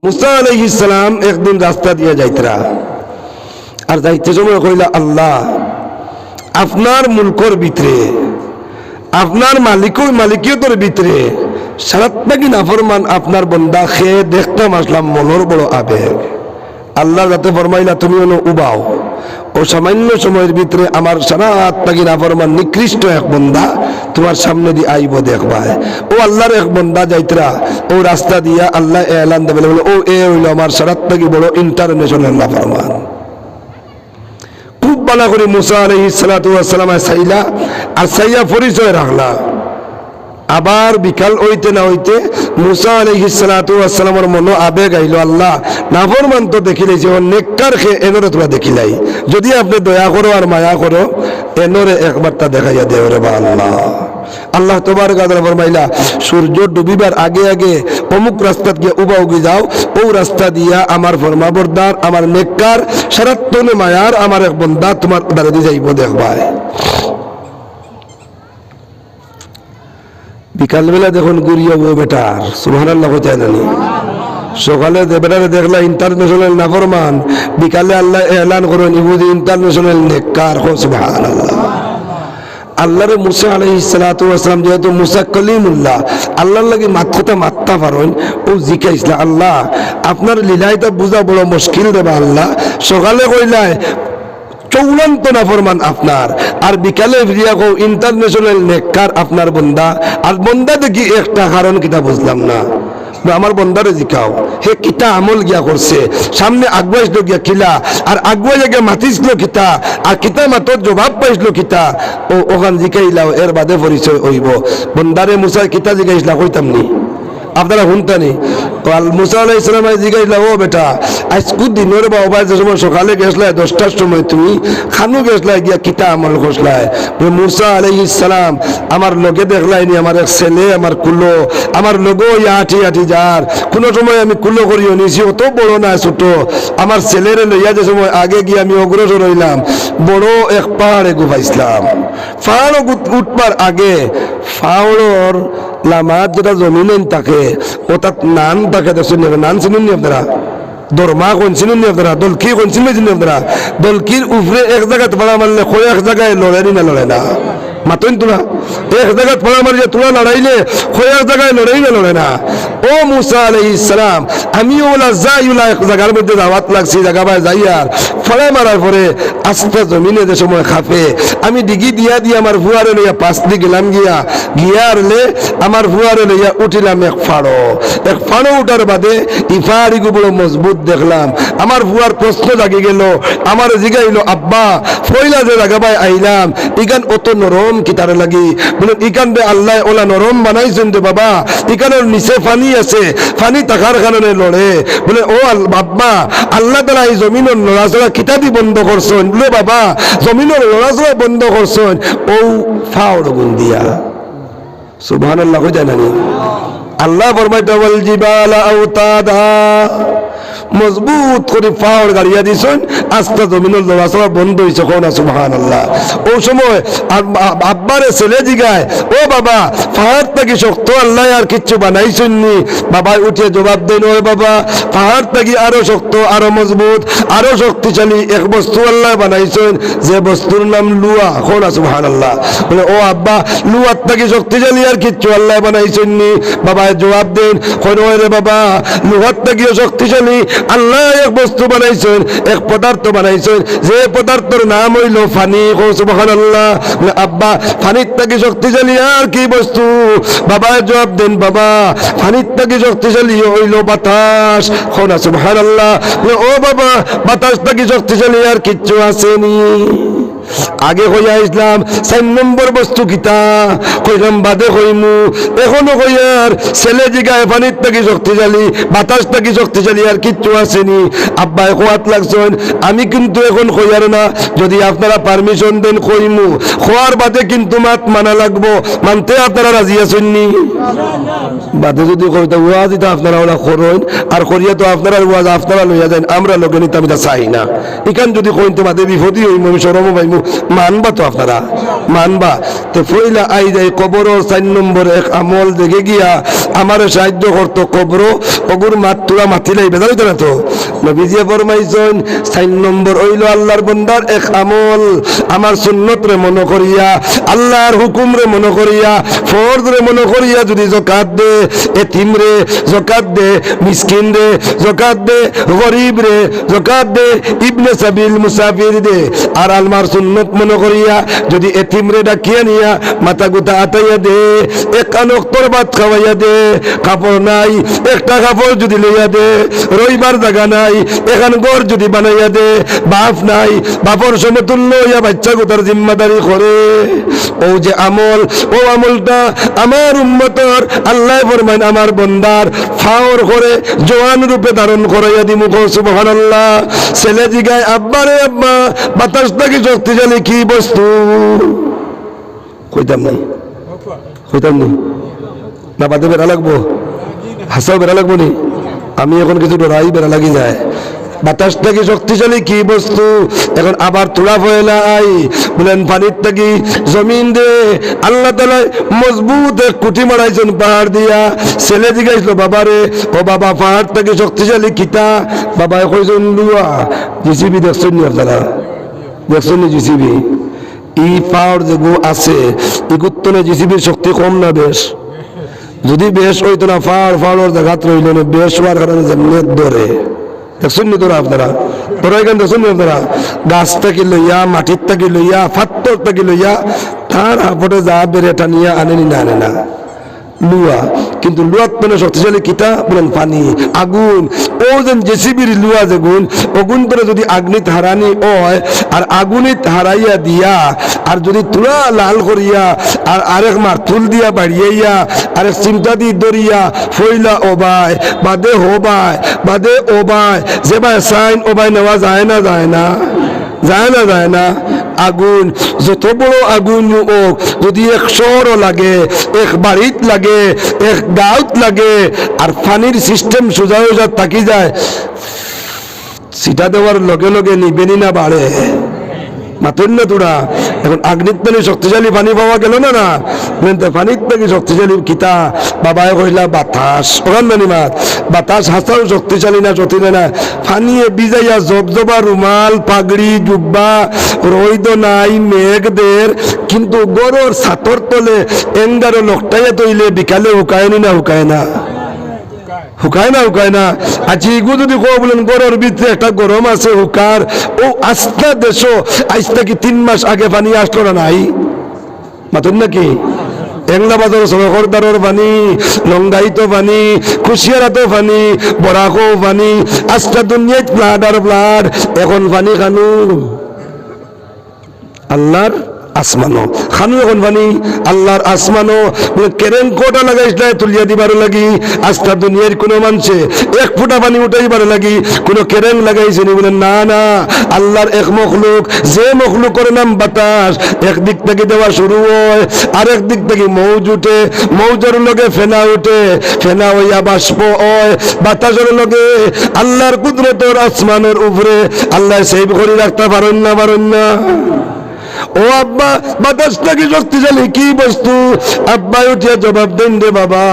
মুসা আলাইহিস সালাম একদিন রাস্তা দিয়ে যাইতরা, আর যাইতে সময় কইলা, আল্লাহ আপনার মুলকর ভিতরে, আপনার মালিকিয়তের ভিতরে সারাত্মাকি নাফরমান আপনার বন্দা খেয়ে দেখতাম আসলাম মনের বড় আবেগ। আল্লাহ যাতে ফরমাইলা তুমি হলো উবাও, ও সামান্য সময়ের ভিতরে আমার সারা আত্মাকি নাফরমান নিকৃষ্ট এক বন্দা তোমার সামনে দিয়ে আইব দেখবায়। ও আল্লাহর এক বন্দা যাইতরা, ও রাস্তা দিয়া আল্লাহ এলান দেবে, ও এ হইল আমার সারা আত্মাকি বড় ইন্টারন্যাশনাল নাফরমান। খুব ভালো করে মুসা আলাইহিস সালাতু ওয়াস সালাম চাইলা, আর চাইয়া পরিচয় রাখলা। আবার বিকাল হইতে না হইতে মুসা আলাইহিস সালাতু ওয়াস সালামের মনো আবেগ আইলো, আল্লাহ নাফরমান তো দেখিলাই যে নেককার খেয়ে এনরে তোরা দেখিলাই, যদি আপনি দয়া করো আর মায়া করো এনরে একবার তা দেখাইয়া দেও রে বা আল্লাহ। আল্লাহ তাবারক ওয়া তাআলা ফরমাইলা, সূর্য ডুবিবার আগে আগে অমুক রাস্তা গিয়ে উবা উগি যাও, ও রাস্তা দিয়া আমার ফরমাবরদার আমার নেককার সারাত্তনে মায়ার আমার এক বন্দা তোমার দ্বারা দিয়ে যাইব দেখবায়। বিকালবেলা দেখুন গুড়িয়া বউ বেটার সুবহানাল্লাহ কোথায় জানি, সকালে বেটারে দেখলা ইন্টারন্যাশনাল নাফরমান, বিকালে আল্লাহ এলান করেন ইহুদি ইন্টারন্যাশনাল নেককার। সুবহানাল্লাহ। আল্লাহর মুসা আলাইহিস সালাতু ওয়াস সালাম যেহেতু মুসা কলিমুল্লাহ, আল্লাহর লাগি মাথা মাত্তা পারেন, ও জিজ্ঞাসা আল্লাহ আপনার লীলাইটা বুঝা বড় মুশকিল রে বা আল্লাহ। সকালে কইলায় চৌড়ান্ত নাফরমান আপনার, আর বিকালে ফিরিয়া কও ইন্টারন্যাশনাল নেককার আপনার বন্দা। আর বন্দা দেখি একটা কারণ কিতা বুঝলাম না, আমার বন্দারে জিকাও হে কিতা আমল গিয়া করছে, সামনে আগুয়াইছিল গিয়া কিলা, আর আগুয়াই গিয়া মাতিছিল কিতা, আর কিতা মাতর জবাব পাইছিল কিতা, ও ওখান জিকাইলাও, এর বাদে পরিচয় হইব। বন্দারে মুসা কিতা জিকাইছিলা কইতাম নি, আপনারা শুনতানি। মুসা আলাইহিস সালাম জিজ্ঞাসা, ও বেটা আজকু দিনের বাবা যে সময় সকালে গেছলাই 10টার সময় তুমি খানু গেছলাই গিয়া কিতা আমল করছলাই? মুসা আলাইহিস সালাম আমার লগে দেখলাইনি আমার এক ছেলে আমার কুলো, আমার লগো আঠি আঠি যার কোনো সময় আমি কুলো করিও নিছি, অত বড় না ছোট, আমার ছেলেরে লইয়া যে সময় আগে গিয়ে আমি অগ্রসর হইলাম, বড় এক পাহাড়ে গুফাইছিলাম। পাহাড় উঠবার আগে পাহাড়র লামাত যেটা জমিনেন থাকে ওটাত নান থাকে, দেখছেন নান চিনেন নি আপনারা? দরমা কোন চিনেন নি আপনারা? দলকি কোন চিনেন আপনারা? দলকির উপরে এক জায়গায় পড়া মারলে কয় এক জায়গায় লড়ে না লড়ে না, মাতইন তোলা এক জায়গায় পড়া মারিয়ে তোলা লড়াইলে কয় এক জায়গায় লড়াই না লড়ে না। ও মুসা আলাইহিস সালাম আমি ওলা যাইলা এক জায়গার মধ্যে দাওয়াত লাগছি, জায়গা বাই যাইয়ার ফড়া মারার পরে আস্তে জমিনে যে সময় খাপে আমি ডিগি দিয়া দিয়া আমার ভুয়ারে লইয়া পাঁচ দি গেলাম গিয়ারলে আমার ভুয়ারে লইয়া উঠিলাম এক ফাড়ো উঠার বাদে ইফাড়িগু বড় মজবুত দেখলাম। আমার ভুয়ার প্রশ্ন জাগি গেল, আমার জিগাইল আব্বা ফইলা যে জায়গা বাই আইলাম ইকান অত নরম কিতারে লাগি? বলে ইকান রে আল্লাহ ওলা নরম বানাইছেন রে বাবা, ইকানের নিচে পানি আছে, পানি থাকার কারণে লড়ে। বলে ও বাবা আল্লাহ তাআলা এই জমিনের লড়াচড়া কিতাবি বন্ধ করছেন? বলে বাবা জমিনের লড়াচড়া বন্ধ করছেন ও ফাওড় গুন দিয়া। সুবহানাল্লাহ কই যায় না? আল্লাহ ফরমাইতা ওয়াল জিবালা আওতাদা, মজবুত করে পাহাড় গাড়িয়া দিছেন, আস্তে জমিনের লড়াচড়া বন্ধ হয়েছে। কোনা সুবহানাল্লাহ। ও সময় আব্বারে ছেলে জিগায়, ও বাবা পাহাড় থেকে শক্ত আল্লাহ আর কিচ্ছু বানাইছেন নি? বাবা উঠে জবাব দেন, ও বাবা পাহাড় থেকে আরো শক্ত আরো মজবুত আরো শক্তিশালী এক বস্তু আল্লাহ বানাইছেন, যে বস্তুর নাম লুয়া। কোনা সুবহানাল্লাহ। বলে ও আব্বা লুয়ার থেকে শক্তিশালী আর কিচ্ছু আল্লাহ বানাইছেন নি? বাবা জবাব দেন, কোন রে বাবা লুহার থেকে শক্তিশালী আল্লাহ এক বস্তু বানাইছেন, এক পদার্থ বানাইছেন, যে পদার্থের নাম হইল পানি। সুবহানাল্লাহ। আব্বা পানির থেকে শক্তিশালী আর কি বস্তু? বাবা জবাব দেন, বাবা পানির থেকে শক্তিশালী হইল বাতাস। খোনা সুবহানাল্লাহ। ও বাবা বাতাস থেকে শক্তিশালী আর কিচ্ছু আসেনি? আগে কইয়া ইসলাম 4 নম্বর বস্তু কিতা কইলাম বাদে কইমু, এখনো কইয়ার ছেলে জিগায় পানির থেকে শক্তিশালী বাতাস থেকে শক্তিশালী আর কিচ্ছু আসেনি। আব্বা খোয়াত লাগছেন, আমি কিন্তু এখন কইয়ার না, যদি আপনারা পারমিশন দেন কইমু, খোয়ার বাদে কিন্তু মাত মানা লাগবো, মানতে আপনারা রাজি আছেন নি? বাদে যদি কইতা ওয়াজ দিতা আপনারা ওলা করেন, আর করিয়া তো আপনারা ওয়াজ আপনারা লইয়া যান, আমরা লোকে নিতে আমি তা চাই না। এখান যদি কইতে বাদে বিপদই হইম, আমি শরম পাইম, মানবা তো আপনারা মানবা তো পয়লা আই যায় কবর 4 নম্বর এক আমল দেখে গিয়া আমার সাহায্য করতো কবর অগুর মাতুরা মাতিলাই বেদা হইতো না তো নবীজি ফরমাইছেন 4 নম্বর হইল আল্লাহর বান্দার এক আমল আমার সুন্নত রে মনে করিয়া আল্লাহর হুকুম রে মনে করিয়া ফরজ রে মনে করিয়া যদি যাকাত দে এতিম রে যাকাত দে মিসকিন রে যাকাত দে গরিব রে যাকাত দে ইবনে সাবিল মুসাফির দে আর আল্লাহর সুন্নত মনে করিয়া যদি এতিম রে ডাকিয়া নিয়া মাথা গুতা আটাইয়া দে এক কানক্তর ভাত খাওয়াইয়া দে কাপড় নাই একটা কাপড় যদি লইয়া দে রইবার জায়গা নাই এখান ঘর যদি বানাইয়া দে বাপ নাই বাপর সমতুল্য হইয়া বাচ্চা গুতার জিম্মাদারি করে ও যে আমল ও আমলটা আমার উম্মতর আল্লাহ ফরমান আমার বন্দার ফাওর করে জওয়ান রূপে ধারণ করাইয়া দিমু সুবহানাল্লাহ ছেলে জিগায় আব্বা রে আব্বা বাতাসটা কি শক্তিশালী কি বস্তু কইতাম নাই না বাদে বেড়া লাগবো হাসাও বেড়া লাগবো নি আমি এখন কিছু ডরাই বেড়া লাগি যায় বাতাসটা কি শক্তিশালী কি বস্তু এখন আবার তোলা ফয়লা আই বলেন পানির থাকি জমিন দে আল্লাহ তাআলা মজবুত এক কুটি মারাইছেন পাহাড় দিয়া ছেলে জিগাইছিল বাবারে ও বাবা পাহাড় থাকি শক্তিশালী কিতা বাবা কইছেন লুয়া জিসিবি দেখছেন নি আপনারা দেখছেন নি জিসিবি এই পাওয়ার যেগু আছে এগুত্তনে জিসিবির শক্তি কম না বেশ যদি বেশ হইতো না ফাড় জায়গাত রইল না বেশ হওয়ার কারণে যেমন ধরে দেখছেন নি তোরা আপনারা তোরা এখানে দেখছেন নি আপনারা গাছ থেকে লইয়া মাটির থেকে লইয়া ফাত্তর থেকে লইয়া তার হাপটে যা বেড়ে টানিয়া আনেনি না আনে না লুয়া কিন্তু লুয়াত মানে শক্তিশালী কিতা বলেন পানি আগুন ও যেন জেসিবির লুয়া যেগুন অগুন করে যদি আগ্নিত হারানি হয় আর আগুনিত হারাইয়া দিয়া আর যদি তুলা লাল করিয়া আর আরেক মারতুল দিয়া বাড়িয়াইয়া আরেক চিন্তা দি দরিয়া ফইলা ওবায় বাদে হোবায় বাদে ওবায় যে ভাই সাইন ওবায় নেওয়া যায় না যায় না যায় না আগুন যত বড় আগুন হোক যদি এক শহরও লাগে এক বাড়িত লাগে এক গাঁত লাগে আর পানির সিস্টেম সোজা সোজা থাকি যায় সিটা দেওয়ার লগে লগে নিবেনি না বাড়ে মাতুন না তোরা এখন আগ্নির থেকে শক্তিশালী পানি পাওয়া গেল না না পানির থেকে শক্তিশালী কিতা বাবায় কইলা বাতাস ওখান জানি মাত বাতাস হাসাও শক্তিশালী না চতিলে না পানিয়ে বিজাইয়া জবজবা রুমাল পাগড়ি জুব্বা রইদ নাই মেঘদের কিন্তু গরর ছাতর তলে এঙ্গারো লোকটাইয়া তৈলে বিকালে হুকায় না হুকায় না আচ্ছা এগু যদি কো বলেন গরমের ভিতরে একটা গরম আছে হুকার ও আস্তা দেশ আজ থেকে 3 মাস আগে পানি আসলো না নাই মাতুন নাকি এংলা বাজার সরকারদারের পানি লঙ্গাইতো পানি খুশিয়ারাতো পানি বরাকো পানি আস্তা দুনিয়ায় ব্লাড আর ব্লাড এখন পানি খানু আল্লাহর আসমানো খানু এখন পানি আল্লাহর আসমানো কেরেন কোটা লাগাইছিল তুলিয়া দিবার লাগি আস্তা দুনিয়ার কোনো মানুষে 1 ফুটা পানি উঠাইবার লাগি কোনো কেরেন লাগাইছে নি বলেন না না আল্লাহর এক মখলুক যে মখলুকের নাম বাতাস একদিক থেকে দেওয়া শুরু হয় আর একদিক থেকে মৌজ উঠে মৌজের লগে ফেনা উঠে ফেনা হইয়া বাষ্প হয় বাতাসের লগে আল্লাহর কুদরতের আসমানের উপরে আল্লাহ সেভ করে রাখতে পারেন না ও আব্বা বাতাসটা কি শক্তিশালী কি বস্তু আব্বা উঠিয়া জবাব দেন রে বাবা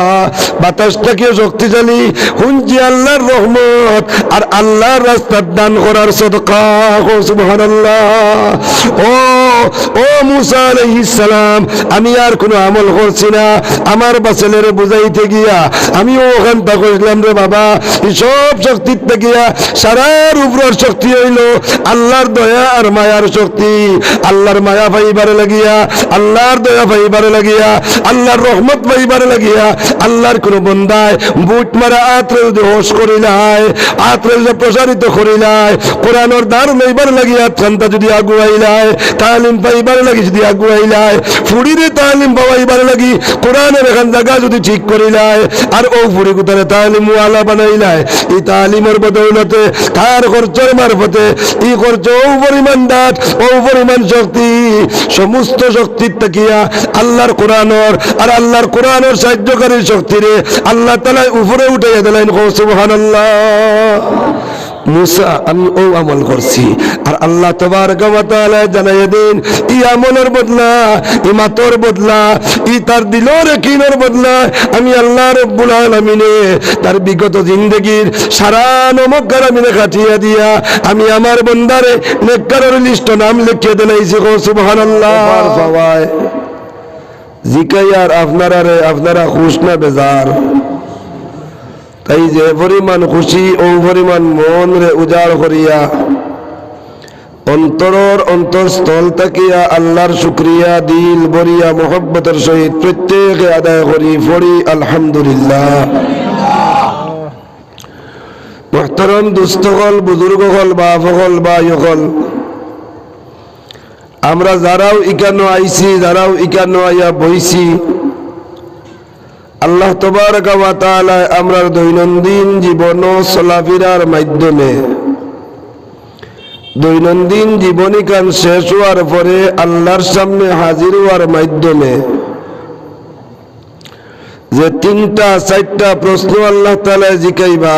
বাতাসটা কি শক্তিশালী হুঞ্জি আল্লাহর রহমত আর আল্লাহর রাস্তার দান করার সদকা সুবহানাল্লাহ ও মুসা আলাইহিস সালাম আমি আর কোনো আমল করছি না আমার বাসেলের বুঝাইতে গিয়া আমি ওখান তা কইলাম রে বাবা এই সব শক্তির গিয়া সারার উপর শক্তি হইল আল্লাহর দয়া আর মায়ার শক্তি আল্লাহর মায়া পাইবারে লাগিয়া আল্লাহর দয়া পাইবারে লাগিয়া আল্লাহর রহমত পাইবারে লাগিয়া আল্লাহর কোন বন্দায় বুট মারা আত্রে যদি হোস করিলাই আত্রে যদি প্রসারিত করিলাই কোরআনের দ্বার লইবার লাগিয়া ঠান্ডা যদি আগুয়াইলাই তালিম পাইবার লাগি যদি আগুয়াইলাই ফুড়িরে তালিম পাইবার লাগি কোরআনের এখান জায়গা যদি ঠিক করিলাই আর ও ফুড়ি কুতারে তালিম ওয়ালা বানাইলাই এই তালিমের বদৌলতে কার খরচের মারফতে এই খরচ ও পরিমাণ দাঁত ও পরিমাণ শক্তি সমস্ত শক্তির তাকিয়া আল্লাহর কোরআনের আর আল্লাহর কোরআনের সাহায্যকারী শক্তিরে আল্লাহ তাআলা উপরে উঠাইয়া দিলেন সুবহানাল্লাহ মুসা আমি ও আমল করছি। আর আল্লাহ তাবারক ওয়া তাআলা জানাইয়া দেন ই আমলের বদলা, ই মাতর বদলা, ই তার দিলের কিনের বদলা আমি আল্লাহ রাব্বুল আলামিনে তার বিগত জিন্দেগীর সারা নমকর আমি কাটিয়ে দিয়া আমি আমার বন্দারে নেককারের লিস্ট নাম লিখিয়ে দিলাইছি। সুবহানাল্লাহ। সবাই জিকাই আর আপনারা খুশ না বেজার? তাই যে পরিমাণ খুশি ও পরিমাণ মন রে উজাড় করিয়া অন্তরের অন্তরস্থল থাকিয়া আল্লাহর শুকরিয়া দিল বরিয়া মোহব্বতের সহিত প্রত্যেকে আদায় করি পড়ি আলহামদুলিল্লাহ। মুহতারাম দুস্থকল, বুজুর্গকল, বাপকল, ভাইসকল, আমরা যারাও ইকানো আইছি, যারাও ইকানো আইয়া বইছি, আল্লাহ তাবারক ওয়া তাআলা আমরা দৈনন্দিন জীবন চলাফেরার মাধ্যমে দৈনন্দিন জীবনীকান শেষ হওয়ার পরে আল্লাহর সামনে হাজির হওয়ার মাধ্যমে যে 3-4টা প্রশ্ন আল্লাহ তাআলা জিকাইবা,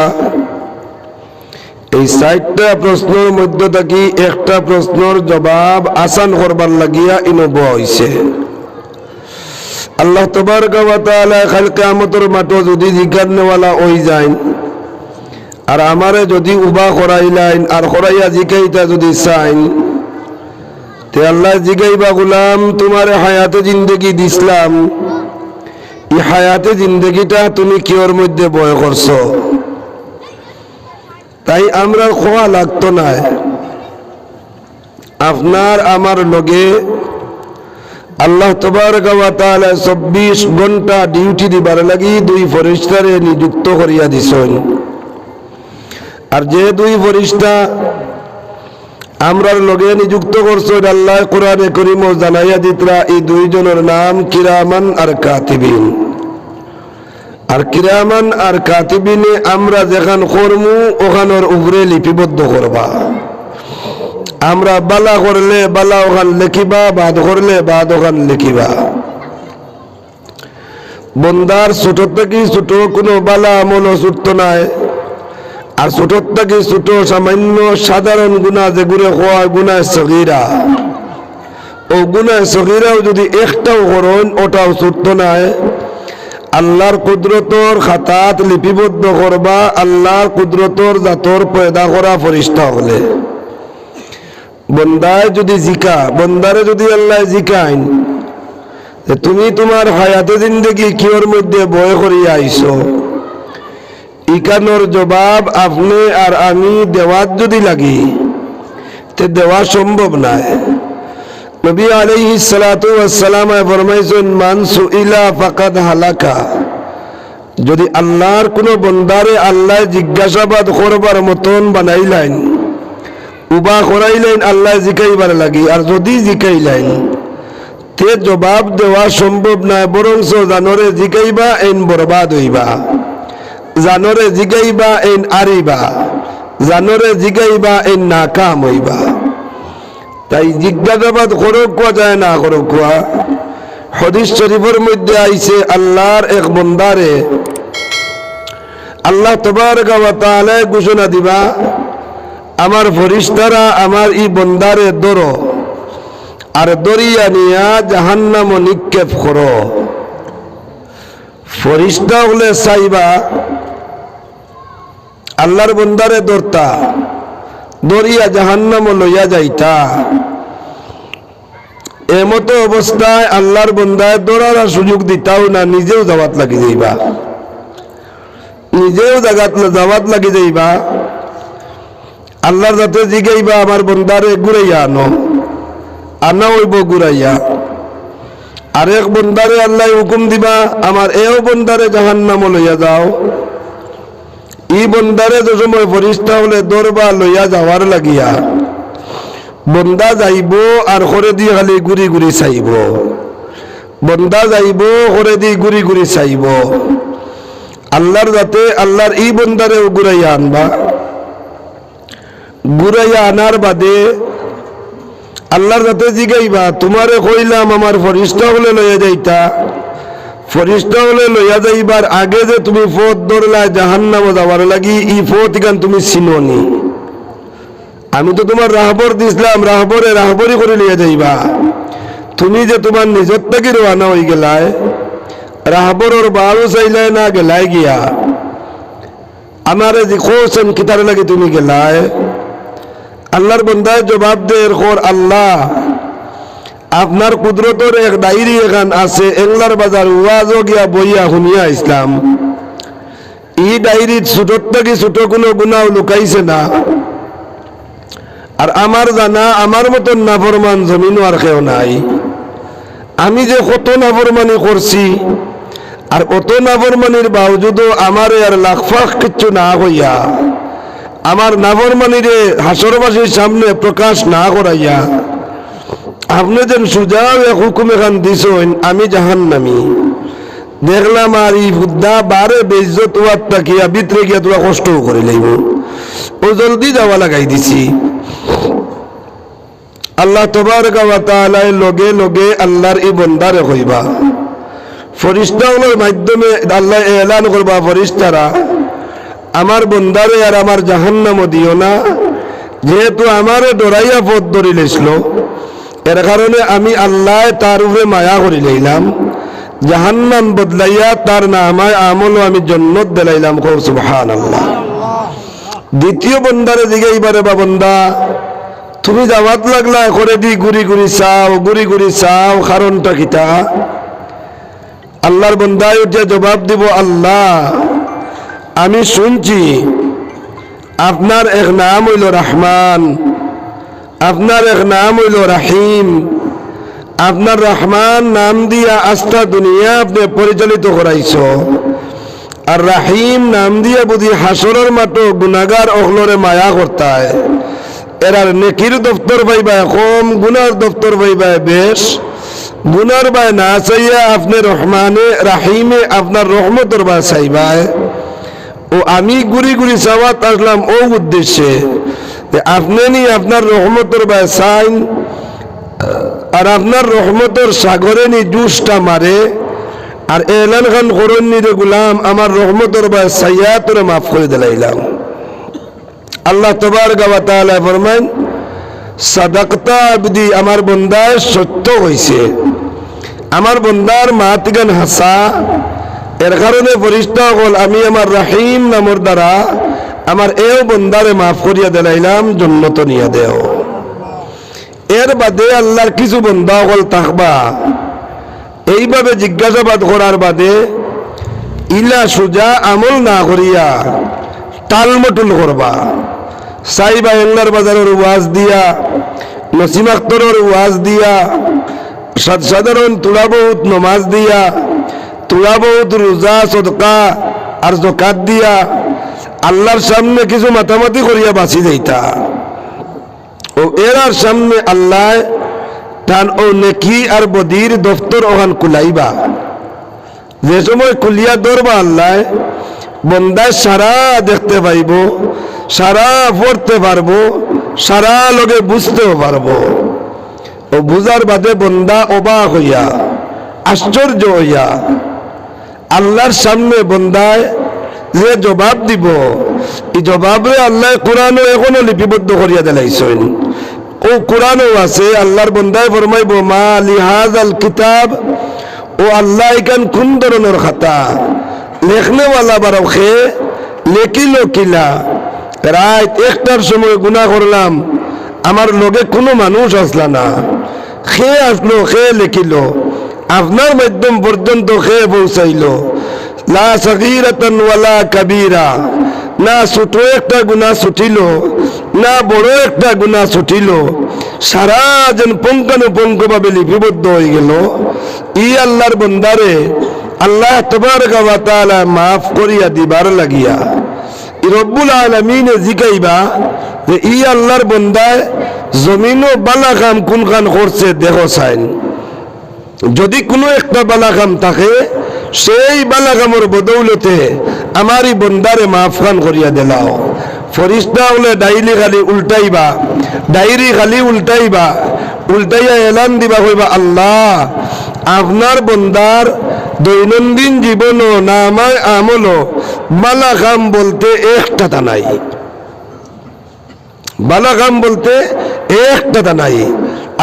এই 4টা প্রশ্নের মধ্যে থাকি একটা প্রশ্নের জবাব আসান করবার লাগিয়া ইনব হইছে। আল্লাহ তাবারক ওয়া তাআলা কাল কিয়ামতের মাঠে যদি জিজ্ঞাসনেওয়ালা হই যায় আর আমারে যদি উবা করাইলাইন আর করাইয়া জিকাইতা যদি চাইন, তে আল্লাহ জিগাইবা গোলাম তোমার হায়াতে জিন্দেগি দিছিলাম, এই হায়াতে জিন্দেগিটা তুমি কিওর মধ্যে বয় করছো? তাই আমরা খোয়া লাগতো না আপনার আমার লগে আল্লাহ তাবারক ওয়া তাআলা 24 ঘন্টা ডিউটি দিবার লাগি 2 ফেরেশতারে নিযুক্ত করিয়া দিছেন। আর যে 2 ফেরেশতা আমরার লগে নিযুক্ত করছেন আল্লাহ কোরআনে কারীমে জানাইয়া দিতরা, এই 2 জনের নাম কিরামান আর কাতিবিন। আর কিরামান আর কাতিবিনে আমরা যেখান কর্মু ওখানের উপরে লিপিবদ্ধ করবা। আমরা বালা করলে বালা ওখান লিখিবা, বাদ করলে বাদ ওখান লিখিবা। বন্দার ছোট থেকে ছোট কোনো বালা আমল ছুটতো নাই। আর ছোট থেকে ছোট সামান্য সাধারণ গুনাহ যেগুলো হয় গুনাহ সগীরা, ও গুনাহ সগীরাও যদি একটাও করেন ওটাও ছুটতো নাই। আল্লাহর কুদরতর খাতাত লিপিবদ্ধ করবা আল্লাহর কুদরতর জাতর পয়দা করা ফেরেশতা হলে। বন্দায় যদি জিকা, বন্দারে যদি আল্লাহ জিকাইন যে তুমি তোমার হায়াতে জিন্দেগি কিওর মধ্যে বয় করিয়া আইছো, ইকানোর জবাব আপনি আর আমি দেওয়ার যদি লাগি তে দেওয়া সম্ভব নয়। নবী আলাইহিস সালাতু ওয়াস সালাম ফরমাইছেন মান সুইলা ফাকাদ হালাকা। যদি আল্লাহর কোন বন্দারে আল্লাহ জিজ্ঞাসাবাদ করবার মতন বানাইলেন, উবা করাইলেন আল্লাহ জিকাইবার লাগি, আর যদি জিকাইলেন তে জবাব দেওয়া সম্ভব নয়, বরং জানরে জিকাইবা এন বরবাদ হইবা, জানরে জিগাইবা এন আরিবা, জানরে জিগাইবা এন নাকাম হইবা। তাই জিজ্ঞাসাবাদ করুক যায় না করুক, হাদিস শরীফের মধ্যে আইছে আল্লাহর এক বন্দারে আল্লাহ তাবারক ওয়া তাআলা ঘোষণা দিবা, আমার ফেরেশতারা আমার এই বন্দারে ধরো আর দরিয়া নিয়া জাহান্নাম নিক্ষেপ করো। ফেরেশতা হলে চাইবা আল্লাহর বন্দারে ধরতা, দরিয়া জাহান্নাম লইয়া যাইতা। এমতো অবস্থায় আল্লাহর বন্দায় ধরার সুযোগ দিতাও না, নিজেও যাওয়াত লাগি যাইবা, নিজেও যাওয়াত লাগি যাইবা। আল্লাহর যাতে জিগাইবা আমার বন্দারে ঘুরাইয়া আনা হইব ঘুরাইয়া। আরেক বন্দারে আল্লাহ হুকুম দিবা আমার এও বন্দারে জাহান্নাম লইয়া যাও। এই বন্দারে যে সময় ফেরেশতা হলে দরবা লইয়া যাওয়ার লাগিয়া বন্দা যাইব আর করে দিয়ে খালি ঘুরি ঘুরি চাইব, বন্দা যাইব করে দিয়ে ঘুরি ঘুরি চাইব। আল্লাহর যাতে আল্লাহর এই বন্দারে ঘুরাইয়া আনবা, ঘুরাইয়া আনার বাদে আল্লাহর যাতে জিগাইবা তোমারে কইলাম আমার ফেরেশতা হলে লইয়া যাইতা, ফেরেশতা হলে লইয়া যাইবার আগে যে তুমি পথ ধরলা জাহান্নামে যাওয়ার লাগি, এই পথ ইখান তুমি চিনোনি। আমি তো তোমার রাহবর দিছিলাম, রাহবরি করে নিয়ে যাইবা। তুমি যে তোমার নিজের থেকে রওনা হয়ে গেলায়, রাহবরের বারো চাইলে না গেলাই গিয়া আমারে যে কোসেন কিতার লাগে তুমি গেলায়। আল্লাহর বন্দায় জবাব দে, এরপর আল্লাহ আপনার কুদরতর এক ডায়েরি এখান আছে, এংলার বাজার ওয়াজও গিয়া বইয়া শুনিয়া ইসলাম। এই ডায়েরির ছোটর থেকে ছোট কোনো গুনাহ লুকাইছে না। আর আমার জানা আমার মতন নাফরমান জমিন আর কেউ নাই। আমি যে কত নাফরমানি করছি, আর অত নাফরমানির বাবজুদও আমার আর লাখফাখ কিচ্ছু না হইয়া, আমার নাফরমানিরে হাসরবাসীর সামনে প্রকাশ না করাইয়া আপনি যেন সুজাও এক হুকুম এখান দিছেন আমি জাহান্নামী। দেখলাম আর এই বুদ্ধা বারে বেইজ্জত ওয়ারটা গিয়া ভিতরে গিয়া তোরা কষ্টও করে লইব, ও জলদি যাওয়া লাগাই দিছি। আল্লাহ তাবারক ওয়া তাআলা লগে লগে আল্লাহর এই বন্দারে কইবা, ফেরেশতাগুলোর মাধ্যমে আল্লাহ এলান করবা, ফেরেশতারা আমার বন্দারে আর আমার জাহান্নাম দিও না, যেহেতু আমারে ডরাইয়া পথ ধরি লইছিল, এর কারণে আমি আল্লাহ তার উপরে মায়া করি লইলাম, জাহান্নাম বদলাইয়া তার নামায় আমল আমি জান্নাত দিলাইলাম। সুবহানাল্লাহ। দ্বিতীয় বন্দারে জিগাইবারে, বা বন্দা তুমি যাওয়াত লাগলা করে দি গুড়ি গুড়ি চাও কারণটা কিতা? আল্লাহর বন্দায় উঠে জবাব দিব, আল্লাহ আমি শুনছি আপনার এক নাম হইল রহমান, আপনার এক নাম হইল রাহিম, আপনার রহমান নাম দিয়া আস্থা দুনিয়া আপনি পরিচালিত করাইছ, আর রাহিম নাম দিয়া বুঝি হাসরের মাঠে গুনাহগার অহলরে মায়া করতায়। এরার নেকির দপ্তর পাইবা কম, গুনার দপ্তর পাইবা বেশ। গুনার বাই না চাইয়া আপনি রহমানে রাহিমে আপনার রহমতর বা চাইবায়। ও আমি গুড়ি চাওয়াত আসলাম ও উদ্দেশ্যে আপনি নি আপনার রহমতর বা চাইন, আর আপনার রহমতর সাগরে নি জুসটা মারে, আর এলান খান করন নি রে গুলাম আমার রহমতর বা চাইয়া তোরে মাফ করে দিলাইলাম। আল্লাহ তাবারক ওয়া তাআলা ফরমান, সাদাকতা আবদি, আমার বন্দায় সত্য হইছে, আমার বন্দার মাতিগান হাসা। এর কারণে ফেরেশতা হল আমি আমার রাহিম নামর দ্বারা আমার এও বন্দারে মাফ করিয়া দিলাইলাম, জান্নাত নিয়া দেও। এর বাদে আল্লাহর কিছু বন্দা হল থাকবা এইভাবে জিজ্ঞাসাবাদ করার বাদে ইলা সুজা আমল না করিয়া টালমটুল করবা। সাইবা এংলার বাজারের ওয়াজ দিয়া, নসিম আখতরের ওয়াজ দিয়া, সাধারণ তুলা বহুত নমাজ দিয়া, তুলা বহুত রোজা সদকা আর যাকাত দিয়া আল্লাহর সামনে কিছু মাতামাতি করিয়া বাঁচি যাইতা। ও এরার সামনে আল্লাহ তান ও নেকি আর বদির দফতর ওখান কুলাইবা। যে সময় কুলিয়া ধরবা আল্লাহ বন্দায় সারা দেখতে পাইব, সারা পড়তে পারবো, সারা লগে বুঝতেও পারবো। ও বুঝার বাদে বন্দা অবাক হইয়া আশ্চর্য হইয়া আল্লাহর সামনে বন্দায় যে জবাব দিব, এই জবাবে আল্লাহ কোরআনও এখনো লিপিবদ্ধ করিয়া দিলাইছেন। ও কোরআনও আছে, আল্লাহর বন্দায় ফরমাইব, মা লিহাজাল কিতাব, ও আল্লাহ এখান কোন ধরনের খাতা লেখনেওয়ালা বারোখে লেখিল কিলা। রাত একটার সময় গুনাহ করলাম, আমার লগে কোনো মানুষ আসলা না, খে আসলো খে লেখিল, আপনার মাধ্যম পর্যন্ত খে পৌঁছাইল। লা সগীরাতান ওয়ালা কাবীরা, না ছোট একটা গুনাহ ছুটিল না বড় একটা গুনাহ ছুটিল, সারা যেন পুঙ্খানুপুঙ্খ ভাবে লিপিবদ্ধ হয়ে গেল। ই আল্লাহর বন্দারে আল্লাহ তাবারক ওয়া তাআলা মাফ করিয়া দিবার লাগিয়া রব্বুল আলামিনে জিগাইবা যে ই আল্লাহর বন্দায় জমিনও বালা কাম কোন খান করছে দেখো চাইন। যদি কোনো একটা বালা কাম থাকে সেই বালা কামর বদৌলতে আমারই বন্দারে মাফ খান করিয়া দিলাও। ফরিস্তা হলে ডাইরি খালি উল্টাইবা, উল্টাইয়া এলান দিবা কইবা, আল্লাহ আপনার বন্দার দৈনন্দিন জীবন নামায় আমল বালা কাম বলতে একটা নাই। বালা কাম বলতে একটা নাই।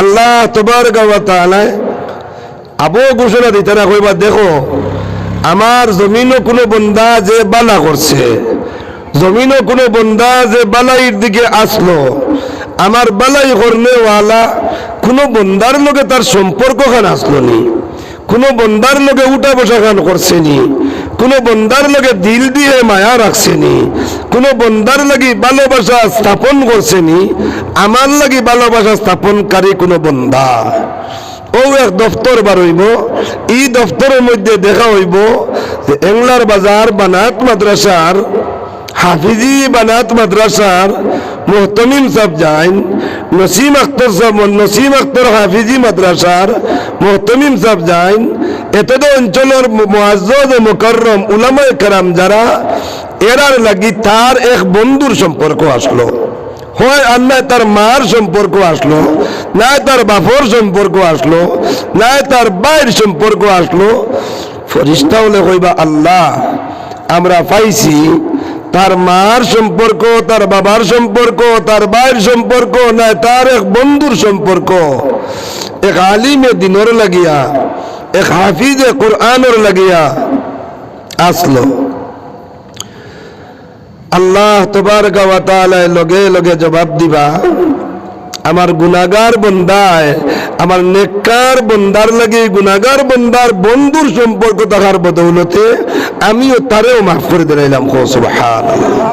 আল্লাহ তাবারক ওয়া তাআলা আবু ঘোষণা দিতে না কইবা, দেখো আমার জমিনও কোনো বন্দা যে বালা করছে, জমিনও কোনো বন্দা যে বালাইয়ের দিকে আসলো, আমার বালাই করনেওয়ালা কোনো বন্দার লগে তার সম্পর্ক খান আসলো নি, কোনো বন্দার লগে উঠা বসা খান করছে নি, কোনো বন্দার লগে দিল দিয়ে মায়া রাখছে নি, কোনো বন্দার লাগি ভালোবাসা স্থাপন করছে নি, আমার লাগি ভালোবাসা স্থাপনকারী কোনো বন্দা। ও এক দফতর বার হইব, এই দফতরের মধ্যে দেখা হইব যে এংলার বাজার বানাত মাদ্রাসার হাফিজি বানাত মাদ্রাসার মোহতমিম সাহেব যাইন, নসিম আখতর হাফিজি মাদ্রাসার মোহতমিম সাহেব যাইন, এতদ অঞ্চলের মুআজ্জজ ও মুকাররম উলামায়ে কেরাম যারা, এরার লাগি তার এক বন্ধুর সম্পর্ক আসলো, হয় আর নাই তার মার সম্পর্ক আসলো, নাই তার বাপর সম্পর্ক আসলো, নাই তার বাইর সম্পর্ক আসলো। ফেরেশতা হলে কইবা আল্লাহ আমরা পাইছি তার মার সম্পর্ক, তার বাবার সম্পর্ক, তার বাইর সম্পর্ক, নাই তার এক বন্ধুর সম্পর্ক, এক আলিমে দিনর লাগিয়া, এক হাফিজে কোরআনর লাগিয়া আসলো। আল্লাহ তাবারক ওয়া তাআলা লগে লগে জবাব দিবা, আমার গুনাহগার বন্দায় আমার নেককার বন্দার লাগে গুনাহগার বন্দার বন্ধুর সম্পর্ক থাকার বদৌলতে আমিও তারেও মাফ করে দিলাম। সুবহানাল্লাহ।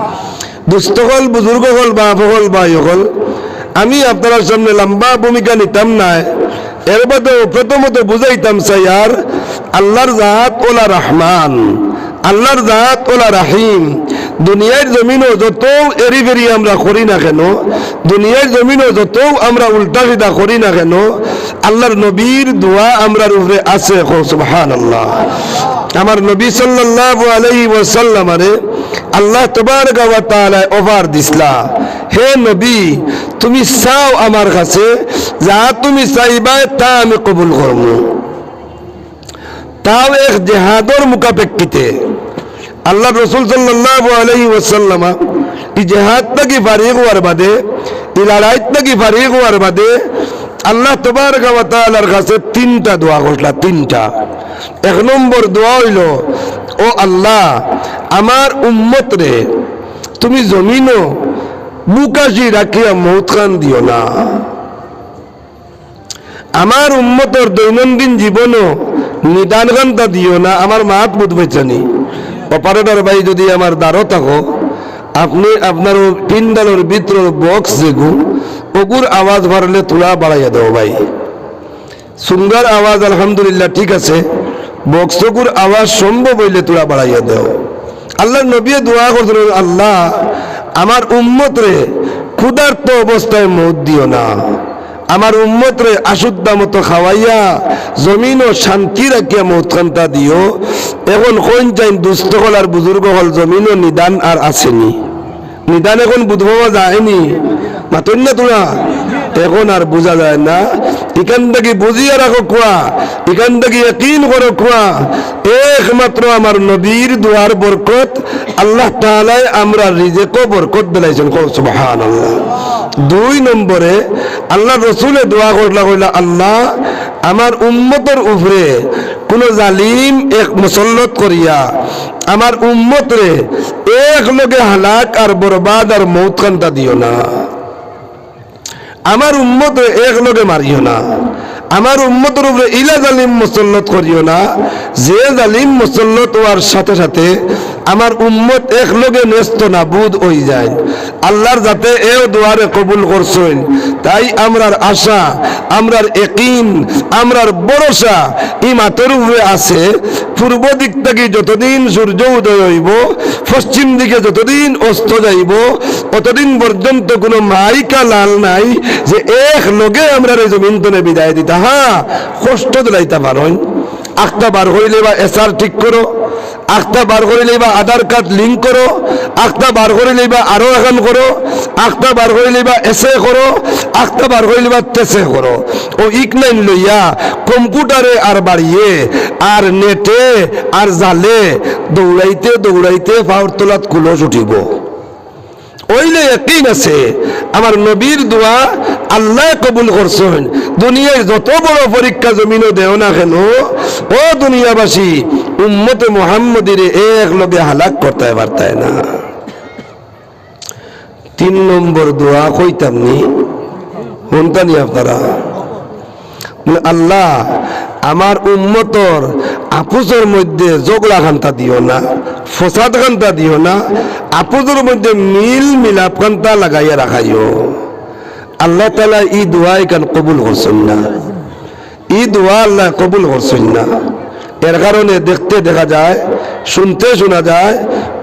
দুস্থ হল, বুজুর্গ হল, বাপ হল, ভাই হল, আমি আপনার সামনে লম্বা ভূমিকা নিতাম না, এর বাদেও প্রথমত বুঝাইতাম স্যার আল্লাহর জাত ওলা রহমান, আল্লাহর জাত ওলা রাহিম। দুনিয়ার জমিনও যত এরি বেরি আমরা করি না কেন, দুনিয়ার জমিনও যত আমরা উল্টা সিধা করি না কেন, আল্লাহর নবীর দোয়া আমরার উপরে আছে। সুবহানাল্লাহ। আমার নবী সাল্লাল্লাহু আলাইহি ওয়াসাল্লামরে আল্লাহ তাবারক ওয়া তাআলা অফার দিছলা, হে নবী তুমি চাও আমার কাছে, যা তুমি চাইবা তা আমি কবুল করব, তাও এক জিহাদর মুখাপেক্ষিতে। আল্লাহ রসুল সাল্লাল্লাহু আলাইহি ওয়াসাল্লাম এই জিহাদ থেকে ফারিগ হওয়ার বাদে, এই লড়াই থেকে ফারিগ হওয়ার বাদে আল্লাহ তাবারক ওয়া তাআলার কাছে তিনটা দোয়া করলা, তিনটা। এক নম্বর দোয়া হইল, ও আল্লাহ আমার উম্মত রে তুমি জমিনও বুকাশি রাখিয়া মৌত খান দিও না, আমার উম্মতর দৈনন্দিন জীবনও নিদান খানটা দিও না। আমার মাত বুঝবেছানি অপারেটর ভাই যদি আমার দ্বারও থাকো, আপনি আপনার পিন্ডালোর ভিতর বক্স যেগু ওগুর আওয়াজ বাড়লে তোলা বাড়াইয়া দেও ভাই। সুঙ্গার আওয়াজ আলহামদুলিল্লাহ ঠিক আছে, বক্সগুর আওয়াজ সম্ভব হইলে তোলা বাড়াইয়া দেও। আল্লাহ নবী দোয়া করছেন, আল্লাহ আমার উম্মত রে ক্ষুধার্ত অবস্থায় মৌত দিও না, আমার উম্মত রে আশুদ্ধা মতো খাওয়াইয়া জমিন ও শান্তি রাখিয়া মৌতখানটা দিও। এখন কোন চাইন দুস্থ হল আর বুজুর্গ হল, জমিন ও নিদান আর আসেনি, নিদান এখন বুধবা যায়নি, মাতন না তোরা এখন আর বোঝা যায় না। এখান থেকে বুঝিয়া রাখো কোয়া, এখান থেকে ইয়াকিন করো কোয়া, একমাত্র আমার নবীর দোয়ার বরকত আল্লাহ তাআলা আমরা রিজেকও বরকত দিলাইছেন। সুবহানাল্লাহ। দুই নম্বরে আল্লাহ রসুলে দোয়া করলা, কইলা আল্লাহ আমার উম্মতের উপরে কোন জালিম এক মুসল্লত করিয়া আমার উম্মত রে এক লগে হালাক আর বরবাদ আর মৌত খানটা দিও না, আমার উম্মত এক লগে মারিও না, আমার উম্মতের উপরে ইলা জালিম মুসল্লত করিও না, যে জালিম মুসল্লত হওয়ার সাথে সাথে আমার উম্মত এক লগে ন্যস্ত নাবুদ হয়ে যায়। আল্লাহর যাতে এও দোয়ারে কবুল করছেন, তাই আমরার আশা, আমরার ইয়াকিন, আমরার ভরসা এই মাথার উপরে আছে। পূর্ব দিক থেকে যতদিন সূর্য উদয় হইব, পশ্চিম দিকে যতদিন অস্ত যাইব, ততদিন পর্যন্ত কোনো মাইকা লাল নাই যে এক লগে আমরা এই জমিন তনে বিদায় দিতা। হ্যাঁ কষ্ট দিলাইতে পারেন, আখটা বার হইলে বা এসআর ঠিক করো, আখটা বার করিলে বা আধার কার্ড লিঙ্ক করো, আখটা বার করিলে বা আরো এখন করো, আখটা বার করিলে বা এসে করো, আখটা বার করিলে বা তেসে করো। ও ইকনাইন লইয়া কম্পিউটারে আর বাড়িয়ে আর নেটে আর জালে দৌড়াইতে দৌড়াইতে পাওয়ার তোলাত কুলস উঠিব। ওইলে ইয়াকিন আছে আমার নবীর দোয়া আল্লাহ কবুল করছেন। দুনিয়ায় যত বড় পরীক্ষা জমিনও দেও না কেন, ও দুনিয়াবাসী, উম্মতে মুহাম্মদীর এক লগে হালাক করতে পারতায় না। 3 নম্বর দোয়া কইতাম নি, শুনতানি আপনারা? আল্লাহ আমার উম্মতর আপুজের মধ্যে জগলা খান্তা দিও না, ফসাদ খান্তা দিও না, আপুজের মধ্যে মিলাপ খান্তা লাগাইয়া রাখাইও। আল্লাহ তাআলা এই দোয়া এখান কবুল করছেন না, এই দোয়া আল্লাহ কবুল করছেন না। এর কারণে দেখতে দেখা যায়, শুনতে শোনা যায়,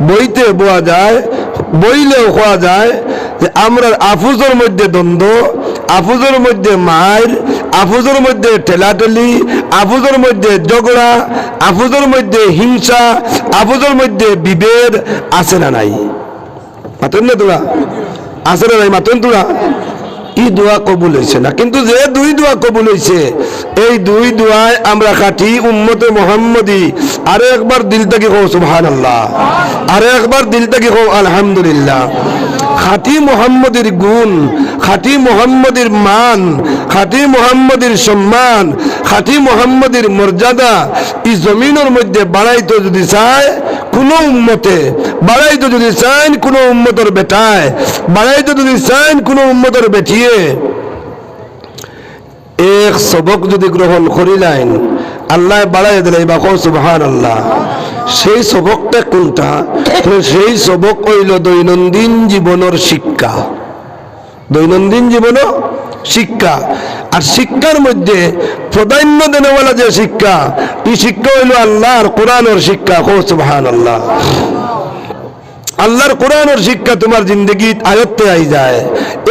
বইতে বোয়া যায়, বইলেও খাওয়া যায় যে আমরা আফুজের মধ্যে দ্বন্দ্ব, আফুজের মধ্যে মার, আফুজের মধ্যে ঠেলাঠেলি, আফুজের মধ্যে ঝগড়া, আফুজের মধ্যে হিংসা, আফুজের মধ্যে বিভেদ আছে না নাই? মাতেন না তোরা? আছে না নাই? মাতেন তোরা? এই দোয়া কবুল হয়েছে না। কিন্তু যে 2 দোয়া কবুল হয়েছে, এই 2 দোয়ায় আমরা খাঁটি উম্মতে মুহাম্মদী। আরো একবার দিল থেকে কও সুবহানাল্লাহ, আরো একবার দিল থেকে কও আলহামদুলিল্লাহ। খাঁটি মুহাম্মদীর গুণ, খাঁটি মুহাম্মদীর মান, খাঁটি মুহাম্মদীর সম্মান, খাঁটি মুহাম্মদীর মর্যাদা এই জমিনের মধ্যে বাড়াইতে যদি চায় কোন উম্মতে, বাড়াইতে যদি চান কোন উম্মতের বেটায়, বাড়াইতে যদি চান কোন উম্মতের বেটিয়ে, এক সবক যদি গ্রহণ করিলেন, আল্লাহ বাড়াই দিলে বা সুবহানাল্লাহ। সেই সবকটা কোনটা? সেই সবক হইল দৈনন্দিন জীবনের শিক্ষা, দৈনন্দিন জীবনও শিক্ষা। আর শিক্ষার মধ্যে প্রাধান্য দেওয়ালা যে শিক্ষা, এই শিক্ষা হইল আল্লাহর কোরআনের শিক্ষা। সুবহানাল্লাহ। আল্লাহর কোরআনের শিক্ষা তোমার জিন্দগি আয়ত্তে আই যায়।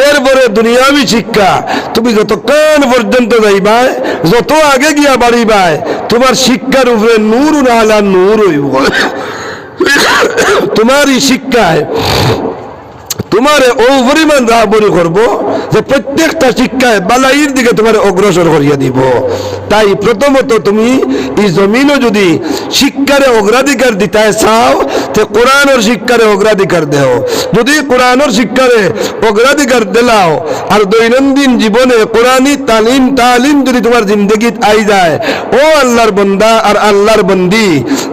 এরপরে দুনিয়াবি শিক্ষা তুমি যতক্ষণ পর্যন্ত যাইবাই, যত আগে গিয়া বাড়িবাই, তোমার শিক্ষার উপরে নূর আলা নূর হইব। তোমার এই শিক্ষায় তোমারে ও পরিমাণ রাবরি করবো যে প্রত্যেকটা শিক্ষায় বালাইয়ের দিকে তোমার অগ্রসর করিয়া দিব। তাই প্রথমত তুমি এই জমিনও যদি শিক্ষারে অগ্রাধিকার দিতে চাও, তো কোরআনের শিক্ষারে অগ্রাধিকার দেও। যদি কোরআনের শিক্ষারে অগ্রাধিকার দিলাও আর দৈনন্দিন জীবনে কোরআনি তালিম যদি তোমার জিন্দগিত আই যায়, ও আল্লাহর বন্দা আর আল্লাহর বন্দি,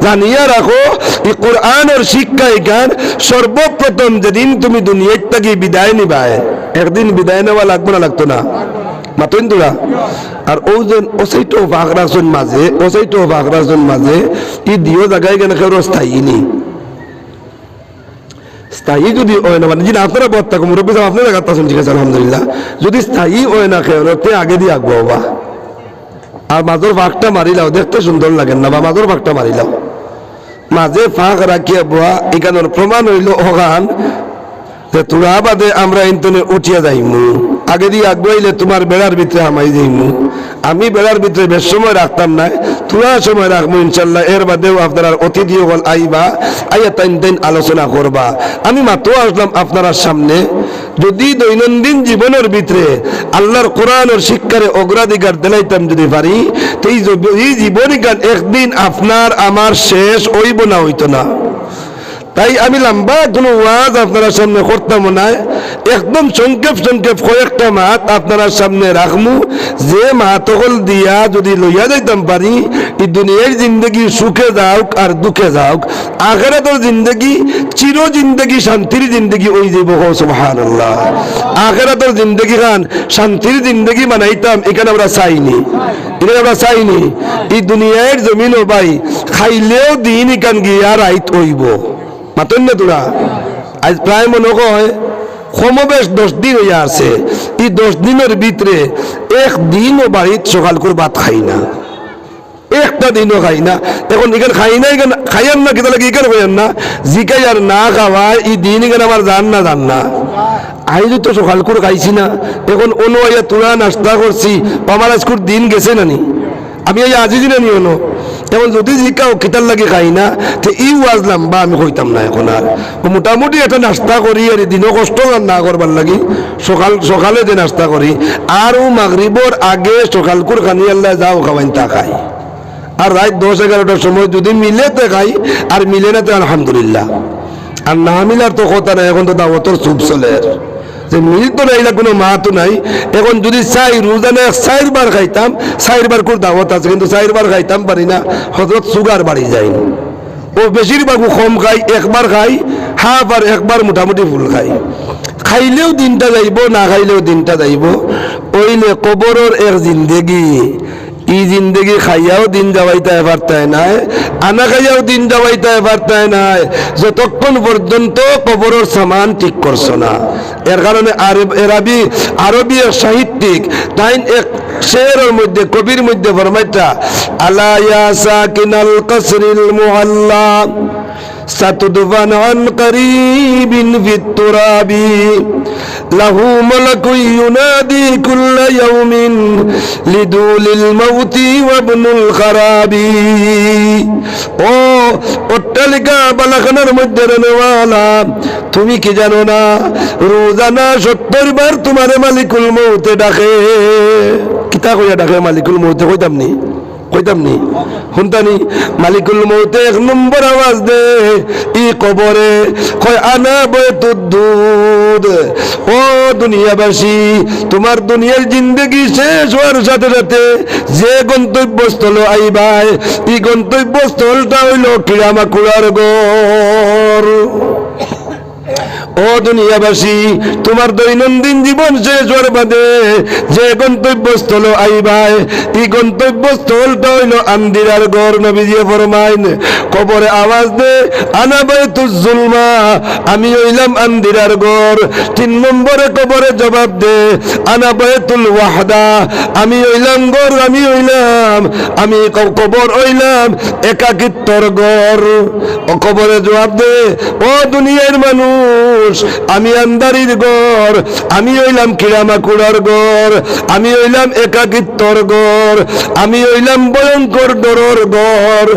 জানিয়া রাখো এই কোরআনের শিক্ষা এখান সর্বপ্রথম যেদিন তুমি দুনিয়া থেকে বিদায় নিবায়, একদিন বিদায় নেওয়া লাগবে না? লাগতো না? মাতন তোরা? আর ওজন ওসাইটো ভাগরাজন মাঝে, ওসাইটো ভাগরাজন মাঝে ই দিও জায়গায় কেন কেউ স্থায়ী নি, স্থায়ী যদি হয় না, মানে যিনি আপনারা বদ থাকুন মুরব্বী সাহেব আপনারা গাতাছেন, ঠিক আছে আলহামদুলিল্লাহ। যদি স্থায়ী হয় না কেউ আগে দিয়ে আঁকবো বা, আর মাঝের ফাঁকটা মারিলাও, দেখতে সুন্দর লাগেন না বা, মাঝের ফাঁকটা মারিলাও, মাঝে ফাঁক রাখিয়া বোয়া। এখানের প্রমাণ হইল ওখান যে তোরা বাদে আমরা ইন্তনে উঠিয়া যাইমু, আগে দিয়ে আগুয়াইলে তোমার বেড়ার ভিতরে হামাই যাইমু। আমি বেড়ার ভিতরে বেশ সময় রাখতাম না, তোরা সময় রাখবো ইনশাল্লাহ। এর বাদেও আপনারা অতিথি হল আইবা, আইয়া তাইন আলোচনা করবা। আমি মাত্র আসলাম আপনার সামনে। যদি দৈনন্দিন জীবনের ভিতরে আল্লাহর কোরআনের শিক্ষারে অগ্রাধিকার দিলাইতাম যদি পারি, তো এই জীবনীকাল একদিন আপনার আমার শেষ হইব না, হইতো না। তাই আমি লম্বা কোনো ওয়াজ আপনারা সামনে করতাম না, একদম সংক্ষেপ কয়েকটা মাত আপনারা সামনে রাখমু, যে মাতকল দিয়া যদি লইয়া যাইতাম পারি, এই দুনিয়ার জিন্দগি সুখে যাওক আর দুঃখে যাওক, আখিরাতের জিন্দগি চির জিন্দগি শান্তির জিন্দগি ওই যাইব। সুবহানাল্লাহ। আখিরাতের জিন্দগি খান শান্তির জিন্দগি বানাইতাম, এখানে আমরা চাইনি, এখানে আমরা চাইনি। এই দুনিয়ার জমিনও ভাই খাইলেও দিন এখান গিয়া রাইত হইব। মাতন না তোরা? আজ প্রায় মনে হয় সমবেশ 10 দিন হইয়া আছে। এই 10 দিনের ভিতরে একদিনও বাড়িতে সকাল করে ভাত খাই না, একটা দিনও খাই না। এখন এখানে খাই না, এখানে খাইয়ান না, কেতা লাগে এখানে খাইয়ান না, জিকাই আর না খাওয়ায় এই দিন এখানে আমার জান না। আইজ তো সকাল করে খাইছি না, এখন অন্য আইয়া তোরা নাস্তা করছি, আমার আজকুর দিন গেছে নানি, আমি এই আজি দিনে নিও না। এখন যদি জিকাও কিতার লাগে খাই না, তো ই ওয়াজলাম বা আমি কইতাম না। এখন আর মোটামুটি একটা নাস্তা করি, আর দিনও কষ্ট না করবার লাগি সকালে যে নাস্তা করি, আর ও মাগরিবর আগে সকাল করে খানি আল্লাহ যাও খাওয়াইন তা খাই। আর রাত 10-11টার সময় যদি মিলে তো খাই, আর মিলে না তো আলহামদুলিল্লাহ। আর না মিলার তো কথা না, এখন তো দাওয়াতর চুপ চলে। যে মিল তো নাই না, কোনো মা তো নাই। এখন যদি চাই রোজানে 4 বার খাইতাম, 4 বার করে দাওয়াত আছে, কিন্তু 4 বার খাইতাম পারি না, হজরত সুগার বাড়ি যায়। ও বেশিরভাগ কম খাই, একবার খাই হাফ, আর একবার মোটামুটি ফুল খাই। খাইলেও দিনটা যাইব, না খাইলেও দিনটা যাইব। ওইলে কবরের এক জিন্দেগি, ই জিন্দগি খাইয়াও দিন যাওয়াইতে পারতায় নাই, আনা খাইয়াও দিন যাওয়াইতে পারতায় নাই, যতক্ষণ পর্যন্ত কবরের সামান ঠিক করছো না। এর কারণে আরবি সাহিত্যিক তাই এক শেরের মধ্যে, কবির মধ্যে ফরমাইতা, আলা ইয়া সাকিনাল কসরিল মুআল্লা সাতুদফান আন করিবিন ফিত তুরাবি লাহু মালাকুন ইউনাদি কুল্লা ইয়াউমিন লিদুলিল মাউতি ওয়া ইবনুল খারাবি। ও অট্টালিকা বালাখানার মধ্যে নেওয়ালা, তুমি কি জানো না রোজানা 70 বার তোমারে মালিকুল মউতে ডাকে। কিতা কইয়া ডাকে মালিকুল মউতে? কইতাম নি শুনতানি? মালিকুল মউতে 1 নম্বর আওয়াজ দে ই কবরে, কয় আনা বয়তুদ্দুদ। ও দুনিয়াবাসী, তোমার দুনিয়ার জিন্দগি শেষ হওয়ার সাথে সাথে যে গন্তব্যস্থল আইবাই, এই গন্তব্যস্থলটা হইল কিরামাকুড়ার ঘর। ও দুনিয়াবাসী, তোমার দৈনন্দিন জীবন শেষ হওয়ার বাদে যে গন্তব্যস্থল আইবাই, এই গন্তব্যস্থলটা হইল আন্দিরার ঘর। নবীজি ফরমাইন, কবরে আওয়াজ দে আনা বাইতুজ জুলমা, আমি হইলাম আন্দিরার ঘর। 3 নম্বরে কবরে জবাব দে আনা বাইতুল ওয়াহদা, আমি হইলাম ঘর, আমি কবর হইলাম একাকিত্বর ঘর। ও কবরে জবাব দে, ও দুনিয়ার মানুষ, আমি আন্দারির ঘর, আমি হইলাম কিরামাকুড়ার ঘর, আমি হইলাম একাকিত্বর ঘর, আমি হইলাম ভয়ঙ্কর ডরর ঘর।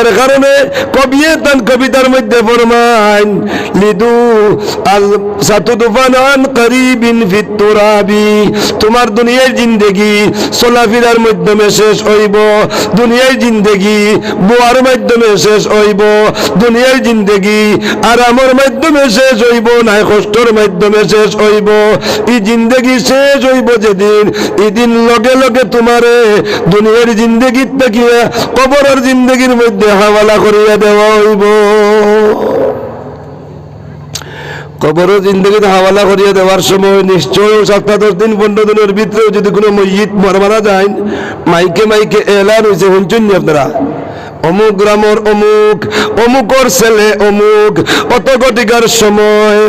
এর কারণে কবিয়ে তান কবিতার মধ্যে ফরমাইন, লিদু আল সাতুদফান আন করিবিন ফিত তুরাবি, তোমার দুনিয়ার জিন্দেগি চলাফেরার মাধ্যমে শেষ হইব, দুনিয়ার জিন্দেগি বোয়ার মাধ্যমে শেষ হইব, দুনিয়ার জিন্দেগি আরামের মাধ্যমে শেষ হইব, নাই কষ্টর মাধ্যমে শেষ হইব। এই জিন্দগি শেষ হইব যেদিন, এদিন লগে লগে তোমারে দুনিয়ার জিন্দগির থেকে কবরের জিন্দগির মধ্যে হাওয়ালা করিয়া দেওয়া হইব। কবরের জিন্দগিতে হাওয়ালা করিয়া দেওয়ার সময় নিশ্চয় 7-10 দিন 15 দিনের ভিতরে যদি কোনো মসজিদ মারা যায়, মাইকে এলান হয়েছে, শুনছেন আপনারা, অমুক গ্রামের অমুকর ছেলে অমুক অত গটিকার সময়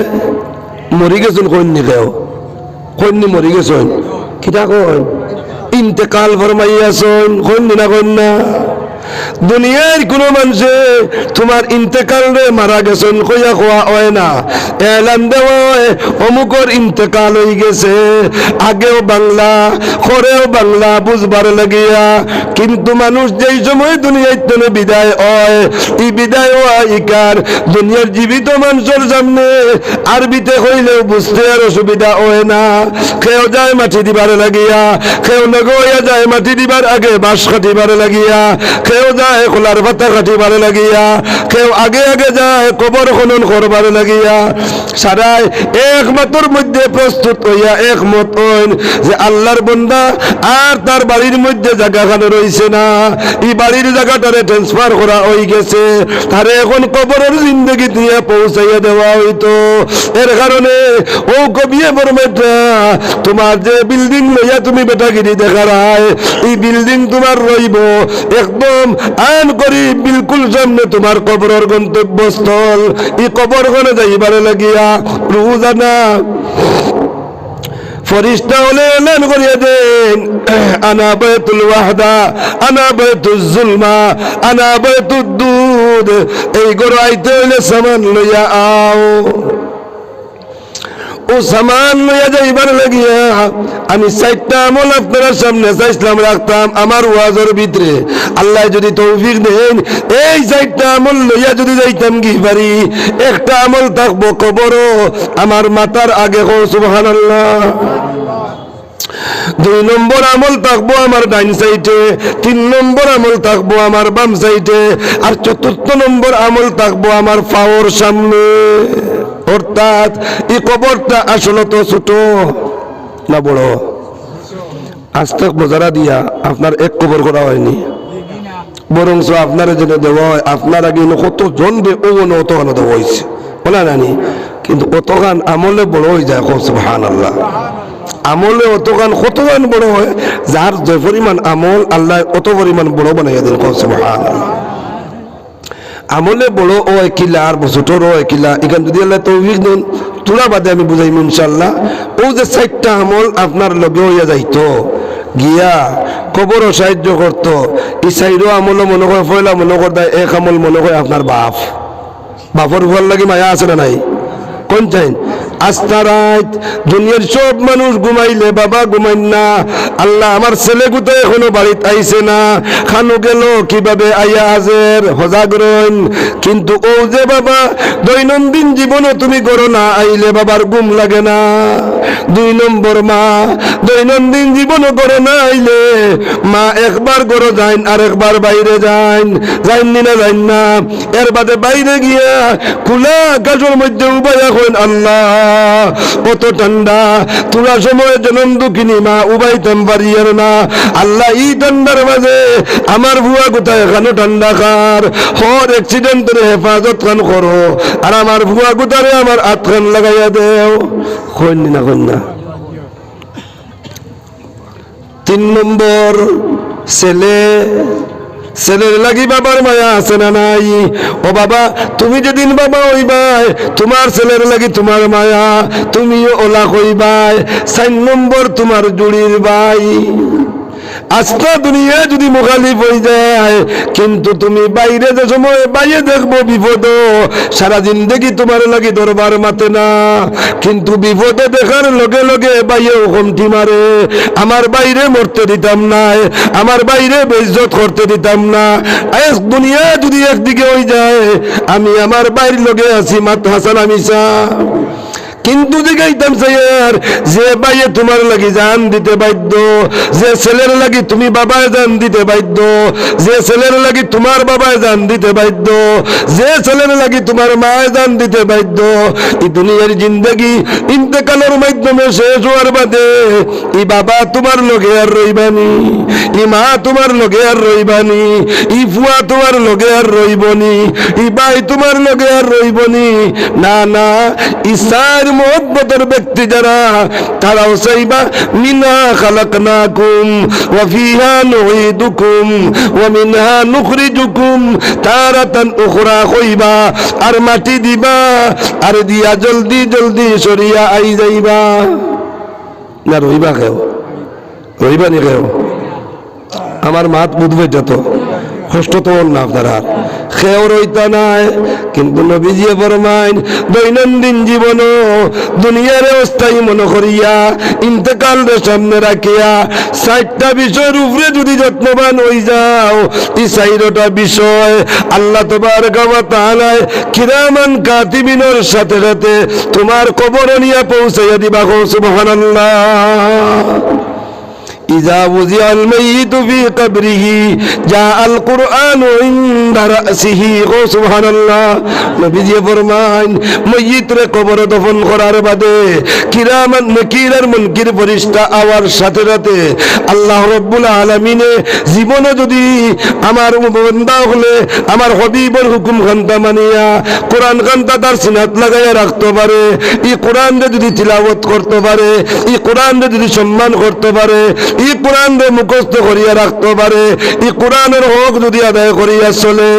মরি গেছেন, কন্যা মরি গেছেন, কিটা কন ইন্তেকাল ফরমাইয়াছেন, কন্যা দুনিয়ার কোন মানুষে তোমার ইন্তেকাল রে মারা গেছেন কইয়া খোয়া হয় না, এলান দেওয়া হয় অমুকর ইন্তেকাল হয়ে গেছে। আগেও বাংলা পরেও বাংলা বুঝবার লাগিয়া, কিন্তু মানুষ যেই সময় দুনিয়ার জন্য বিদায় হয়, এই বিদায় ইকার দুনিয়ার জীবিত মানুষের সামনে আরবিতে হইলেও বুঝতে আর অসুবিধা হয় না। কেউ যায় মাটি দিবার লাগিয়া, কেউ নগইয়া যায় মাটি দিবার আগে বাঁশ কাটিবার লাগিয়া, কেউ যায় খোলার পাতা কাটিবার লাগিয়া, কেউ আগে যায় কবর খনন করবার লাগিয়া। সারাই একমাত্র মধ্যে প্রস্তুত হইয়া একমত হইন যে আল্লাহর বান্দা আর তার বাড়ির মধ্যে জায়গাখানে রইছে না, এই বাড়ির জায়গাটারে ট্রান্সফার করা হয়ে গেছে, তারে এখন কবরের জিন্দগি দিয়ে পৌঁছাইয়া দেওয়া হইতো। এর কারণে ও কবিয়ে বর্মেটা, তোমার যে বিল্ডিং লইয়া তুমি বেটাগিরি দেখার হয়, এই বিল্ডিং তোমার রইব একদম আইন করি বিলকুল সামনে তোমার কবরের গন্তব্যস্থল। এই কবরখানে যাইবার লাগিয়া রোজানা ফরিস্তা হলে এলান করিয়া দেন, আনা বাইতুল ওয়াহদা, আনা বাইতুল জুলমা, আনা বাইতুদ দুদ, এই গরু আইতে হইলে সামান লইয়া আও। ও সামান লইয়া যাইবার লাগিয়া আমি 4টা আমল আপনার সামনে চাইছিলাম রাখতাম আমার ওয়াজের ভিতরে। আল্লাহ যদি তৌফিক দেন এই 4টা আমল লইয়া যদি যাইতাম কি পারি, একটা আমল থাকবো কবরও আমার মাথার আগে, সুবহানাল্লাহ। 2 নম্বর আমল থাকবো আমার ডাইন সাইডে, 3 নম্বর আমল থাকবো আমার বাম সাইডে, আর 4র্থ নম্বর আমল থাকবো আমার পাওয়ার সামনে। ও অর্থাৎ এই কবরটা আসলে তো ছোট না বড়? আজ তক বোঝারা দিয়া আপনার এক কবর করা হয়নি, বরং আপনার যেন দেওয়া হয় আপনার আগে কতজন অতখানো দেওয়া হয়েছে বলা জানি, কিন্তু অতখান আমলে বড় হয়ে যায়। সুবহানাল্লাহ, আমলে অতখান কতখান বড় হয়, যার যে পরিমাণ আমল আল্লাহ অত পরিমাণ বড় বানাইয়া দেন। সুবহানাল্লাহ, আমলে বড় ও কিলা আর ছোটর ও কিলা, এখান যদি আল্লাহ তৌফিক দেন তোরা বাদে আমি বুঝাইম ইনশাল্লাহ। ও যে 4টা আমল আপনার লগে হইয়া যাইতো গিয়া কবরও সাহায্য করতো, এই 4 আমল মনে করে পয়লা মনে করে দেয়, এক আমল মনে করে আপনার বাপর ভাল লাগে মায়া আছে না নাই? কোন চাই আস্তা রাত দুনিয়ার সব মানুষ ঘুমাইলে বাবা ঘুমাই না, আল্লাহ আমার ছেলে গুতো এখনো বাড়িতে আইছে না, খানো গেল কিভাবে আইয়া হাজের সজাগ রইন। কিন্তু ও যে বাবা দৈনন্দিন জীবনে তুমি করো না আইলে বাবার ঘুম লাগে না। 2 নম্বর মা দৈনন্দিন জীবনে করো না আইলে মা একবার করো যাইন আর একবার বাইরে যাইন, যাইনি না যাইন না, এর বাদে বাইরে গিয়া খোলা আকাশের মধ্যে উবাই এখন আল্লাহ কত ঠান্ডা, তোরা সময় জনম দুঃখিনী মা উবাইতাম পারিয়ার না, আল্লাহ এই ঠান্ডার মাঝে আমার বুয়া কোথায় এখানে ঠান্ডা খার হর অ্যাক্সিডেন্টের হেফাজত খান করো, আর আমার বুয়া কোথারে আমার হাত খান লাগাইয়া দেও। কইনি না কন্যা। 3 নম্বর ছেলের লাগি বাবার মায়া আছে না নাই? ও বাবা তুমি যেদিন বাবা হইবাই তোমার ছেলের লাগি তোমার মায়া, তুমিও ওলা হইবাই। 4 নম্বর তোমার জুড়ির ভাই। আজকে দুনিয়া যদি মুখালিফ হয়ে যায়, কিন্তু তুমি বাইরে যে সময় বাইরে দেখবো বিপদ, সারা জিন্দেগি তোমার লাগি দরবার মাতে না, কিন্তু বিপদে দেখার লগে লগে বাইরে হুমকি মারে, আমার বাইরে মরতে দিতাম না, আমার বাইরে বেইজ্জত করতে দিতাম না। আজ দুনিয়া যদি একদিকে হয়ে যায়, আমি আমার বাইরের লগে আছি মাত হাসান আমিসা, কিন্তু দেখাইতাম স্যার যে বাইয়ে তোমার লাগি জান দিতে বাধ্য, যে ছেলের লাগি তুমি বাবায় জান দিতে বাধ্য, যে ছেলের লাগি তোমার বাবায় জান দিতে বাধ্য, যে ছেলের লাগি তোমার মায় জান দিতে বাধ্য। এই দুনিয়ার জিন্দগি ইন্তেকালের মাধ্যমে শেষ হওয়ার বাদে এই বাবা তোমার লগে আর রইবানি, এই মা তোমার লগে আর রইবানি, এই ফুয়া তোমার লগে আর রইবনি, এই ভাই তোমার লগে আর রইবনি। না না, ইসার মোহব্বতের ব্যক্তি যারা তারাও চাইবা মিনহা খালাকনাকুম ওয়া ফিহা নুঈদুকুম ওয়া মিনহা নুখরিজুকুম তারাতান উখরা কইবা, আর মাটি দিবা আর দিয়া জলদি জলদি সরিয়া আই যাইবা। না রইবা কেউ? রইবা নি কেউ? আমার মাত বুঝবে যত কষ্ট তো না আপনারা খেয়েও রইতা নাই, কিন্তু নবীজি ফরমাইন দৈনন্দিন জীবন দুনিয়ার অস্থায়ী মনে করিয়া ইন্তেকাল সামনে রাখিয়া 4টা বিষয়ের উপরে যদি যত্নবান হয়ে যাও, এই 4টা বিষয় আল্লাহ তাবারক ওয়া তাআলা কিরামান কাতিবিনের সাথে সাথে তোমার কবর নিয়ে পৌঁছাইয়া দিবা। সুবহানাল্লাহ। إذا وضع الميت في قبره جاء القرآن عند رأسه। سبحان الله। নবীজি ফরমান মইয়িতরে কবরে দফন করার বাদে কিরামান নাকির আর মুনকির ফেরেশতা আওয়ার সাথে সাথে আল্লাহ রাব্বুল আলামিনে জীবনে যদি আমার বান্দা হলে আমার হাবিবের হুকুম খান্তা মানিয়া কোরআন খান্তা তার সিনাত লাগাইয়া রাখতে পারে, এই কোরআন যদি তিলাওয়াত করতে পারে, এই কোরআন যদি সম্মান করতে পারে, এই কোরআন মুখস্থ করিয়া রাখতে পারে, এই কোরআনের হক যদি আদায় করিয়া চলে,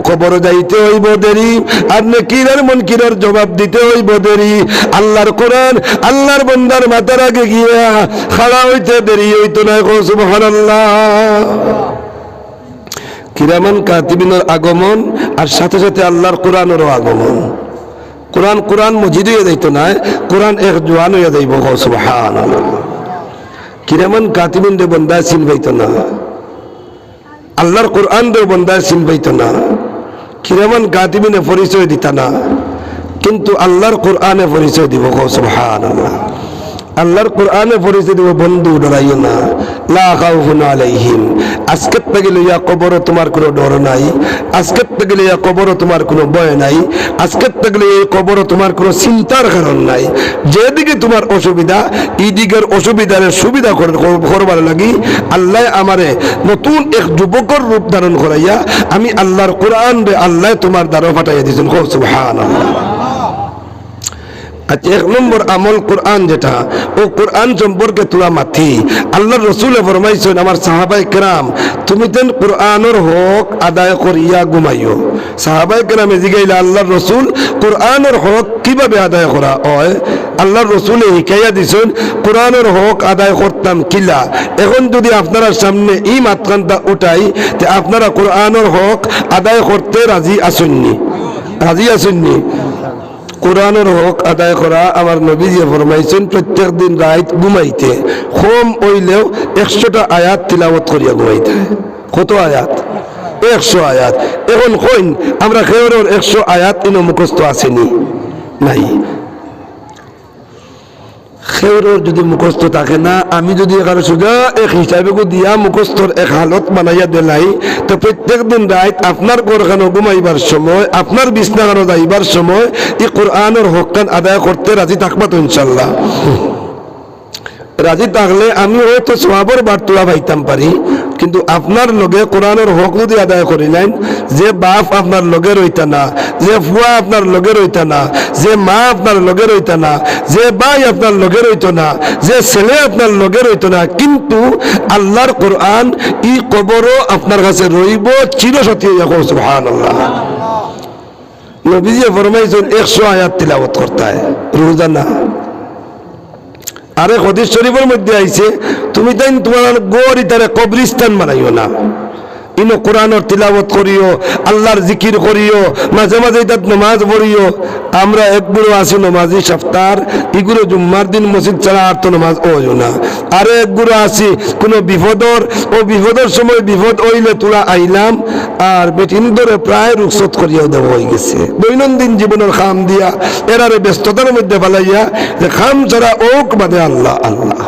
কবর যাইতে হইব দেরি আর নেকির আর মুনকিরের জবাব দিতে হইব দেরি। আল্লাহর কোরআন আল্লাহর বান্দার মাথার আগে গিয়া খাড়া হইতে দেরি হইতো না। সুবহানাল্লাহ। কিরামান কাতিবিনের আগমন আর সাথে সাথে আল্লাহর কোরআনেরও আগমন। কোরআন মজিদ হইয়া যাইতো না, কোরআন এক জোয়ান হইয়া যাইব। সুবহানাল্লাহ। কিরামান কাতিবিন রে বন্দা চিন পাইতো না, আল্লাহর কোরআন রে বন্দা চিন পাইতো না, কিরামান কাতিবিনে পরিচয় দিতা না, কিন্তু আল্লাহর কোরআনে পরিচয় দিব। সুবহানাল্লাহ। আল্লাহর কোরআনে পরিচয় দিব। বন্ধু ডরাইও না, লা খাউফুন আলাইহিম, আজকের থেকে লইয়া কবরও তোমার কোনো ডর নাই, আজকের থেকে লইয়া কবরও তোমার কোনো ভয় নাই, আজকের থেকে লইয়া এই কবরও তোমার কোনো চিন্তার কারণ নাই। যেদিকে তোমার অসুবিধা এই দিকের অসুবিধার সুবিধা করবার লাগি আল্লাহ আমারে নতুন এক যুবকর রূপ ধারণ করাইয়া আমি আল্লাহর কোরআন রে আল্লাহ তোমার দ্বারা পাঠাইয়া দিয়েছেন। সুবহানাল্লাহ। আচ্ছা, 1 নম্বর আমল কোরআন, যেটা ও কোরআন সম্পর্কে তোলা মাথি আল্লাহর রসুলে ফরমাইছেন আমার সাহাবায়ে কেরাম তুমি তেন কোরআনের হক আদায় করিয়া ঘুমাইও। সাহাবায়ে কেরামে জিগাইলা আল্লাহর রসুল কোরআনের হক কিভাবে আদায় করা হয়? আল্লাহর রসুলে শিখাইয়া দিছেন কোরআনের হক আদায় করতাম কিলা। এখন যদি আপনারা সামনে এই মাতখানটা উঠাই তে আপনারা কোরআনের হক আদায় করতে রাজি আসেননি? রাজি আসেননি? কোরআনের হক আদায় করা আমার নবীজি ফরমাইছেন প্রত্যেক দিন রাত ঘুমাইতে কম হইলেও 100টা আয়াত তিলাওয়াত করিয়া ঘুমাইতে। কত আয়াত? 100 আয়াত। এখন কইন আমরা খেয়ের 100 আয়াত ইনো মুখস্থ আসেনি? নাই। খেয়ের যদি মুখস্থ থাকে না, আমি যদি এখানে সোজা এক হিসাবে দিয়া মুখস্থর এক হালত বানাইয়া দিলাই তো প্রত্যেক দিন রাত আপনার ঘরখানো ঘুমাইবার সময় আপনার বিছনাখানো যাইবার সময় এই কোরআনের হকখান আদায় করতে রাজি থাকবা তো ইনশাল্লাহ? রাজি থাকলে আমি হয়তো সওয়াবের বার্তা পাইতাম পারি, কিন্তু আপনার লগে কোরআনের হক যদি আদায় করিলেন, যে বাপ আপনার লগে রইতা না, যে ফুয়া আপনার লগে রইতা না, যে মা আপনার লগে রইতা না, যে ভাই আপনার লগে রইত না, যে ছেলে আপনার লগে রইত না, কিন্তু আল্লাহর কোরআন ই কবরও আপনার কাছে রইব চিরসতী। সুবহানাল্লাহ। নবীজি ফরমাইছেন 100 আয়াত তিলাওয়াত করতে হয় রোজানা। আরে হাদিস শরীফের মধ্যে আইছে তুমি তাই তোমার গড়ি তারে কবরিস্তান বানাইও না, ইনো কোরআনের তিলাওয়াত করিও, আল্লাহর জিকির করিও, মাঝে মাঝে তাত নামাজ পড়িও। আমরা একগুলো আছি নামাজি সপ্তাহ, এগুলো জুম্মার দিন মসজিদ ছাড়া আর তো নামাজ হয় না। আরে একগুলো আছি কোনো বিপদের সময় বিপদ হইলে তোরা আইলাম আর বেটিন ধরে প্রায় রুখসত করিয়াও দেওয়া হয়ে গেছে। দৈনন্দিন জীবনের খাম দিয়া এরারে ব্যস্ততার মধ্যে ফেলাইয়া যে খাম ছাড়া ওক বাদে আল্লাহ আল্লাহ।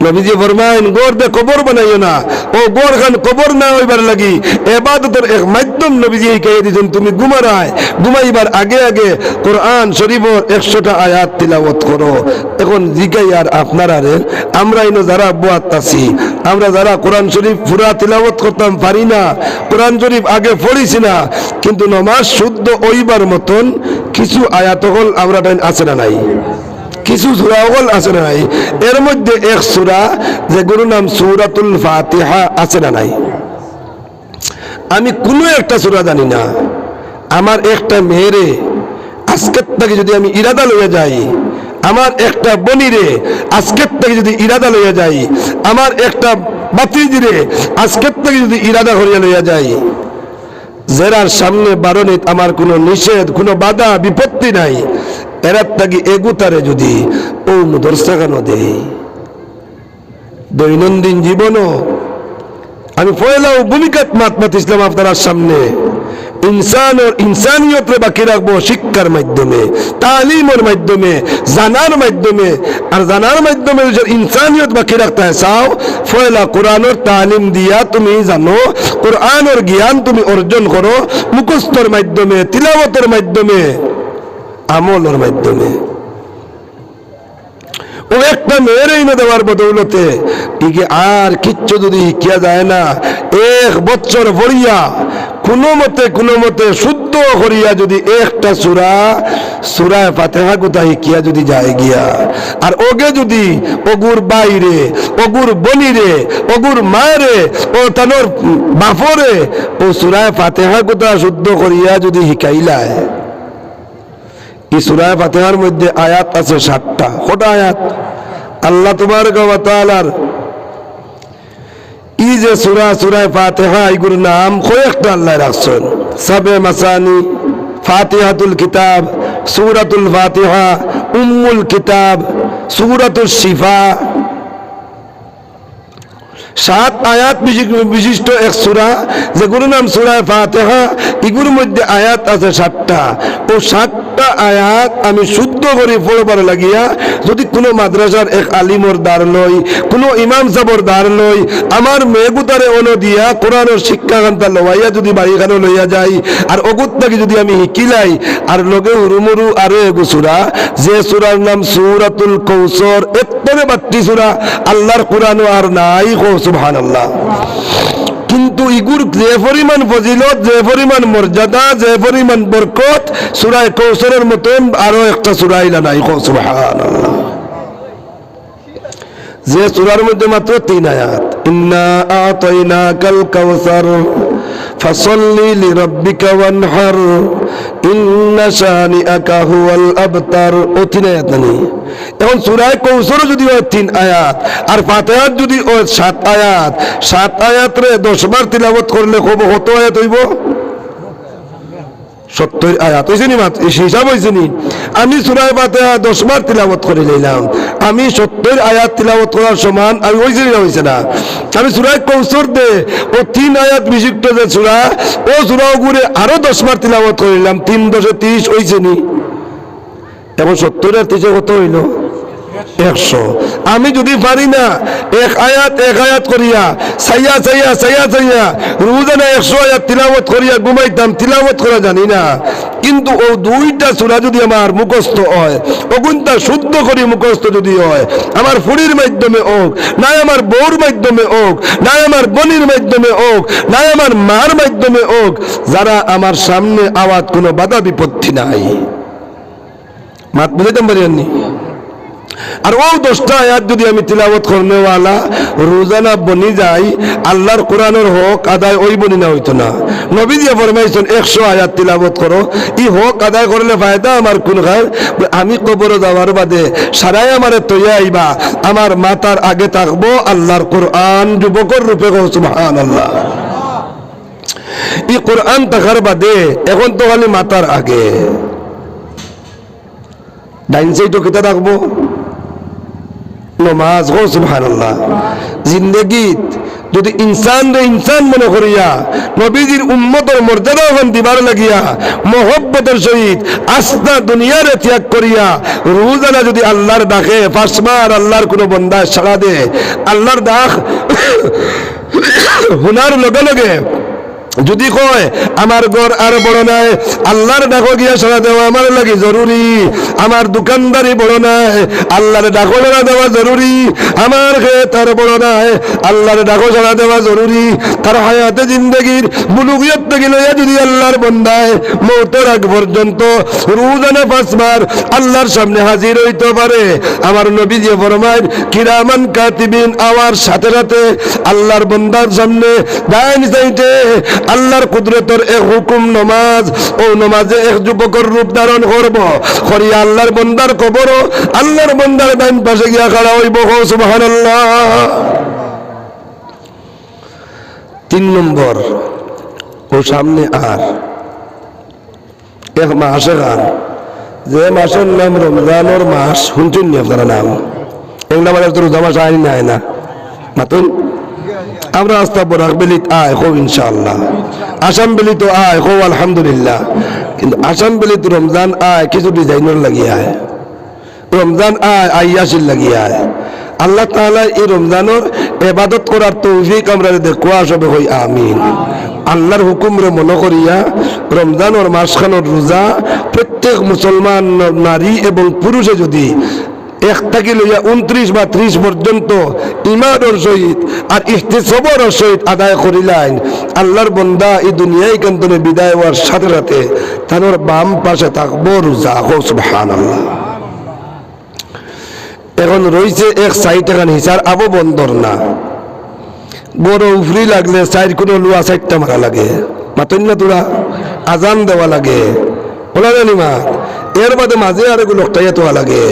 নবীজি ফরমায়েন গড় দে কবর বানাইও না, ও গড় খান কবর না হইবার লাগি ইবাদতের এক মাধ্যম নবীজি কইয়া দিয়েছেন তুমি ঘুমাইবার আগে আগে কোরআন শরীফের 100টা আয়াত তিলাওয়াত করো। এখন জিগাই আর আপনারা রে আমরা ইনো যারা বুয়াত আছি, আমরা যারা কোরআন শরীফ পুরা তিলাওয়াত করতাম পারি না, কোরআন শরীফ আগে পড়িছি না, কিন্তু নামাজ শুদ্ধ হইবার মতন কিছু আয়াত হল আমরা আছে না নাই? কিছু সূরা হল আছে না নাই? এর মধ্যে এক সূরা যেগুলোর নাম সূরাতুল ফাতিহা আছে না নাই? আমি কোনো একটা সূরা জানি না। আমার একটা মেয়েরে আজকের থেকে যদি আমি ইরাদা লইয়া যাই, আমার একটা বনিরে আজকের থেকে যদি ইরাদা লইয়া যাই, আমার একটা বাতিজিরে আজকের থেকে যদি ইরাদা করিয়া লইয়া যাই, যারার সামনে বারণিত আমার কোনো নিষেধ কোনো বাধা বিপত্তি নাই, এরার তাকি এগুতারে যদি ও মুদরসা কেন দেই দৈনন্দিন জীবনও আমি পয়লাও ভূমিকাত মাত ইসলাম আপনার সামনে ইনসান ও ইনসানিয়তরে বাকি রাখবো শিক্ষার মাধ্যমে, তালিমের মাধ্যমে, জানার মাধ্যমে। আর জানার মাধ্যমে ইনসানিয়ত বাকি রাখতে চাও, পয়লা কোরআনের তালিম দিয়া তুমি জানো, কোরআনের জ্ঞান তুমি অর্জন করো মুখস্থর মাধ্যমে, তিলাওয়াতের মাধ্যমে, আমলের মাধ্যমে। ও একটা মেয়েরই না দেওয়ার বদৌলতে ইকে আর কিচ্ছু যদি কিয়া যায় না, 1 বছর পড়িয়া কোনো মতে শুদ্ধ করিয়া যদি একটা সূরা ফাতিহা কোথায় কিয়া যদি যায় গিয়া, আর ওগে যদি ওগুর বাইরে, ওগুর বনিরে, ওগুর মায়েরে, ও তানোর বাপরে ও সূরা ফাতিহা কোথা শুদ্ধ করিয়া যদি শিখাইলায়। এই সূরা ফাতিহার মধ্যে আয়াত আছে 60টা। কটা আয়াত? আল্লাহ তাবারক ওয়া তাআলার এই যে সূরা ফাতিহা এগুলোর নাম কয়েকটা আল্লাহ রাখছেন। সাবে মাসানি, ফাতিহাতুল কিতাব, সূরাতুল ফাতিহা, উম্মুল কিতাব, সূরাতুশ শিফা। 7 আয়াত বিশিষ্ট এক সূরা যেগুলোর নাম সূরা ফাতিহা, এগুলোর মধ্যে আয়াত আছে 60টা। ও 60 একটা আয়াত আমি শুদ্ধ করে পড়বার লাগিয়া যদি কোনো মাদ্রাসার এক আলিমর দ্বার লই, কোনো ইমাম সাবর দ্বার লই, আমার মেগুতারে অন দিয়া কোরআনের শিক্ষাকান্তা লওয়াইয়া যদি বাড়িখানে লইয়া যাই আর অগুত্তাকে যদি আমি হিকিলাই আর লগে হুরুমুরু আরো এগু সূরা, যে সূরার নাম সূরাতুল কাউসার, এত্তরে বাত্তি সূরা আল্লাহর কোরআন আর নাই। সুবহানাল্লাহ। কিন্তু ইগুর যে পরিমাণ ফজিলত, যে পরিমাণ মর্যাদা, যে পরিমাণ বরকত সূরা কাউসারের মতন আরো একটা সূরা ইলা নাই। সুবহানাল্লাহ। যে সূরার মধ্যে মাত্র 3 আয়াত, ইন্না আতাইনাকাল কাউসার ফাসাল্লি লিরাব্বিকা ওয়ানহার ইন্না শানিআকা হুয়াল আবতার, ও 3 আয়াত নেই। এখন সূরা কাউসার যদি হয় 3 আয়াত আর ফাতিহা যদি হয় 7 আয়াত, 7 আয়াত রে 10 বার তিলাওয়াত করলে কত আয়াত হইব? 70 আয়াত হয়েছে নি? মাত্র হিসাব হয়েছে নি? আমি সূরা ফাতিহা 10 বার তিলাওয়াত করে নিলাম, আমি 70 আয়াত তিলাওয়াত করার সমান আমি হয়েছে না? হয়েছে না? আমি সূরা কাউসার দে ও 3 আয়াত বিশিষ্ট যে সূরা, ও সূরা ঘুরে আরো 10 বার তিলাওয়াত করে নিলাম, 3 10 30 হয়েছে নি? এখন 70 আর 30 কত হইল? 100। আমি যদি পারি না এক আয়াত করিয়া সাইয়া রোজানা 100 আয়াত তিলাওয়াত করিয়া ঘুমাইতাম, তিলাওয়াত করা জানি না, কিন্তু ও 2টা সূরা যদি আমার মুখস্থ হয়, ওগুনটা শুদ্ধ করে মুখস্থ যদি হয়, আমার ফুরির মাধ্যমে হোক, না আমার বউর মাধ্যমে হোক, না আমার বোনের মাধ্যমে হোক, না আমার মার মাধ্যমে হোক, যারা আমার সামনে আওয়াজ কোনো বাধা বিপত্তি নাই। মাত বুঝাইতাম পারিনি? আর ও 10টা আয়াত যদি আমি তিলাওয়াত করনেওয়ালা রোজানা বনি যাই, আল্লাহর কোরআনের হক আদায় ওই বনি না হইতো না। নবী দিয়ে ফরমাইছেন 100 আয়াত তিলাওয়াত করো, এই হক আদায় করলে ফায়দা আমার কোন খায়? আমি কবরে যাওয়ার বাদে সারাই আমারে তৈয়া আইবা, আমার মাতার আগে থাকবো আল্লাহর কোরআন যুবকর রূপে। সুবহানাল্লাহ। এই কোরআন থাকার বাদে এখন তো খালি মাতার আগে, ডাইন সাইডও কেটে থাকবো নমাজ। সুবহানাল্লাহ। জিন্দেগীত যদি ইনসান রে ইনসান মনে করিয়া নবীজির উম্মতের মর্যাদা ওখান দিবার লাগিয়া মহব্বতের সহিত আস্থা দুনিয়ারে ত্যাগ করিয়া রোজানা যদি আল্লাহর ডাকে ফাসমার আল্লাহর কোনো বন্দা সাড়া দে, আল্লাহর ডাক হুনার লগে লগে যদি কয় আমার ঘর আর বড় নাই, আল্লাহর ডাকো গিয়া সাড়া দেওয়া আমার লাগে জরুরি। আমার দোকানদারি বড় নাই, আল্লাহর ডাকো সাড়া দেওয়া জরুরি। আমার খেত আর বড় নাই, আল্লাহর ডাকো সাড়া দেওয়া জরুরি। তার হায়াতে জিন্দগির বুলুগিয়ত থেকে লইয়া যদি আল্লাহর বন্দায় মৌতের আগ পর্যন্ত রোজানা 5 বার আল্লাহর সামনে হাজির হইতে পারে, আমার নবী যে ফরমায় কিরামান কাতিবিন আওয়ার সাথে সাথে আল্লাহর বন্দার সামনে ডাইন সাইডে আল্লাহর কুদরতের এক হুকুম নমাজ, ও নমাজে এক যুবকের রূপ ধারণ করব করিয়া আল্লাহর বন্দার কবর আল্লাহর বন্দার ডান পাশে গিয়া খাড়া হইব। সুবহানাল্লাহ। 3 নম্বর, ও সামনে আর এক মাসে গান, যে মাসের নাম রমজানের মাস। শুনছেন নি আপনারা নাম? এগুলা মানে তো রোজা মাস আইন নাই না মাতুন। আমরা আস্তা বরাক বেলিত আয় হো ইনশাআল্লাহ, আসাম বেলিত আয় হো আলহামদুলিল্লাহ, কিন্তু আসাম বেলিত রমজান আয় কিছু ডিজাইনের লাগিয়ে আয়, রমজান আয় আইয়াসির লাগিয়ে আয়। আল্লাহ তাআলা এই রমজানের ইবাদত করার তৌফিক আমরা দেখুয়া সবে হই আমিন। আল্লাহর হুকুমরে মনে করিয়া রমজানের মাসখানের রোজা প্রত্যেক মুসলমান নারী এবং পুরুষে যদি 1 থেকে লইয়া 29 বা 30 পর্যন্ত ইমানের সহিত আর ইহতিসাবের সহিত আদায় করিলেন, আল্লাহর বন্দা এই দুনিয়ায় কান্তনে বিদায় হওয়ার সাথে সাথে তার বাম পাশে থাকবো রোজা। সুবহানাল্লাহ। এখন রয়েছে এক সাইড, এখন হিসার আবো বন্দর না, বড় উফরি লাগলে সাইড কোনো লুয়া 4টা মারা লাগে, মাতন না তোরা আজান দেওয়া লাগে, ওলা জানি মা। এর বাদে মাঝে আর এগুলো লোকটাই তোয়া লাগে,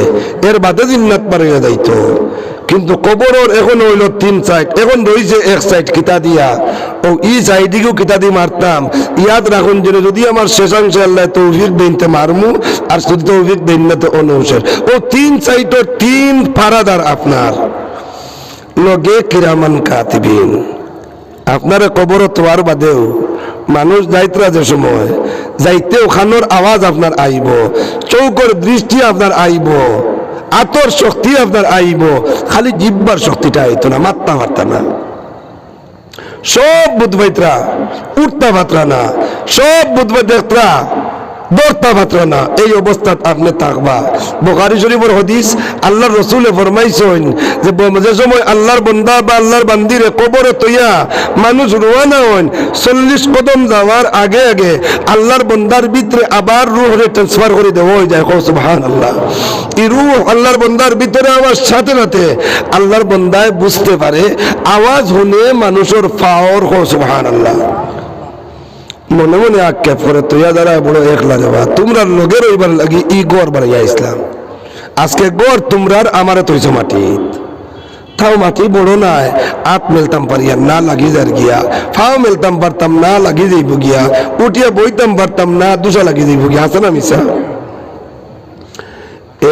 এর বাদে জিন্নাত পারিয়া যাইতো। কিন্তু কবরের এখন হইল 3 সাইড, এখন রয়েছে এক সাইড কিতা দিয়া, ও ই সাইডিকেও কিতা দিয়ে মারতাম। ইয়াদ রাখুন যে যদি আমার শেষাংশে আল্লাহ তৌফিক দিনতে মারমু, আর যদি তৌফিক দিন না তো অনুসার। ও 3 সাইডের 3 পারাদার আপনার লগে কিরামান কাতিবিন। আপনারা কবর তোয়ার বাদেও মানুষ যাইতরা যে সময় যাইতে ওখানোর আওয়াজ আপনার আইব, চৌকর দৃষ্টি আপনার আইব, আতর শক্তি আপনার আইব, খালি জিব্বার শক্তিটা আইতো না, মারতা না। সব বুধবাইতরা উঠতা ভাতরা না, সব বুধবাইতরা দৌড়তা ভাতরা না। এই অবস্থাত আপনি থাকবা। বুখারী শরীফের হাদিস, আল্লাহর রাসূলে ফরমাইছেন যে সময় আল্লাহর বান্দা বা আল্লাহর বান্দিরে কবরে তৈয়া মানুষ রওনা হন, 40 কদম যাওয়ার আগে আগে আল্লাহর বান্দার ভিতরে আবার রূহরে ট্রান্সফার করে দেওয়া হয়ে যায়। সুবহানাল্লাহ। এই রূহ আল্লাহর বান্দার ভিতরে আওয়াজ সাথে সাথে আল্লাহর বান্দায় বুঝতে পারে, আওয়াজ শুনে মানুষের পাওয়ার। সুবহানাল্লাহ। মনে মনে আক্ষেপ করে তৈয়া দ্বারা বড় একলা যাবা, তোমরা লোকের ওইবার লাগি ই গড় বাড়াইয়া ইসলাম। আজকে গড় তোমরার আমারে তৈছ মাটি, তাও মাটি বড় নাই, আত মেলতাম পারিয়া না লাগি যার গিয়া, ফাও মেলতাম পারতাম না লাগি যাইব গিয়া, উঠিয়া বইতাম পারতাম না দুসা লাগি যাইব গিয়া। আছে না মিশা?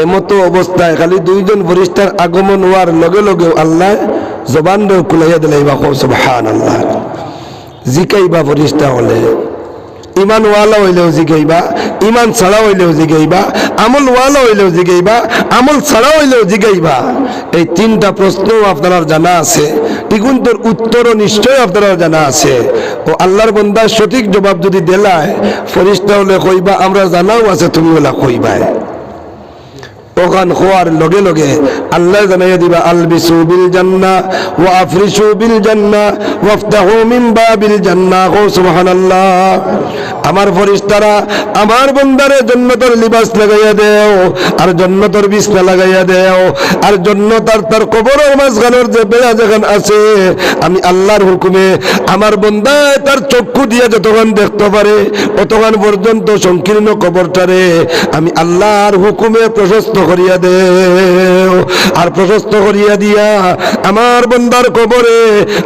এমতো অবস্থায় খালি দুইজন ফেরেশতার আগমন হওয়ার লগে লগে আল্লাহ জবান খুলাইয়া দিলাইবা। সুবহানাল্লাহ। জিকাইবা ফেরেশতা হলে, ইমান ওয়ালা হইলেও জিগাইবা, ইমান ছাড়া হইলেও জিগাইবা, আমল ওয়ালা হইলেও জিগাইবা, আমল ছাড়া হইলেও জিগাইবা। এই 3টা প্রশ্ন আপনারা জানা আছে, এগুলোর উত্তরও নিশ্চয় আপনারা জানা আছে। ও আল্লাহর বান্দা সঠিক জবাব যদি দেলায়, ফেরেশতা হলে কইবা আমরা জানাও আছে, তুমি ওলা কইবাই। ওখান খোয়ার লগে লগে আল্লাহ জানাইয়া দিবা, আলবিসু বিল জান্নাহ ওয়া আফরিশু বিল জান্নাহ ওয়াফতাহু মিন বাবিল জান্নাহ। সুবহানাল্লাহ। আমার ফেরেশতারা আমার বান্দারে জান্নাতের লিবাস লাগাইয়া দেও, আর জান্নাতের বিছনা লাগাইয়া দেও, আর জান্নাত আর তার কবরের মাঝখানের যে বেড়া যেখান আছে, আমি আল্লাহর হুকুমে আমার বান্দা তার চক্ষু দিয়া যতক্ষণ দেখতে পারে ততক্ষণ পর্যন্ত সংকীর্ণ কবরটারে আমি আল্লাহর হুকুমে প্রশস্ত করিয়া দেও। আর প্রশস্ত করিয়া দিয়া আমার বান্দার কবরে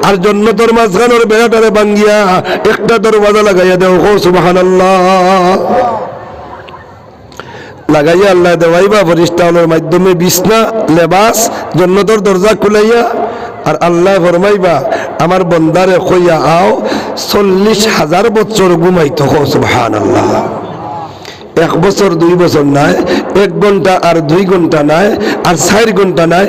আর জান্নাতের মাঝখানের বেড়াটারে ভাঙ্গিয়া একটা দরওয়াজা লাগাইয়া দেও। সুবহানাল্লাহ। লাগাইয়া আল্লাহ দেওয়াইবা ফেরেশতাদের মাধ্যমে বিছনা লেবাস জান্নাতের দরজা খুলাইয়া, আর আল্লাহ ফরমাইবা আমার বান্দারে কইয়া আও 40,000 বছর ঘুমাইতো। সুবহানাল্লাহ। 1 বছর 2 বছর নাই, 1 ঘন্টা আর 2 ঘন্টা নাই, আর 4 ঘন্টা নাই,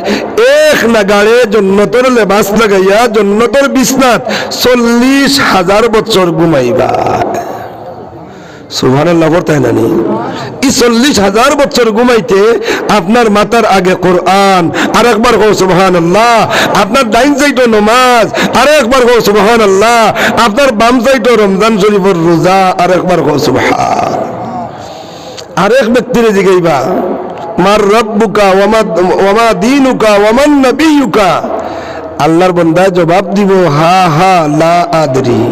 এক নাগাড়ে জান্নাতের লেবাস লাগাইয়া জান্নাতের বিছনাত 40,000 বছর ঘুমাইবা। সুবহানাল্লাহ। তাই না? এই 40,000 বছর ঘুমাইতে আপনার মাথার আগে কোরআন, আর একবার কও সুবহানাল্লাহ। আপনার ডাইন সাইডে নামাজ, আর একবার কও সুবহানাল্লাহ। আপনার বাম সাইডে রমজান শরীফের রোজা, আর একবার কও সুবহান। আরেক ব্যক্তিরে জিগাইবা মার রব্বুকা ওয়ামা দীনুকা ওয়ামান নবিয়ুকা। আল্লাহর বান্দা জবাব দিব হা হা লা আদরি।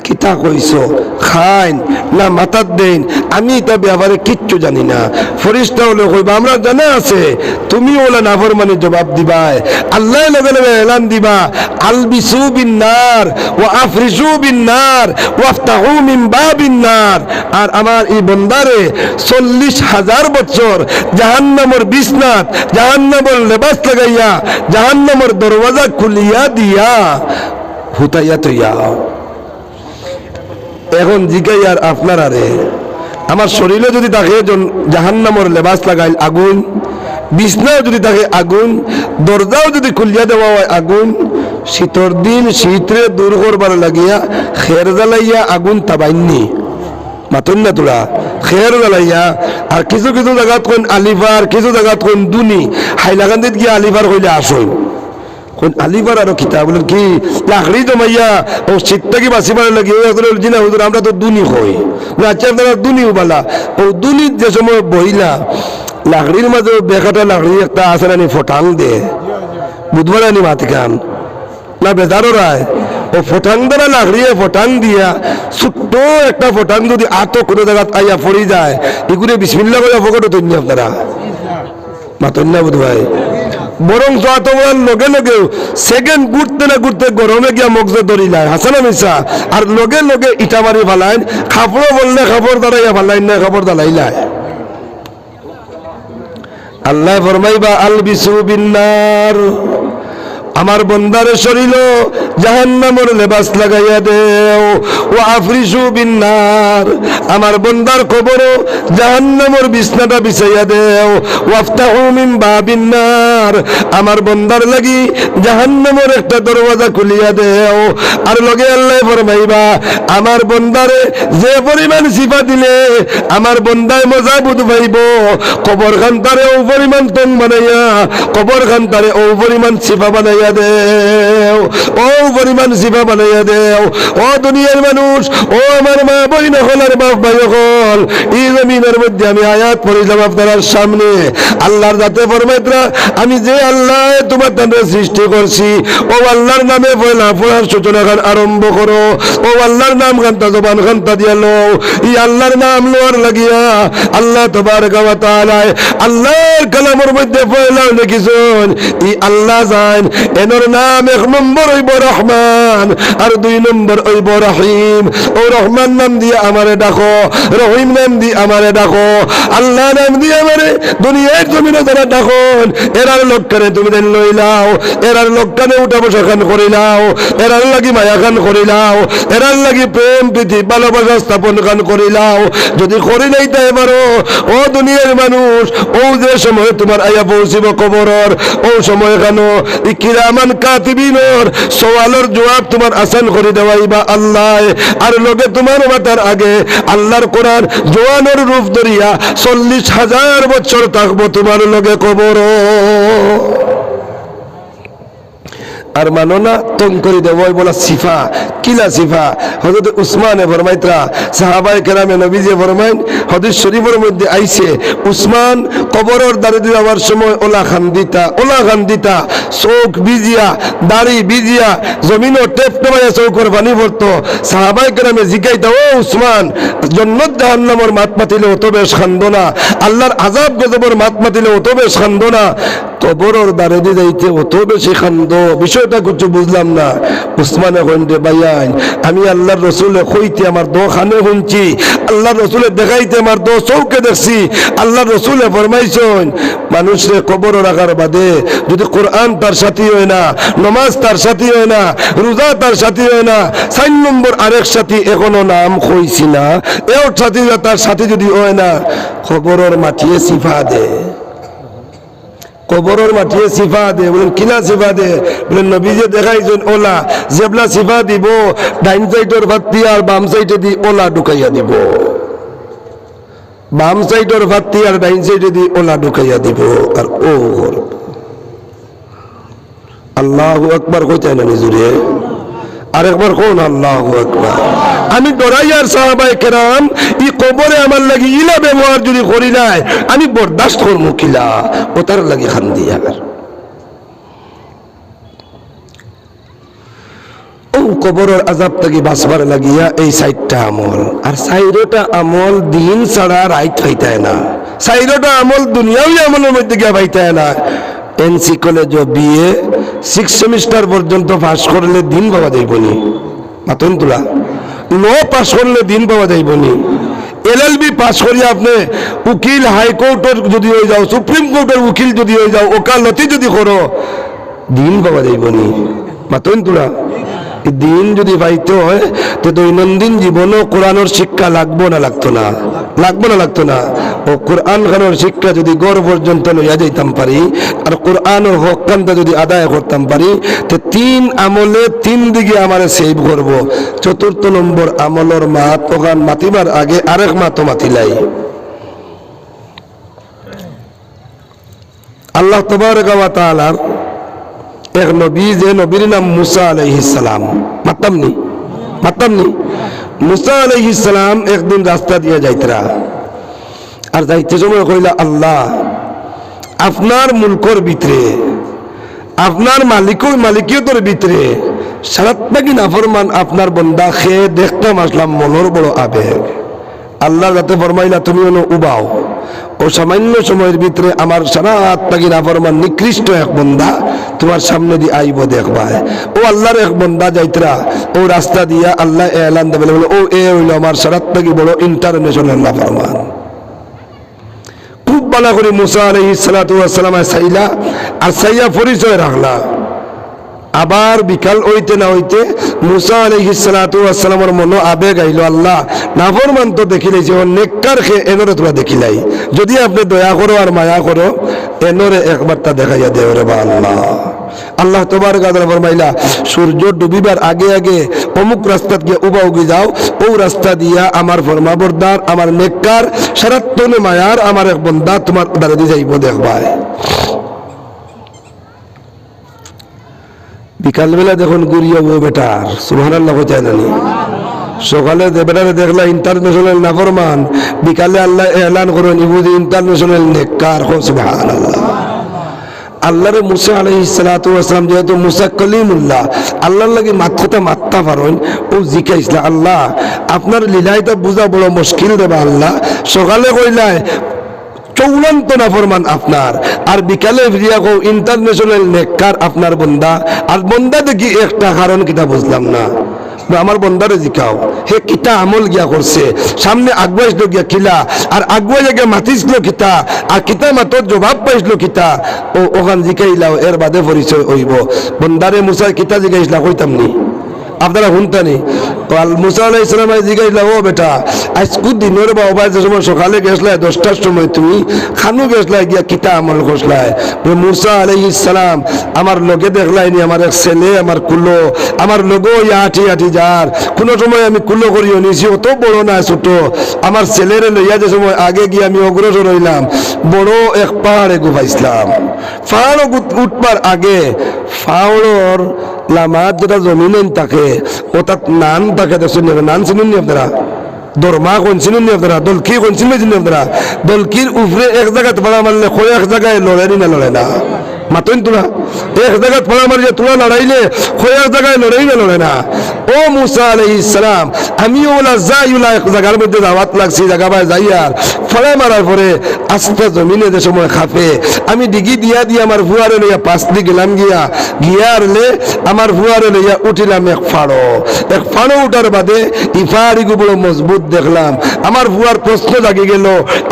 কিতা কইছো? খাইন না মাথার দেন, আমি তা ব্যাপারে কিচ্ছু জানি না। ফেরেশতা হলে কইবা আমরা জানা আছে, তুমি ওলা নাফরমানি জবাব দিবাই। আল্লাহ লগে লগে এলান দিবা, আলবিসু বিন নার ওয়া আফরিশু বিন নার ওয়াফতাহু মিন বাবিন নার। আর আমার এই বান্দারে 40,000 বছর জাহান্নামের বিছনাত জাহান্নামের লেবাস লাগাইয়া জাহান্নামের দরওয়াজা খুলিয়া দিয়া হুতাইয়া তৈয়া। এখন জিগাই আর আপনার আরে আমার শরীরে যদি তাকে জাহান্নামের লেবাস লাগাইল আগুন, বিছনাও যদি তাকে আগুন, দরজাও যদি খুলিয়া দেওয়া হয় আগুন, শীতর দিন শীতরে দূর করবার লাগিয়া খের জ্বালাইয়া আগুন তাবাইননি মাতুন না তোরা খের জ্বালাইয়া। আর কিছু কিছু জায়গাত কোন আলিফার, কিছু জায়গাত কোন দুনি, হাইলাকান্দিত গিয়া আলিফার কইলে আসই কোন আলিফার আরো কিতাব বলেন কি লাকড়ি জমাইয়া ও শীতটাকে বাঁচিবার লাগে জিনা হুজুর আমরা তো দুনি হই। আচ্ছা আপনারা দুনি উবালা ও দুনির যে সময় বইলা লাকড়ির মাঝে বেকাটা লাকড়ি একটা আছে না ফটাং দে বুধবার আনি মাতি খান না বেজারও রায় ও ফটাং দ্বারা লাকড়িয়ে ফটাং দিয়া ছোট্ট একটা ফটাং যদি আতো কোনো জায়গাত আইয়া পড়ি যায় এগুলো বিসমিল্লা করে ফকট তৈরি আপনারা মাতন্যা বুধ ভাই। বরং লগে লগে সেকেন্ড ঘুরতে না ঘুরতে গরমে গিয়া মগজে ধরিলায় হাসানা মিশা, আর লগে লগে ইটা মারি ফালাইন, খাপড় বললে খাপড় দাঁড়াইয়া ফালাইন না খাপড় দাঁড়াইলায়। আল্লাহ ফরমাইবা আলবিসু বিন নার আমার বন্দারে শরীর জাহান্নামের লেবাস লাগাইয়া দেও ও আফরিসু বিন্নার আমার বন্দার কবর জাহান্নামের বিছনাটা বিছাইয়া দেও ওয়াফতাহু মিন বাবিন্নার আমার বন্দার লাগি জাহান্নামের একটা দরওয়াজা খুলিয়া দেও আর লগে আল্লাহ ফরমাইবা আমার বন্দারে যে পরিমাণ সিফা দিলে আমার বন্দায় মজা বুঝ পাইব কবর খান্তারে ও পরিমাণ টং বানাইয়া কবর খান্তারে ও পরিমাণ সিফা বানাইয়া দেও ও পরিমাণ সিফা বানাইয়া দেও ও দুনিয়ার মানুষ ও আমার মা বইন হল আর বাপ ভাই হল এই জমিনের মধ্যে আমি আয়াত পড়িলাম আপনার সামনে আল্লাহর জাতে ফরমাইতরা আমি যে আল্লাহ তোমার তাদের সৃষ্টি করছি ও আল্লাহর নামে পয়লা পড়ার সূচনা খান আরম্ভ করো ও আল্লাহর নাম খান্তা জবান খান্তা দিয়া লো এই আল্লাহর নাম লোয়ার লাগিয়া আল্লাহ তাবারক ওয়া তাআলা আল্লাহর কালামের মধ্যে পয়লা লিখিছেন এই আল্লাহ জান এনর নাম এক নম্বর হইব রহমান আর দুই নম্বর হইব রহিম ও রহমান নাম দিয়ে আমারে ডাকো রহিম নাম দিয়ে আমারে ডাকো আল্লাহ নাম দিয়ে আমারে দুনিয়ার জমিনে যারা ডাকন এরার লোকখানে তুমি দেন লইলাও এরার লোকখানে উঠা বসা খান করিলাও এরার লাগি মায়া খান করিলাও এরার লাগি প্রেম প্রীতি ভালোবাসা স্থাপন খান করিলাও যদি করি নাই তাই পারো ও দুনিয়ার মানুষ ও যে সময় তোমার আয়া পৌঁছিব কবরর ও সময় কেন কিরামান কাতিবিনর সওয়ালের জবাব তোমার আসান করে দেওয়াইবা আল্লাহ আর লগে তোমার মাথার আগে আল্লাহর কোরআন জোয়ানের রূপ ধরিয়া 40,000 বছর থাকবো তোমার লগে কবর আর মানো না তং করে দেব বলা সিফা কিলা সিফা হযরত উসমানে ফরমাইতরা সাহাবায়ে কেরামে নবীজি ফরমাইন হাদিস শরীফের মধ্যে আইছে উসমান কবরের দাঁড়ে যাওয়ার সময় ওলা খান দিতা চোখ বিজিয়া দাড়ি বিজিয়া জমিনও টেপ টেপাইয়া চৌকর পানি পড়তো সাহাবায়ে কেরামে জিজ্ঞাইতা ও উসমান জান্নাত জাহান্নামের মাত মাতিলে অত বেশ খান্দো না আল্লাহর আযাব গজবের মাত মাতিলে অত বেশ খান্দো না কবরের দাঁড়ে যাইতে অত বেশি খান্দো বিষয়টা কিছু বুঝলাম না উসমানে কইতে ভাইয়ান আমি আল্লাহর রাসূলের কইতে আমার দো খানে শুনছি আল্লাহর রাসূলের দেখাইতে আমার দো চৌকে দেখছি আল্লাহর রাসূলে ফরমাইছেন মানুষে কবর রাখার বাদে যদি কোরআন তার সাথী হয় না নামাজ তার সাথী হয় না রোজা তার সাথী হয় না 4 নম্বর আরেক সাথী এখনো নাম কইছি না এও সাথী তার সাথী যদি হয় না কবরের মাটিয়ে সিফা দে কবরের মাটিয়ে সিফা দে বলেন কিনা সিফা দে বলেন নবীজি দেখাইছেন ওলা জেবলা সিফা দিব ডাইন সাইডের ভাতি আর বাম সাইডে দি ওলা ঢুকাইয়া দিব বাম সাইডের ভাতি আর ডাইন সাইডে দি ওলা ঢুকাইয়া দিব আর ও আল্লাহু আকবার কইতে না নিজুরে আরেকবার কোন আল্লাহু আকবার আমি ডরাই আর সাহাবায়ে কেরাম এই কবরে আমার লাগি ইলা ব্যবহার যদি করি নাই আমি বরদাস্ত করব কিলা ওটার লাগি খান দিয়া ও কবরের আযাব থেকে বাঁচবার লাগিয়া এই 4টা আমল আর 4টা আমল দিন ছাড়া রাইট হইতায় না 4টা আমল দুনিয়াবি আমলের মধ্যে গিয়া পাইতায় না এনসি কলেজ বিএ 6 সেমিস্টার পর্যন্ত পাস করলে দিন পাওয়া যাইবনি মাতন তোলা ল পাস করলে দিন পাওয়া যাইবনি এলএলবি পাস করিয়া আপনি উকিল হাইকোর্টের যদি হয়ে যাও সুপ্রিম কোর্টের উকিল যদি হয়ে যাও ওকালতি যদি করো দিন পাওয়া যাইবনি মাতন তোলা দিন যদি পাইতে হয় তো দৈনন্দিন জীবনও কোরআনের শিক্ষা লাগবো না লাগতো না ও কোরআন খানের শিক্ষা যদি গড় পর্যন্ত লইয়া যাইতাম পারি আর কোরআনের হকানটা যদি আদায় করতাম পারি তো 3 আমলে 3 দিকে আমার সেভ করব 4th নম্বর আমলের মাত ওখান মাতিবার আগে আরেক মাতো মাতিলাই আল্লাহ তাবারক ওয়া তাআলার এক নবী যে নবীর নাম মুসা আলাইহিস সালাম মাতামনি মুসা আলাইহিস সালাম একদিন রাস্তা দিয়ে যাইতরা আর যাইতে সময় কইলা আল্লাহ আপনার মুলকর ভিতরে আপনার মালিকিয়তের ভিতরে সারাত্মাকি নাফরমান আপনার বন্দা খেয়ে দেখতাম আসলাম মনের বড় আবেগ আল্লাহ যাতে ফরমাইলা তুমি উবাও ও সামান্য সময়ের ভিতরে আমার সারা আত্মাকি নাফরমান নিকৃষ্ট এক বন্দা তোমার সামনে দিয়ে আইব দেখবা ও আল্লাহর এক বন্দা যাইতরা ও রাস্তা দিয়া আল্লাহ এলান দেবে ও এ হইল আমার সারা আত্মাকি বড় ইন্টারন্যাশনাল নাফরমান খুব ভালো করে মুসা আলাইহিস সালাতু ওয়াস সালাম চাইলা আর চাইয়া পরিচয় রাখলা আবার বিকাল হইতে না হইতে মুসা আলাইহিস সালাতু ওয়াস সালামের মনো আবেগ আইলো, আল্লাহ নাফরমান তো দেখিলাই যে নেককার খে এনরে তোরা দেখিলাই, যদি আপনি দয়া করো আর মায়া করো এনরে একবার তা দেখাইয়া দেও রে বা আল্লাহ। আল্লাহ তবারক ওয়া তাআলা ফরমাইলা, সূর্য ডুবিবার আগে আগে অমুক রাস্তাত গিয়ে উবা উগি যাও, ও রাস্তা দিয়া আমার ফরমাবরদার আমার নেককার সারাত্তনে মায়ার আমার এক বান্দা তোমার দ্বারা দিয়ে যাইব দেখবাই। বিকালবেলা দেখুন গুরিয়া ও বেটার সুবহানাল্লাহ কইতে জানি, সকালে বেটারে দেখলা ইন্টারন্যাশনাল নাফরমান, বিকালে আল্লাহ এলান করেন ইহুদি ইন্টারন্যাশনাল নেককার সুবহানাল্লাহ। আল্লাহর মুসা আলাইহিস সালাতু ওয়াস সালাম যেহেতু মুসা কলিমুল্লাহ, আল্লাহর লাগি মাথা মাত্তা পারেন, ও জিজ্ঞাসা আল্লাহ আপনার লীলাইটা বুঝা বড় মুশকিল রে বা আল্লাহ, সকালে কইলাই চৌড়ান্ত নাফরমান আপনার, আর বিকালে ফিরিয়া কো ইন্টারন্যাশনাল নেককার আপনার বন্দা, আর বন্দা দেখি একটা কারণ কিতা বুঝলাম না, আমার বন্দারে জিকাও হে কিতা আমল গিয়া করছে, সামনে আগুয়াইছিল গিয়া কিলা, আর আগুয়াই গিয়া মাতিছিল কিতা, আর কিতা মাতর জবাব পাইছিল কিতা, ও ওখান জিকাইলাও এর বাদে পরিচয় হইব। বন্দারে মুসা কিতা জিকাইছিলা কইতাম নি, আপনারা শুনতানি। মুসা আলাইহিস সালাম জিজ্ঞাসা, ও বেটা আজকু দিনের বাবা যে সময় সকালে গেছলাই 10টার সময় তুমি খানু গেছলাই গিয়া কিতা আমল করছলাই? মুসা আলাইহিস সালাম আমার লগে দেখলাইনি আমার এক ছেলে আমার কুলো, আমার লগো আঠি আঠি যার কোনো সময় আমি কুলো করিও নিছি, অত বড় না ছোট, আমার ছেলের লইয়া যে সময় আগে গিয়ে আমি অগ্রসর হইলাম, বড় এক পাহাড়ে গুফাইছিলাম। পাহাড় উঠবার আগে ফাওড়র লামাত যেটা জমিনেন থাকে ওটাত নান থাকে, দেখছেন নান চিনেন নি আপনারা? দরমা কোন চিনেন নি আপনারা? দলকি কোন চিনেন আপনারা? দলকির উপরে এক জায়গায় পড়া মারলে কয় এক জায়গায় লড়েনি না লড়ে না, মাতইন তোলা এক জায়গায় পড়া মারিয়ে তোলা লড়াইলে কয় এক জায়গায় লড়াই না লড়ে না। ও মুসা আলাইহিস সালাম আমি ওলা যাইলা এক জায়গার মধ্যে দাওয়াত লাগছি, জায়গা বাই যাইয়ার ফড়া মারার পরে আস্তে জমিনে যে সময় খাপে আমি ডিগি দিয়া দিয়া আমার ভুয়ারে লইয়া পাঁচ দি গেলাম গিয়ারলে আমার ভুয়ারে লইয়া উঠিলাম এক ফাড়ো উঠার বাদে ইফারি বড় মজবুত দেখলাম। আমার ভুয়ার প্রশ্ন জাগি গেল,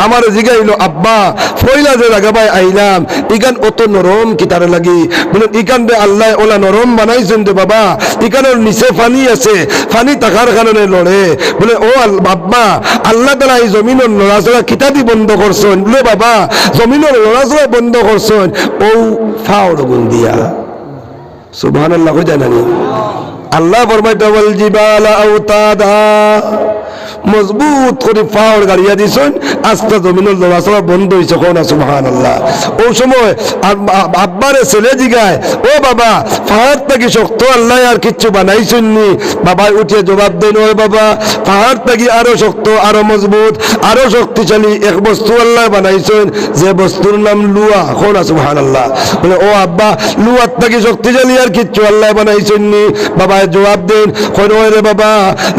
আমার জিগাইল আব্বা ফইলা যে জায়গা বাই আইলাম ইকান অত নরম কিতারে লাগি, বলে ইকান বে আল্লাহ ওলা নরম বানাইছেন দে বাবা, ইকানের নিচে পানি আছে, পানি থাকার কারণে লড়ে। বলে ও বাবা আল্লাহ তাআলা এই জমিনের লড়াচড়া কিতাবি বন্ধ করছেন, বলে বাবা জমিনের লড়াচড়া বন্ধ করছেন ও ফাওড় গুন দিয়া। সুবহানাল্লাহ কই জানেন আল্লাহ ফরমাইতে ওয়াল জিবালা আওতাদা, মজবুত করে পাহাড় গাড়িয়া দিছেন, আস্তে জমিনের লড়াচড়া বন্ধ হয়েছে। কোন সুবহানাল্লাহ। ওই সময় আব্বারে ছেলে জিগায়, ও বাবা পাহাড় থেকে শক্ত আল্লাহ আর কিচ্ছু বানাইছেন নি? বাবা উঠে জবাব দেন, ও বাবা পাহাড় থেকে আরো শক্ত আরো মজবুত আরো শক্তিশালী এক বস্তু আল্লাহ বানাইছেন, যে বস্তুর নাম লুয়া। কোন সুবহানাল্লাহ। বলে ও আব্বা লুয়ার থেকে শক্তিশালী আর কিচ্ছু আল্লাহ বানাইছেন নি? বাবা জবাব দেন, কোন রে বাবা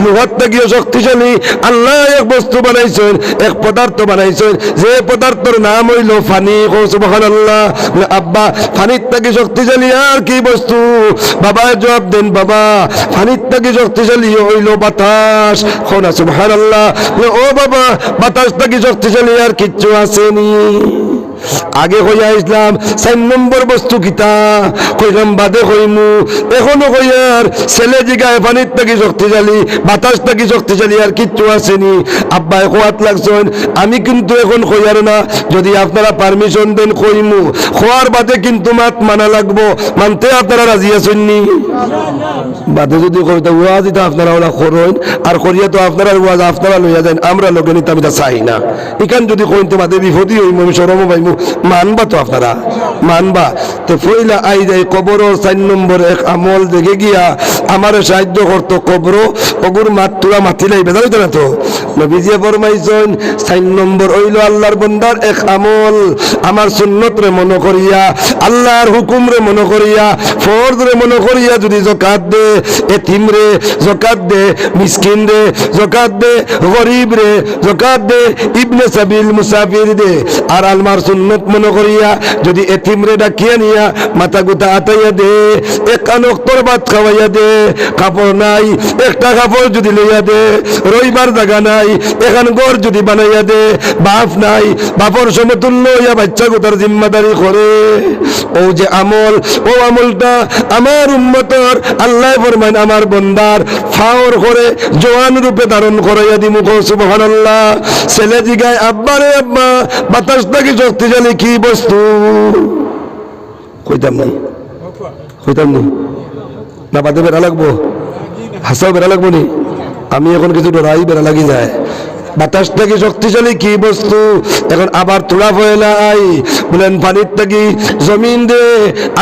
লুহার থেকে শক্তিশালী আল্লাহ এক বস্তু বানাইছেন, এক পদার্থ বানাইছেন, যে পদার্থের নাম হইল পানি। সুবহানাল্লাহ। আব্বা পানির থেকে শক্তিশালী আর কি বস্তু? বাবা জবাব দেন, বাবা পানির থেকে শক্তিশালী হইল বাতাস। সুবহানাল্লাহ। ও বাবা বাতাস থেকে শক্তিশালী আর কিচ্ছু আসেনি? আগে কইয়া ইসলাম 4 নম্বর বস্তু কিতা কইলাম বাদে কইমু, এখনো কইয়ার ছেলে জিগায় পানির থেকে শক্তিশালী বাতাস থেকে শক্তিশালী আর কিচ্ছু আসেনি। আব্বাই খোয়াত লাগছেন, আমি কিন্তু এখন কইয়ার না, যদি আপনারা পারমিশন দেন কইমু, খোয়ার বাদে কিন্তু মাত মানা লাগবো, মানতে আপনারা রাজি আছেন নি? বাদে যদি কইতা ওয়াজ এটা আপনারা ওলা করেন, আর করিয়া তো আপনারা ওয়াজ আপনারা লইয়া যান, আমরা লোকে নিতে আমি তা চাই না। এখান যদি কইতে বাদে বিপদই হইম, আমি শরমও পাইমু, মানবা তো আপনারা মানবা তো। ফইলা আই যায় কবর 4 নম্বর এক আমল দেখে গিয়া আমার সাহায্য করতো কবর কবর মাতুরা মাতিলাই বেজার হইতো না তো। নবীজি ফরমাইছেন 4 নম্বর হইল আল্লাহর বান্দার এক আমল, আমার সুন্নত রে মনে করিয়া আল্লাহর হুকুম রে মনে করিয়া ফরজ রে মনে করিয়া যদি যাকাত দে, এতিম রে যাকাত দে, মিসকিন রে যাকাত দে, গরীব রে যাকাত দে, ইবনে সাবিল মুসাফির দে। আর আলমার সুন্নত মনে করিয়া যদি এতিমরে ডাকিয়া নিয়া মাথা গুতা আতাইয়া দে, এক কানক্তর ভাত খাওয়াইয়া দে, কাপড় নাই একটা কাপড় যদি লইয়া দে, রইবার জায়গা নাই এখান ঘর যদি বানাইয়া দে, বাপ নাই বাপর সমতুল্য হইয়া বাচ্চা গুতার জিম্মাদারি করে, ও যে আমল, ও আমলটা আমার উম্মতর আল্লাহ ফরমান আমার বন্দার ফাওর করে জওয়ান রূপে ধারণ করাইয়া দিমু। সুবহানাল্লাহ। ছেলে জিগায় আব্বা রে আব্বা বাতাসটা কি শক্তিশালী কি বস্তু? কইতাম না বাদে বেড়া লাগবো, হাসাও বেড়া লাগবো নি? আমি এখন কিছু ডরাই বেড়া লাগি যায়। বাতাসটা কি শক্তিশালী কি বস্তু? এখন আবার তোলা ফেলাই বলেন পানির থাকি জমিন দে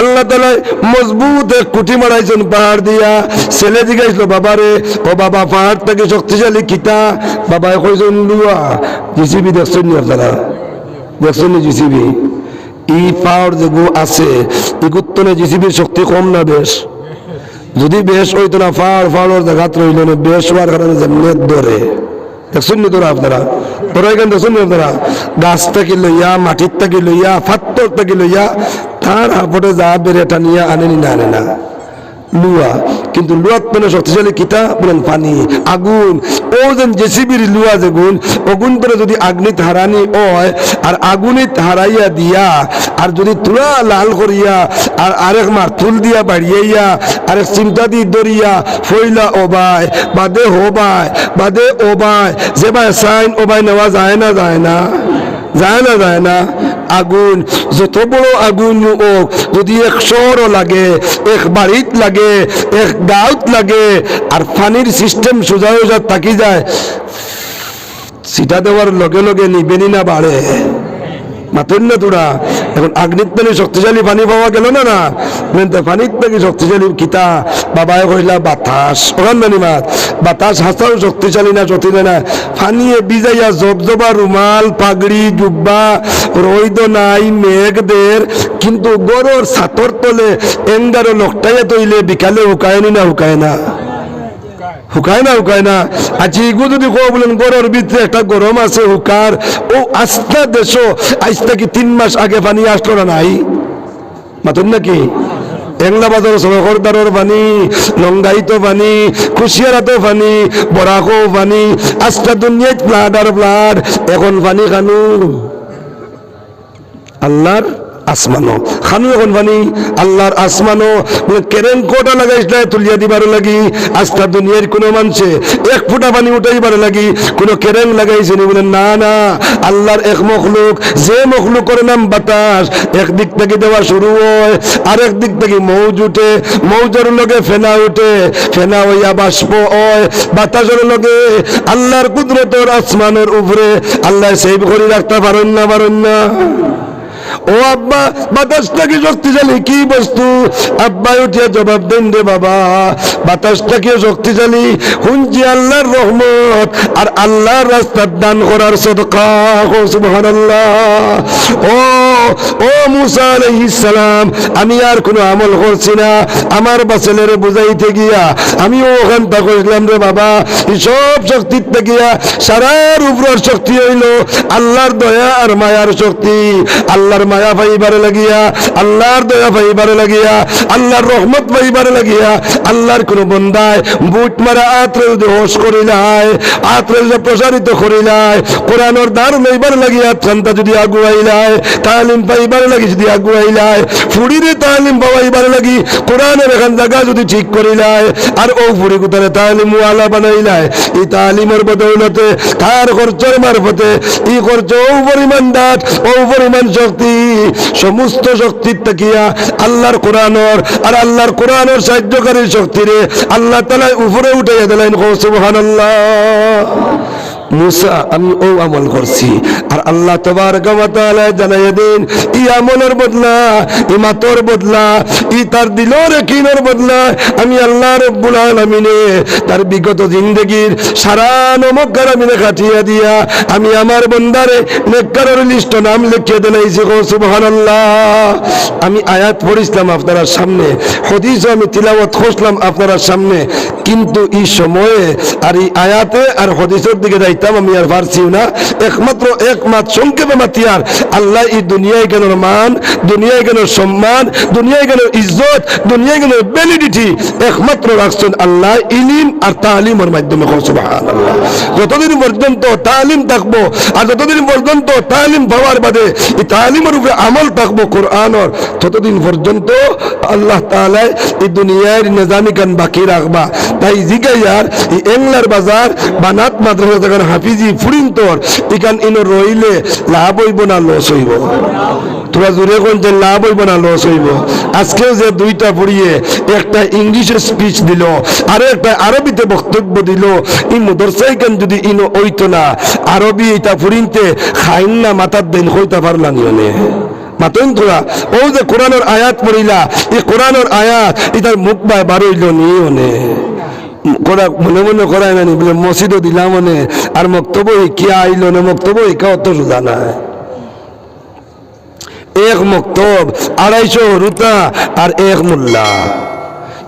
আল্লাহ তাআলা মজবুত এক কুটি মারাইছেন পাহাড় দিয়া। ছেলে জিগাইছিল বাবারে, ও বাবা পাহাড় থেকে শক্তিশালী কিতা? বাবা কইছেন লুয়া। জিসিবি দেখছেন নি আপনারা? দেখছেন নি জিসিবি? ই পাওয়ার যেগু আছে এগুত্তনে জিসিবির শক্তি কম না বেশ? যদি বেশ হইতো না ফাড় জায়গাত রইল না, বেশ হওয়ার কারণে যেমনি ধরে দেখছেন নি তোরা আপনারা? তোরা এখানে দেখছেন নি আপনারা? গাছ থেকে লইয়া মাটির থেকে লইয়া ফাত্তর থেকে লইয়া তার হাপটে যা বেড়ে টানিয়া আনেনি না আনে না লুয়া। কিন্তু লুয়াত মানে শক্তিশালী কিতা বলেন? পানি আগুন। ও যেন জেসিবির লুয়া যে গুণ, অগুন করে যদি আগ্নিত হারানি হয় আর আগুনিত হারাইয়া দিয়া আর যদি তুলা লাল করিয়া আর আরেক মারতুল দিয়া বাড়িয়াইয়া আরেক চিন্তা দিয়ে দরিয়া ফইলা ওবায় বাদে হোবায় বাদে ওবায় যে ভাই সাইন ওবায় নেওয়া যায় না যায় না যায় না যায় না। আগুন যত বড় আগুন হোক যদি এক শহরও লাগে, এক বাড়িত লাগে, এক গাঁত লাগে আর পানির সিস্টেম সোজা সোজা থাকি যায়, সিটা দেওয়ার লগে লগে নিবেনি না বাড়ে মাতেন না তোরা? এখন আগ্নির থেকে শক্তিশালী পানি পাওয়া গেল না না? পানির থেকে শক্তিশালী কিতা? বাবায় কইলা বাতাস। ওখান জানি মাত বাতাস হাসাও শক্তিশালী না চতিলে না? পানিয়ে বিজাইয়া জবজবা রুমাল পাগড়ি জুব্বা রইদ নাই মেঘদের, কিন্তু গরর ছাতর তলে এঙ্গারো লোকটাইয়া তৈলে বিকালে হুকায়নি না হুকায় না? হুকায় না হুকায় না। আচ্ছা এগু যদি কো বলেন গরর ভিতরে একটা গরম আছে হুকার, ও আস্তা দেশ আজ থেকে 3 মাস আগে পানি আসলো না নাই মাতুন নাকি? এংলা বাজার সরকার পানি, লঙ্গাইতো পানি, খুশিয়ারাতো পানি, বরাকো পানি, আস্তা দুনিয়ায় প্লাড আর প্লাড। এখন পানি খানু আল্লাহর আসমানো খানু, এখন পানি আল্লাহর আসমানো। কেরেন কোটা লাগাইছিল তুলিয়া দিবার লাগি আস্তা দুনিয়ার কোনো মানুষে 1 ফুটা পানি উঠাইবার লাগি কোনো কেরেন লাগাইছে নি? বলেন না না, আল্লাহর এক মখলুক, যে মখলুকের নাম বাতাস। একদিক থেকে দেওয়া শুরু হয় আর একদিক থেকে মৌজ উঠে, মৌজের লগে ফেনা উঠে, ফেনা হইয়া বাষ্প হয়, বাতাসের লগে আল্লাহর কুদরতের আসমানের উপরে আল্লাহ সেভ করে রাখতে পারেন না? ও আব্বা বাতাসটা কি শক্তিশালী কি বস্তু? আব্বা উঠিয়া জবাব দেন রে বাবা, বাতাসটা কি শক্তিশালী? শুনছি আল্লাহর রহমত আর আল্লাহর রাস্তার দান করার সদকা। সুবহানাল্লাহ। ও মুসা আলাইহিস সালাম, আমি আর কোনো আমল করছি না, আমার বাসেলের বুঝাইতে গিয়া আমি ওখান থেকে কইলাম রে বাবা, এই সব শক্তির গিয়া সারার উপর শক্তি হইল আল্লাহর দয়া আর মায়ার শক্তি। আল্লাহর মায়া পাইবারে লাগিয়া, আল্লাহর দয়া পাইবারে লাগিয়া, আল্লাহর রহমত পাইবারে লাগিয়া আল্লাহর কোন বন্দায় বুট মারা আত্রে যদি হোস করিলাই, আত্রে যদি প্রসারিত করিলাই, কোরআনের দ্বার লইবার লাগিয়া ঠান্ডা যদি আগুয়াইলাই, তালিম পাইবার লাগি যদি আগুয়াইলাই, ফুড়িরে তালিম পাওয়াইবার লাগি কোরআনের এখান জায়গা যদি ঠিক করিলাই আর ও ফুড়ি কুতারে তালিম ওয়ালা বানাইলাই, এই তালিমের বদৌলতে তার খরচের মারফতে এই খরচ ও পরিমাণ দাঁত ও পরিমাণ শক্তি, সমস্ত শক্তির তাকিয়া আল্লাহর কোরআনের আর আল্লাহর কোরআনের সাহায্যকারী শক্তিরে আল্লাহ তাআলা উপরে উঠাইয়া দিলেন। সুবহানাল্লাহ। মুসা আমি ও আমল করছি আর আল্লাহ তাবারক ওয়া তাআলা জানাইয়া দেন এই আমলের বদলা, এই মাতর বদলা, এই তার দিলের কিনের বদলা আমি আল্লাহ রাব্বুল আলামিনে তার বিগত জিন্দেগীর সারা নমকার আমি কাটিয়ে দিয়া আমি আমার বন্দারে নেককারের লিস্ট নাম লিখিয়ে দিলাইছি। সুবহানাল্লাহ। আমি আয়াত পড়িছিলাম আপনারা সামনে, হাদিস আমি তিলাওয়াত করলাম আপনারা সামনে, কিন্তু এই সময়ে আর এই আয়াতে আর হাদিসের দিকে বুঝাইতাম আমি আর পারছিও না একমাত্র সংক্ষেপে মাতিয়ার আল্লাহ এই দুনিয়ায় কেন মান, দুনিয়ায় কেন সম্মান, দুনিয়ায় কেন ইজ্জত, দুনিয়ায় কেন ভ্যালিডিটি একমাত্র রাখছেন আল্লাহ ইলম আর তালিমের মাধ্যমে। সুবহানাল্লাহ। যতদিন পর্যন্ত তালিম থাকবো আর যতদিন পর্যন্ত তালিম পাওয়ার বাদে এই তালিমের উপরে আমল থাকবো কোরআনের, ততদিন পর্যন্ত আল্লাহ তাআলা এই দুনিয়ার নিজামি কান বাকি রাখবা। তাই জিগাইয়ার এই এংলার বাজার বানাত মাদ্রাসা যখন হাফিজি ফুরিন্তর এখান ইনো রইলে লাভ হইব না লস হইব? তোরা জোরে কোন যে লাভ হইব না লস হইব? আজকেও যে দুইটা পড়িয়ে একটা ইংলিশের স্পিচ দিল আর একটা আরবিতে বক্তব্য দিল, এই মদরসাইখান যদি ইনো হইতো না আরবি এটা ফুরিনতে খাইন না মাথার দিন হইতে পারলাম ইনে মাতন তোরা। ও যে কোরআনের আয়াত পড়িলা, এই কোরআনের আয়াত এটার মুখ বাই বারইল নি অনে মনে মনে করায় না বলে মসজিদও দিলাম মনে আর বক্তব্য কি আইল না বক্তব্য একা অত সোজা নাই। এক মক্তব 250 রুতা আর এক মোল্লা,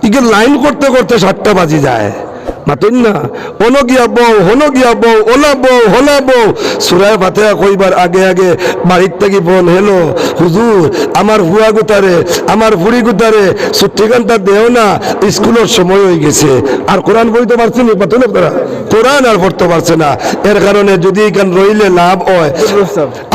ইকে লাইন করতে করতে 7টা বাজি যায়। মাতুন না ওনো গিয়া বউ হনো গিয়া বউ ওলা বউ হলা বউ সূরা ফাতিহা কইবার আগে আগে বাড়ির থেকে ফোন, হেলো হুজুর আমার হুয়া গুতারে আমার বুড়ি গুতারে ছুটিখানটা দেও না, স্কুলের সময় হয়ে গেছে। আর কোরআন পড়তে পারছে না, পাতুন আপনারা কোরআন আর পড়তে পারছে না। এর কারণে যদি এখান রইলে লাভ হয়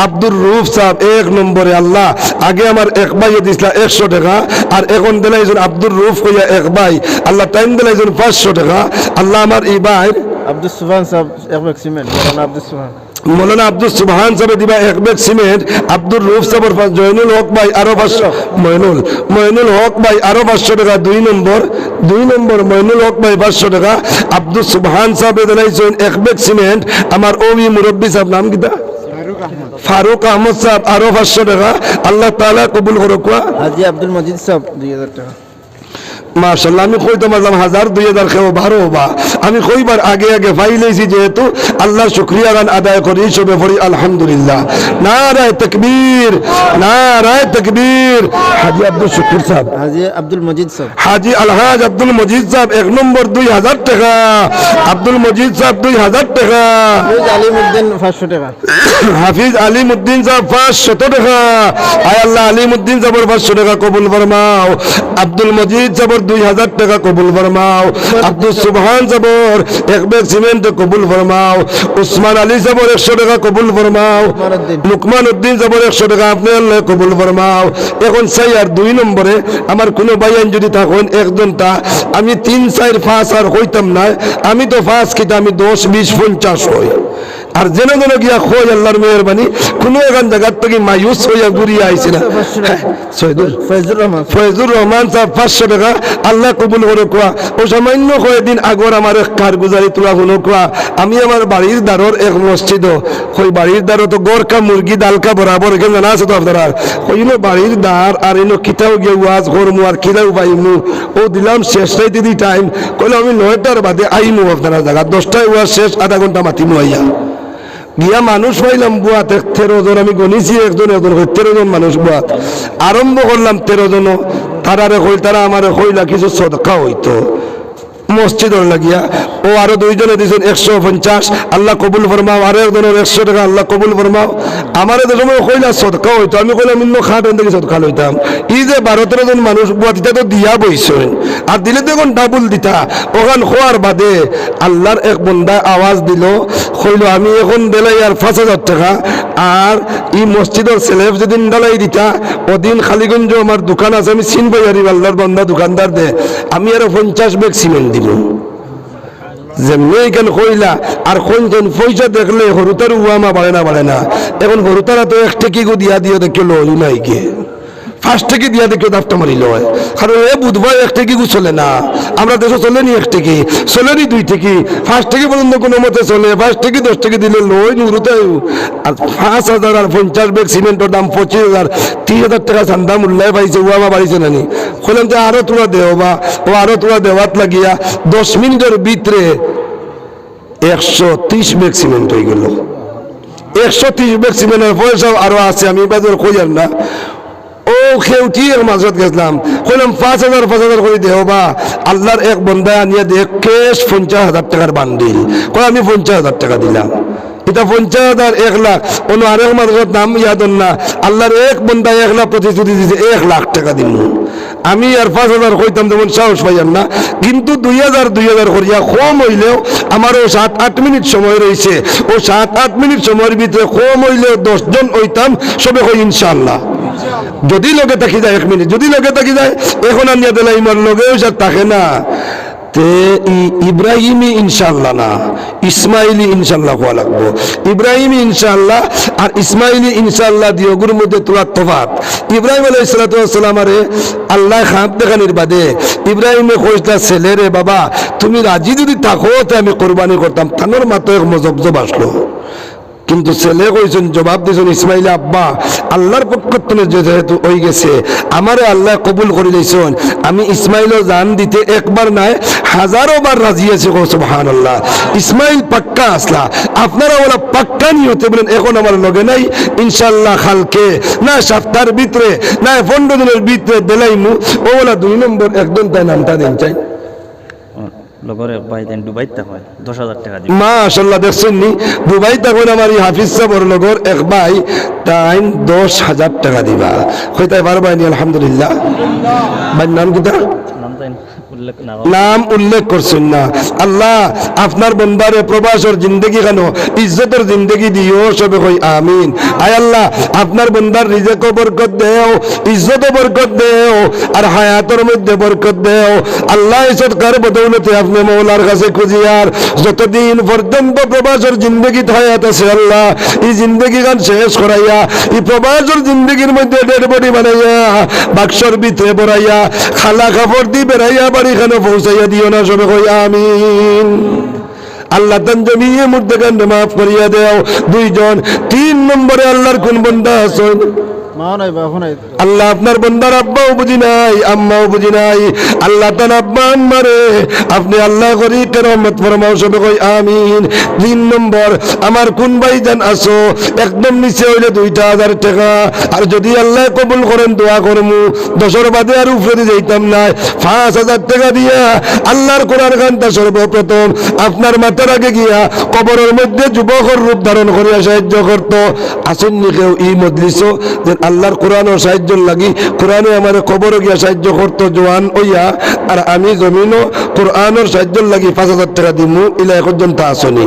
আব্দুর রউফ সাহেব 1 নম্বরে আল্লাহ আগে আমার এক ভাইয়ে দিছিলা 100 টাকা আর এখন দিলাইছেন আব্দুর রউফ কইয়া এক ভাই আল্লাহ টাইম দিলাইছেন 500 টাকা। আল্লাহ আমার এই ভাই আব্দুল সুবহান সাহেব এক ব্যাগ সিমেন্ট, আব্দুল সুবহান মৌলানা আব্দুল সুবহান সাহেব দিবা 1 ব্যাগ সিমেন্ট, আব্দুর রউফ সাহেবের পাঁচ, জয়নুল হক ভাই আরো 500, মইনুল হক ভাই আরো 500 টাকা 2 নম্বর মইনুল হক ভাই 500 টাকা। আব্দুল সুবহান সাহেব দিলাইছেন 1 ব্যাগ সিমেন্ট। আমার ওই মুরব্বী সাহেব নাম কিটা ফারুক আহমদ সাহেব আরো 500 টাকা। আল্লাহ তাআলা কবুল করুক। হাজী আব্দুল মজিদ সাহেব 2000 টাকা। মাশাআল্লাহ। আমি কইতে পারলাম 1000 2000 খেও 12 বা আমি কইবার আগে আগে ফাইলেছি যেহেতু আল্লাহর শুকরিয়া গান আদায় করি সবে পড়ি আলহামদুলিল্লাহ। নারায়ে তাকবীর নারায়ে তাকবীর। হাজী আব্দুল শুকুর সাহেব, হাজী আব্দুল মজিদ সাহেব, হাজী আলহাজ আব্দুল মজিদ সাহেব 1 নম্বর 2000 টাকা। আব্দুল মজিদ সাহেব 2000 টাকা। হাফিজ আলিমউদ্দিন 500 টাকা। হাফিজ আলিমউদ্দিন সাহেব 500 টাকা। আয় আল্লাহ আলিমউদ্দিন সাহেবের 500 টাকা কবুল ফরমাও। আব্দুল মজিদ সাহেব 2000 টাকা কবুল ফরমাও। আব্দুল সুবহান সাহেবের 1 ব্যাগ সিমেন্ট কবুল ফরমাও। উসমান আলী সাহেবের 100 টাকা কবুল ফরমাও। লুকমান উদ্দিন সাহেবের 100 টাকা আপনি আল্লাহ কবুল ফরমাও। এখন চাই আর 2 নম্বরে আমার কোনো ভাইয়ান যদি থাকেন একজনটা, আমি 3 4 5 আর হইতাম না, আমি তো 5 কিটা আমি 10 20 50 হই। আর যেন যেন গিয়া খোঁজ আল্লাহর মেহরবানি কোনো এখান জায়গার থেকে মায়ুস হইয়া ঘুরিয়ে আইছে না। ফয়জুর রহমান সাহেব 500 টাকা। আল্লাহ কবুল করে কোয়া। ও সামান্য কয়েকদিন আগর আমার এক কারগুজারি তোলা হলো কোয়া, আমি আমার বাড়ির দ্বারর এক মসজিদ ওই বাড়ির দ্বারও তো গরকা মুরগি ডালকা বরাবর এখানে জানা আছে তো আপনার ওইন বাড়ির দ্বার আর এনো কিতাও গিয়ে ওয়াজ করমু আর কিতাও পাইমু ও দিলাম শেষ রাইতে দি টাইম কইলে আমি 9টার বাদে আইমু আপনার জায়গা 10টায় ওয়াজ শেষ আধা ঘন্টা মাতিমু আইয়া গিয়া মানুষ পাইলাম বুয়াত 13 জন। আমি গণিছি একজন 13 জন মানুষ বুয়াত আরম্ভ করলাম 13 জন। তারারে কই তারা আমারে কইলা কিছু সদকা হইতো মসজিদর লাগিয়া। ও আরো 2 জনে দিয়েছেন 150। আল্লাহ কবুল ফরমাও। আরো একজনের 100 টাকা আল্লাহ কবুল ফরমাও। আমার সময় কইলা সদকা হইতো, আমি কইলাম ইন্ন খাট থেকে সদকা লইতাম। ই যে 12-13 জন মানুষ বুয়াতিটা তো দিয়া বইছেন আর দিলে তো এখন ডাবল দিতা। ওখান খোয়ার বাদে আল্লাহর এক বন্দা আওয়াজ দিল, কইল আমি এখন দিলাই আর 5000 টাকা আর ই মসজিদের সেলেফ যেদিন ডালাই দিতা ওদিন খালিগঞ্জ আমার দোকান আছে, আমি চিনবাই আর আল্লাহর বন্দা দোকানদার দে আমি আরো 50 ব্যাগ সিমেন্ট দিব। যেমনি এখানে কইলা আর কোনজন পয়সা দেখলে হরুতার উয়ামা বাড়ে না। এখন হরুতারা তো 1 টেকি দিয়া দিয়ে দেখে লই নাই গে 5 টেকি দিয়া দেখে দাফটা মারি লয়। কারণ এ বুধবার 1 টেকি চলে না, আমরা দেশে চলেনি 1 টেকি, চলেনি 2 টেকি, 5 টেকি পর্যন্ত কোনো মতে চলে। 5 টেকি 10 টেকি দিলে লই নুরুতে। আর 5000 আর 50 ব্যাগ সিমেন্টের দাম 25000 3000 টাকা চান্দা মূল্য পাইছে। উয়ামা বাড়িছে নানি কইলাম যে আরো তোরা দেও বা ও আরো তোরা দেওয়াত লাগিয়া 10 মিনিটের ভিতরে 130 ব্যাগ সিমেন্ট হয়ে গেল। 130 ব্যাগ সিমেন্টের পয়সাও আরো আছে, আমি বাজার কইয়ার না। ও খেউটির মাঝত গেছিলাম, কইলাম 5000 করে দেও বা। আল্লাহর এক বন্দা আনিয়া দেখ কেশ 50000 টাকার বান্ডিল, কই আমি 50000 টাকা দিলাম। এটা 50,000 1 লাখ অন্য আরেক মানুষের নাম ইয়াদ না আল্লাহর এক বন্দা 1 লাখ প্রতিশ্রুতি দিয়েছে 1 লাখ টাকা দিব আমি আর 5,000 কইতাম যেমন সাহস পাইয়াম না কিন্তু 2,000 করিয়া কম হইলেও আমারও 7-8 মিনিট সময় রয়েছে ও 7-8 মিনিট সময়ের ভিতরে কম হইলেও 10 জন হইতাম সবে কই ইনশাআল্লাহ যদি লগে থাকি যায় 1 মিনিট যদি লগে থাকি যায় এখন আনিয়া দিলে ইমার লগেও সে থাকে না তে ইব্রাহিমি ইনশাআল্লাহ না ইসমাইলি ইনশাআল্লাহ হওয়া লাগবো ইব্রাহিমি ইনশাআল্লাহ আর ইসমাইলি ইনশাআল্লাহ দিয়োগুর মধ্যে তোলার তফাৎ ইব্রাহিম আলাইহিস সালাতু ওয়াস সালামারে আল্লাহ খাপ দেখানির বাদে ইব্রাহিমে কইতা ছেলে রে বাবা তুমি রাজি যদি থাকো তো আমি কোরবানি করতাম তানোর মাথায় মজবজব আসলো কিন্তু ছেলে কইছেন জবাব দিয়েছেন ইসমাইল আব্বা আল্লাহর পক্ষ থেকে যেহেতু হয়ে গেছে আমারে আল্লাহ কবুল করে দিয়েছেন আমি ইসমাইলও জান দিতে একবার নাই হাজারো বার রাজি আছি সুবহানাল্লাহ ইসমাইল পাক্কা আসলা আপনারা ওরা পাক্কা নিয়তে বলেন এখন আমার লগে নাই ইনশাআল্লাহ কালকে না সপ্তাহের ভিতরে না 15 দিনের ভিতরে দিলাইমু ওলা 2 নম্বর একদম তাই নামটা দেন চাই লগরে ভাই দেন দুবাই তা হয় 10,000 টাকা দিই মাশাআল্লাহ দেখছেন নি দুবাই তখন আমার এই হাফিজ সাহেবর লগর এক ভাই তাই 10,000 টাকা দিবা কইতাই পারবা নি আলহামদুলিল্লাহ ভাই নাম কি তার নাম তাই উল্লেখ না নাম উল্লেখ করছেন না আল্লাহ আপনার বন্দারে প্রবাসর জিন্দগি কেন ইজ্জতের জিন্দগি দিও সবে কই আমিন আয় আল্লাহ আপনার বন্দার রিজেকও বরকত দেও ইজ্জতও বরকত দেও আর হায়াতের মধ্যে বরকত দেও আল্লাহ এই সরকার বদৌলতে আপনি মওলার কাছে খুঁজিয়ার যতদিন পর্যন্ত প্রবাসর জিন্দগি হায়াত আছে আল্লাহ এই জিন্দগি গান শেষ করাইয়া এই প্রবাসর জিন্দগির মধ্যে ডেড বডি বানাইয়া বাক্সর ভিতরে বড়াইয়া খালা কাপড় দিয়ে বেড়াইয়া এখানে পৌঁছাইয়া দিও না সবে কই আমিন আল্লাহ তান জমিয়ে মুর্দেগান মাফ করিয়া দেও 2 জন 3 নম্বরে আল্লাহর কোন বান্দা আছেন মা নাই বাবা নাই আল্লাহ আপনার বন্দার আব্বাও বুঝি নাই আম্মাও বুঝি নাই আল্লাহ তান আব্বা আম্মারে আপনি আল্লাহ করি রহমত ফরমাও সবে কই আমিন 3 নম্বর আমার কোন ভাইজান আসো একদম নিচে হইলে 2,000 টাকা আর যদি আল্লাহ কবুল করেন দোয়া করমু 10 বাদে আর উপরে যাইতাম না 5,000 টাকা দিয়া আল্লাহর কোরআন গানটা সর্বপ্রথম আপনার মাথার আগে গিয়া কবরের মধ্যে যুবকের রূপ ধারণ করিয়া সাহায্য করত আসেননি কেউ এই মজলিসও যে আল্লাহর কোরআনও সাহায্য লাগি কোরআনে আমার কবরও গিয়া সাহায্য করতো জোয়ান হইয়া আর আমি জমিনও কোরআনের সাহায্য লাগি 5,000 টাকা দিমু ইলা একজন তা আসনি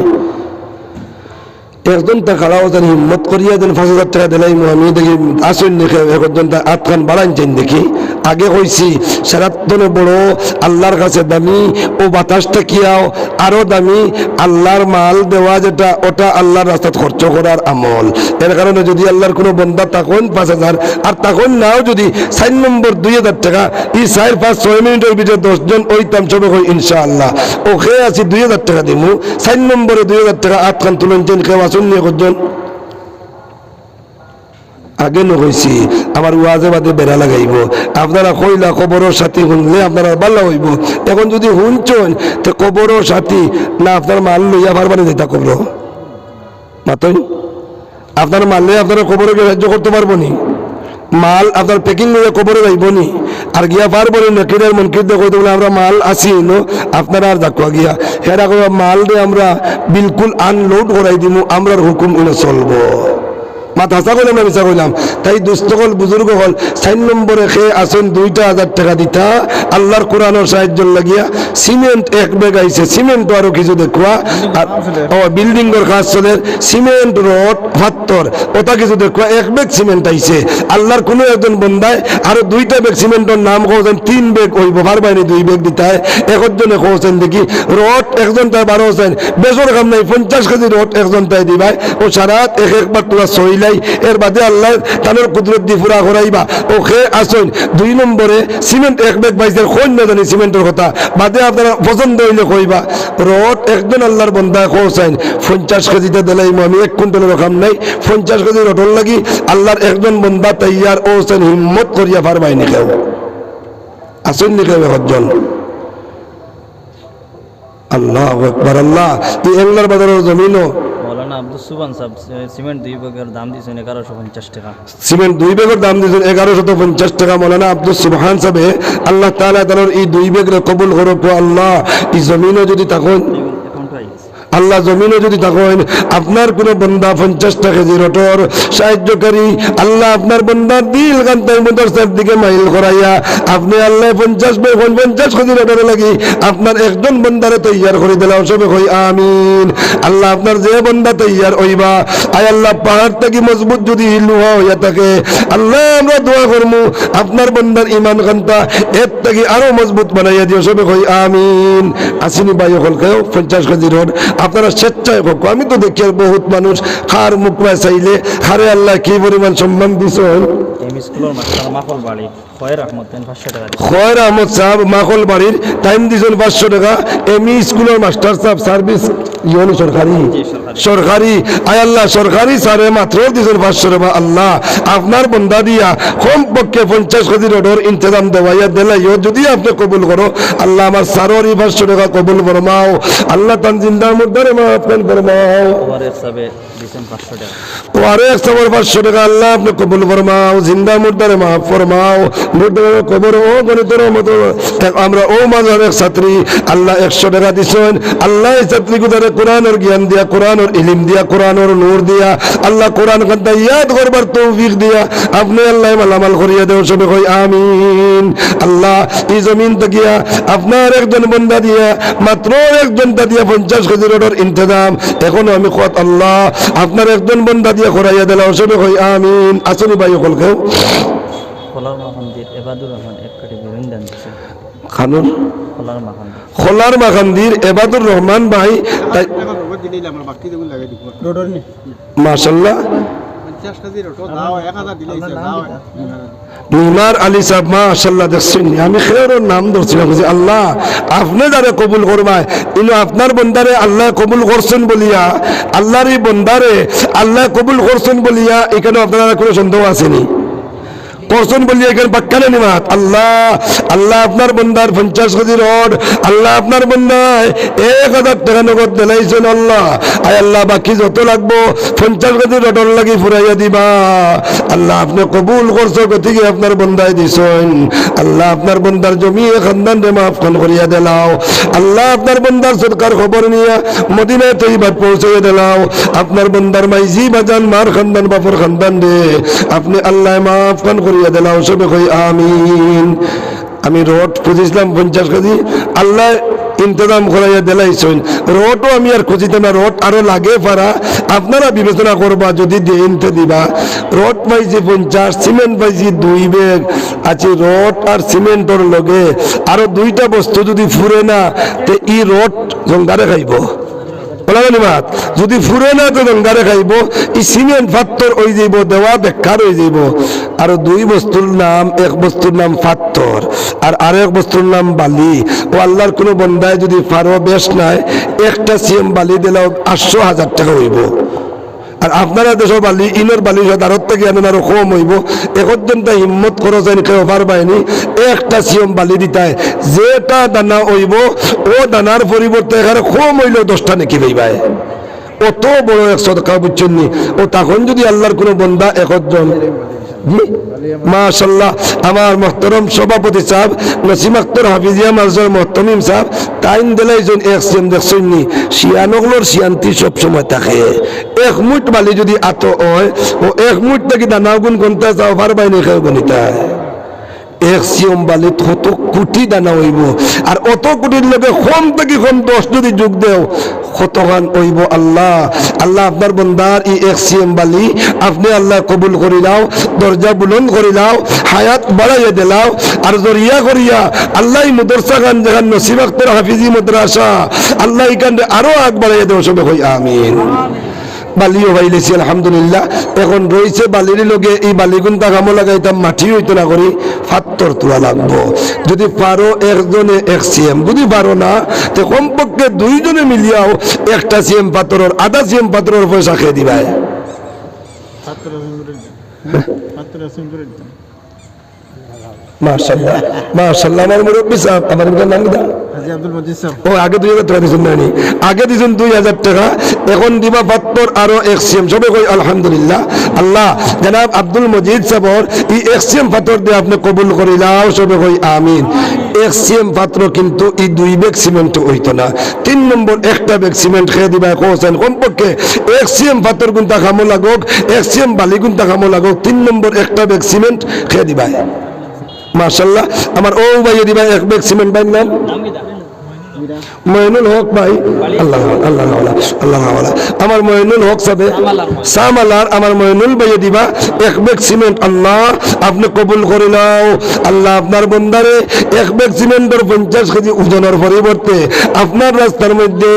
একজন তা খাড়াও যেন হিম্মত করিয়া দেন 5,000 টাকা দিলাইমু আমি দেখি আসেন দেখে একজন তা আটখান বাড়াইছেন দেখি আগে কইছি সারাতনে বড় আল্লাহর কাছে দামি ও বাতাসটা কিয়াও আরো দামি আল্লাহর মাল দেওয়া যেটা ওটা আল্লাহর রাস্তায় খরচ করার আমল এর কারণে যদি আল্লাহর কোনো বন্দা তখন 5,000 আর তখন নাও যদি 4 নম্বর 2,000 টাকা এই 4-5-6 মিনিটের ভিতরে 10 জন ওইতাম সবে কই ইনশাআল্লাহ ওকে আছি 2,000 টাকা দিমু 4 নম্বরে 2,000 টাকা আটখান তুলন চেন কেউ আসুন নিয়ে করছেন আগে নইছি আমার ওয়াজে বাদে বেড়া লাগাইব আপনারা কইলা কবরের সাথী শুনলে আপনারা ভালো হইব এখন যদি শুনছেন তো কবরের সাথী না আপনার মাল লইয়া পারবানি যেটা কবর মাতই আপনার মারলে আপনারা কবরে সাহায্য করতে পারবো নি মাল আপনার প্যাকিং লইয়া কবরে যাইব নি আর গিয়া পারবো নি নকিরের মনকির দেখো বলে আমরা মাল আসি নো আপনারা আর দেখো গিয়া হেরা মাল দিয়ে আমরা বিলকুল আনলোড করাই দিব আমরার হুকুম উনি চলবো মাথা হাসা করলাম না মিশা করলাম তাই দুস্থ হল বুজুর্গ হল 4 নম্বরে খেয়ে আসেন 2,000 টাকা দিতা আল্লাহর কোরআনের সাহায্য লাগিয়া সিমেন্ট 1 ব্যাগ আইছে সিমেন্ট আরো কিছু দেখুয়া আর ও বিল্ডিং এর কাজ চলে সিমেন্ট রড পাথর ওটা কিছু দেখুয়া 1 ব্যাগ সিমেন্ট আইছে আল্লাহর কোনো একজন বন্দায় আরো 2টা ব্যাগ সিমেন্টের নাম কোছেন 3 ব্যাগ হইব পারবানি 2 ব্যাগ দিতায় একজনে কোছেন দেখি রড একজন তাই 12 হোসেন বেজর কাম নাই 50 কেজি রড একজন তাই দিবাই ও সারাত একবার তোরা সইলা এর বাদে আল্লাহ তানের কুদরত দি পুরা করাইবা ওকে আসুন 2 নম্বরে সিমেন্ট 1 ব্যাগ পাইছে কোন না জানি সিমেন্টের কথা বাদে আপনারা পছন্দ হইলে কইবা রড একজন আল্লাহর বান্দা কোসাইন 50 কেজিতে দিলাই আমি 1 কুইন্টালের রকম নাই 50 কেজি রডর লাগি আল্লাহর একজন বান্দা তৈয়ার ওসেন হিম্মত করিয়া পারবাই নি কেউ আসুন নি কেউ একজন আল্লাহু আকবার আল্লাহ এই এংলার বাজারের জমিনও মৌলানা আব্দুল সুবহান সাহেব সিমেন্ট 2 ব্যাগের দাম দিয়েছেন 1150 টাকা সিমেন্ট 2 ব্যাগের দাম দিয়েছেন 1150 টাকা মৌলানা আব্দুল সুবহান সাহেব আল্লাহ তাআলা তাআলার এই 2 ব্যাগের কবুল করো আল্লাহ এই জমিনও যদি তখন আল্লাহ জমিনে যদি থাকেন আপনার কোনো বন্দা 50টা কেজি রটর সাহায্যকারী আল্লাহ আপনার বন্দার দিল কান্তার মদরসার দিকে মাইল করাইয়া আপনি আল্লাহ 50 কেজি রটর লাগি আপনার একজন বন্দারে তৈয়ার করে দিলাম সবে কই আমিন। আল্লাহ আপনার যে বন্দা তৈয়ার হইবা আয় আল্লাহ পাহাড় থেকে মজবুত যদি লোহা হইয়া থাকে আল্লাহ আমরা দোয়া করবো আপনার বন্দার ইমান কান্তা এর থেকে আরো মজবুত বানাইয়া দিও সবে কই আমিন। আসিনি ভাই হলকেও 50 কেজি রড আপনারা স্বেচ্ছায় হোক। আমি তো দেখি আর বহুত মানুষ খার মুখ চাইলে খারে আল্লাহ কি পরিমাণ সম্মান দিছ। এম স্কুলের মাস্টার মাকল বাড়ি খয়ের আহমদ 500 টাকা দিছে। খয়ের আহমদ সাহেব মাকল বাড়ির টাইম দিয়েছেন 500 টাকা। এমই স্কুলের মাস্টার সাহেব সার্ভিস ইউনি সরকারি আয় আল্লাহ সরকারি স্যারে মাত্র দিয়েছেন 500 টাকা। আল্লাহ আপনার বন্দা দিয়া কমপক্ষে 50 কেজি রোডের ইন্তজাম দেওয়াইয়া দিলাইও যদি আপনি কবুল করো আল্লাহ আমার সারোরই 500 টাকা কবুল ফরমাও। আল্লাহ তান জিন্দার মধ্যে মাফ ফরমাও। ওর হিসাবে দিছেন 500 টাকা। ওরে 500 টাকা আল্লাহ আপনি কবুল ফরমাও জিন্দা মুর্দারে মাফ ফরমাও। মুর্দারে কবর ও গণিতের মতো আমরা ও মাঝারের ছাত্রী আল্লাহ 100 টাকা দিছেন। আল্লাহ এই ছাত্রী গুদারে কোরআনের জ্ঞান দিয়া কোরআনের ইলম দিয়া কোরআনের নূর দিয়া আল্লাহ কোরআন কান্তা ইয়াদ করবার তৌফিক দিয়া আপনি আল্লাহ মালামাল করিয়া দেও সবে কই আমিন। আল্লাহ এই জমিন তাকিয়া আপনার একজন বন্দা দিয়া মাত্র একজনটা দিয়া 50 কেজি রোডের ইন্তজাম এখনো আমি কত আল্লাহ আপনার একজন বন্দা দিয়া করাইয়া দিলাম সবে কই আমিন। আসলে ভাই সকলকেও খোলার মাখান্দির এবাদুর রহমান 1 কোটি বিরুন্দান দিছে। খানুন খোলার মাখান্দি খোলার মাখান্দির এবাদুর রহমান ভাই তাই মাশাআল্লাহ নিমার আলী সাহেব মাশাআল্লাহ দেখছেন আমি খেয়ের নাম ধরছিলাম যে আল্লাহ আপনি যারা কবুল করবায় ইনো আপনার বন্দারে আল্লাহ কবুল করছেন বলিয়া আল্লাহর এই বন্দারে আল্লাহ কবুল করছেন বলিয়া এখানে আপনারা কোনো সন্দেহ আসেনি করছেন বলিয়া এখানে বাক্কালে নিমাত আল্লাহ আল্লাহ আপনার বন্দার 50 কেজি রড আল্লাহ আপনার বন্দায় 1000 টাকা নগদ দিলাইছেন আল্লাহ আয় আল্লাহ বাকি যত লাগবো 50 কেজি রডর লাগি ফুরাইয়া দিবা আল্লাহ আপনি কবুল করছো গতিকে আপনার বন্দায় দিছেন আল্লাহ আপনার বন্দার জমি খানদান রে মাফ করিয়া দিলাও আল্লাহ আপনার বন্দার সরকার খবর নিয়ে মদিনায় তৈবাত পৌঁছে দিলাও আপনার বন্দার মাইজি বাজান মার খানদান বাপর খানদান রে আপনি আল্লাহ মাফ করিয়া দিলাও সবে কই আমিন। আমি রোড খুঁজিছিলাম 50 কেজি আল্লাহ ইন্তজাম করাইয়া দিলাইছেন রোডও আমি আর খুঁজিতে না রোড আরো লাগে পারা আপনারা বিবেচনা করবা যদি দিনতে দিবা রোড পাইছি 50 সিমেন্ট পাইছি 2 ব্যাগ আছে রোড আর সিমেন্টর লগে আরো 2টা বস্তু যদি ফুরে না তে ই রোড জঙ্গারে খাইব মাত যদি ফুরে না তো গঙ্গারে খাইব এই সিমেন্ট পাথর হয়ে যাইব দেওয়া বেকার হয়ে যাইব। আর 2 বস্তুর নাম এক বস্তুর নাম পাথর আর আরেক বস্তুর নাম বালি ও আল্লাহর কোনো বন্দায় যদি পারো বেশ নাই একটা সিএম বালি দিলেও 800,000 টাকা হইব। আর আপনারা দেশের বালি ইনের বালি আরত থেকে আনেন আরো কম হইব একজনটা হিম্মত খরচ হয়নি কেউ পারবাইনি একটা সিএম বালি দিতায় যেটা দানা হইব ও দানার পরিবর্তে এখানে কম হইলেও 10টা নাকি পাইবাই অত বড় 100 টাকা বুঝছেন নি ও তখন যদি আল্লাহর কোনো বন্দা একজন মাশাআল্লাহ আমার মুহতারাম সভাপতি সাহেব নসিম আক্তার হাফিজিয়া মাদ্রাসার মুহতামিম সাহেব টাইম দিলাইছেন এক সিএম দেখছেন নি শিয়ানগুলোর শিয়ান্তি সব সময় থাকে এক মুঠ বালি যদি আত হয় ও এক মুঠ থেকে দানা গুণ গন্তা যাও পারবাই নি কেউ গণিতা এক সিএম বালি কত কোটি দানা হইব আর অত কোটির লোকে কম থেকে কম 10 যদি যোগ দেও কতখান হইব আল্লাহ আল্লাহ আপনার বন্দার এই এক সিএম বালি আপনি আল্লাহ কবুল করি নাও দরজা বুলন্দ করি নাও হায়াত বাড়াইয়া দিলাও আর জরিয়া করিয়া আল্লাহ মাদ্রাসা গান যেখান নসিব আক্তার হাফিজি মাদ্রাসা আল্লাহ এখানে আরো আগ বাড়াইয়া দেও সবে কই আমিন। বালিও বাইলেছি আলহামদুলিল্লাহ এখন রয়েছে বালির লগে এই বালিগুন তাকামো লাগাইতাম মাটি হইতো না করি পাথর তোলা লাগবো যদি পারো একজনে 1 সিএম যদি পারো না তো কমপক্ষে 2 জনে মিলিয়াও একটা সিএম পাথরের আধা সিএম পাথরের পয়সা খেয়ে দিবাই মাশাআল্লাহ মাশাআল্লাহ আমার মুরব্বি সাহেব আমার নাম কি হাজী আব্দুল মজিদ সাহেব ও আগে 2000 টাকা দিছেন না আগে দিছেন 2000 টাকা এখন দিবা পাত্তর আরো 1 সিএম সবে কই আলহামদুলিল্লাহ আল্লাহ জনাব আব্দুল মজিদ সাহেবর এই 1 সিএম পাত্তর দিয়ে আপনি কবুল করিলাও সবে কই আমিন। এক সিএম পাত্র কিন্তু এই 2 ব্যাগ সিমেন্ট হইতো না। 3 নম্বর একটা ব্যাগ সিমেন্ট খেয়ে দিবা কোসেন কমপক্ষে এক সিএম পাথর গুনতা খামো লাগক, এক সিএম বালি গুনতা খামো লাগক, 3 নম্বর একটা ব্যাগ সিমেন্ট খেয়ে দিবা। মাশাআল্লাহ আমার ও ভাই দিবা এক ব্যাগ সিমেন্ট ভাই নাম মইনুল হক ভাই, আল্লাহ আল্লাহ আল্লাহ আল্লাহ আল্লাহ আমার মইনুল হক সাহেব সামালার আমার মইনুল ভাই দিবা এক ব্যাগ সিমেন্ট। আল্লাহ আপনি কবুল করে নাও। আল্লাহ আপনার বন্দারে এক ব্যাগ সিমেন্টের 50 কেজি ওজনের পরিবর্তে আপনার রাস্তার মধ্যে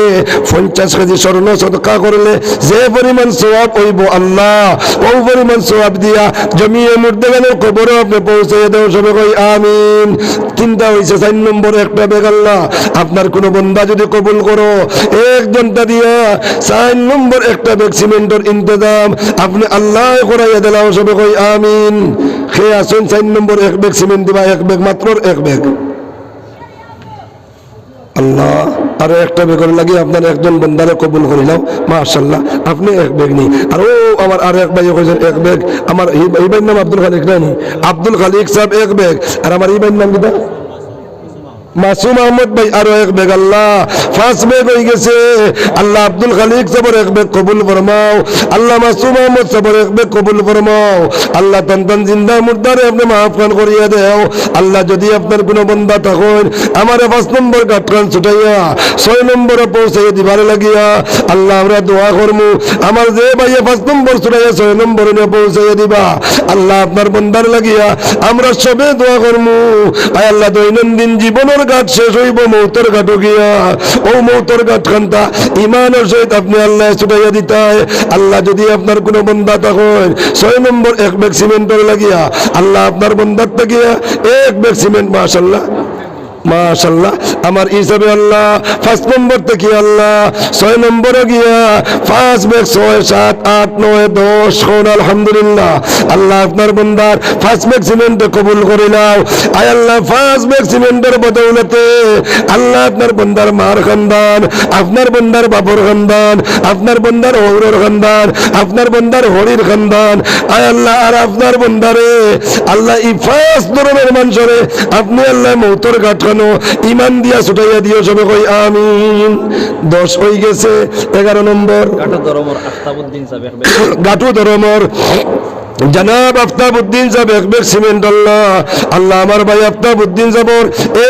50 কেজি স্বর্ণ সদকা করলে যে পরিমাণ সওয়াব হইব আল্লাহ ওই পরিমাণ সওয়াব দিয়া জমিয়ে মুর্দাগানের কবরে আপনি পৌঁছে দাও। সবাই কই আমিন। চিন্তা হইছে 4 নম্বর একটা ব্যাগ আল্লাহ আপনার কোন বন্দা যদি কবুল করো একজনটা দিয়া 4 নম্বর একটা ব্যাগ সিমেন্টের ইন্তজাম আপনি আল্লাহ করাইয়া দিলাও। সবাই কই আমিন। খেয়ে আসুন 4 নম্বর এক ব্যাগ সিমেন্ট দিবা, এক ব্যাগ মাত্র এক ব্যাগ। আল্লাহ আরো একটা ব্যাগের লাগিয়ে আপনার একজন বন্দারে কবুল করিলাম মাশাআল্লাহ। আপনি এক ব্যাগ নি আর ও আমার আর এক ভাই কইছেন এক ব্যাগ। আমার এই ভাইয়ের নাম আব্দুল খালিক না নি? আব্দুল খালিক সাহেব এক ব্যাগ। আর আমার এই ভাইয়ের নাম কি? মাসুম আহমদ ভাই আরো এক ব্যাগ। আল্লাহ 5 ব্যাগ হয়ে গেছে। আল্লাহ আব্দুল খালিক সাহেবের এক ব্যাগ কবুল ফরমাও। আল্লাহ মাসুম আহমদ সাহেবের এক ব্যাগ কবুল ফরমাও। আল্লাহ তন জিন্দা মুর্দারে আপনি মাফ করিয়া দেও। আল্লাহ যদি আপনার কোনো বন্দা থাকেন আমারে 5 নম্বর গাটকান ছুটাইয়া 6 নম্বরে পৌঁছাইয়া দিবারে লাগিয়া আল্লাহ আমরা দোয়া করমু আমার যে ভাইয়া 5 নম্বর ছুটাইয়া 6 নম্বরে নিয়ে পৌঁছাইয়া দিবা আল্লাহ আপনার বন্দার লাগিয়া আমরা সবে দোয়া করমু। আয় আল্লাহ দৈনন্দিন জীবনের ঘাট শেষ হইব মৌতের ঘাটও গিয়া ও মৌতের ঘাট খান্তা ইমানের সহিত আপনি আল্লাহ ছুটাইয়া দিতায়। আল্লাহ যদি আপনার কোনো বন্দা তখন 6 নম্বর এক ব্যাগ সিমেন্টের লাগিয়া আল্লাহ আপনার বন্দার থাকিয়া এক ব্যাগ সিমেন্ট মাশাআল্লাহ মাশাআল্লাহ আমার হিসাবে আল্লাহ 5 নম্বর থেকে আল্লাহ 6 নম্বরে গিয়া 5 ব্যাগ 6 7 8 9 10 কোন আলহামদুলিল্লাহ। আল্লাহ আপনার বন্দার 5 ব্যাগ সিমেন্ট কবুল করে নাও। আয় আল্লাহ 5 ব্যাগ সিমেন্টের বদৌলতে আল্লাহ আপনার বন্দার মার খানদান, আপনার বন্দার বাবর খানদান, আপনার বন্দার হৌরের খানদান, আপনার বন্দার হরির খানদান আয় আল্লাহ আর আপনার বন্দারে আল্লাহ এই 5 ধরনের মানুষরে আপনি আল্লাহ মৌতর ঘাট ইমান দিয়া ছুটাইয়া দিও। সবে কই আমিন। 10 হয়ে গেছে। 11 নম্বর গাটু ধরমর জনাব আফতাবউদ্দিন সাহেব এক ব্যাগ সিমেন্ট আল্লাহ আল্লাহ আমার ভাই আফতাবউদ্দিন সাহেবের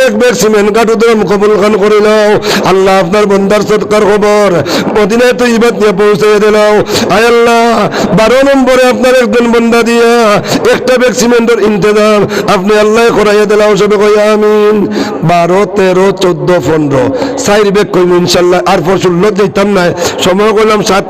এক ব্যাগ সিমেন্ট গাটু ধরম কবুল খান করে নাও। আল্লাহ আপনার বন্দার সদকার খবর মদিনায় তো ইবাদ নিয়ে পৌঁছে দিলাও। আয় আল্লাহ 12 নম্বরে আপনার একজন বন্দা দিয়া একটা ব্যাগ সিমেন্টের ইন্তজাম আপনি আল্লাহ করাইয়া দিলাও। সবে কই আমিন। 12 13 14 15 4 ব্যাগ কইম ইনশাআল্লাহ। আর ফসল যাইতাম না সময় করলাম 7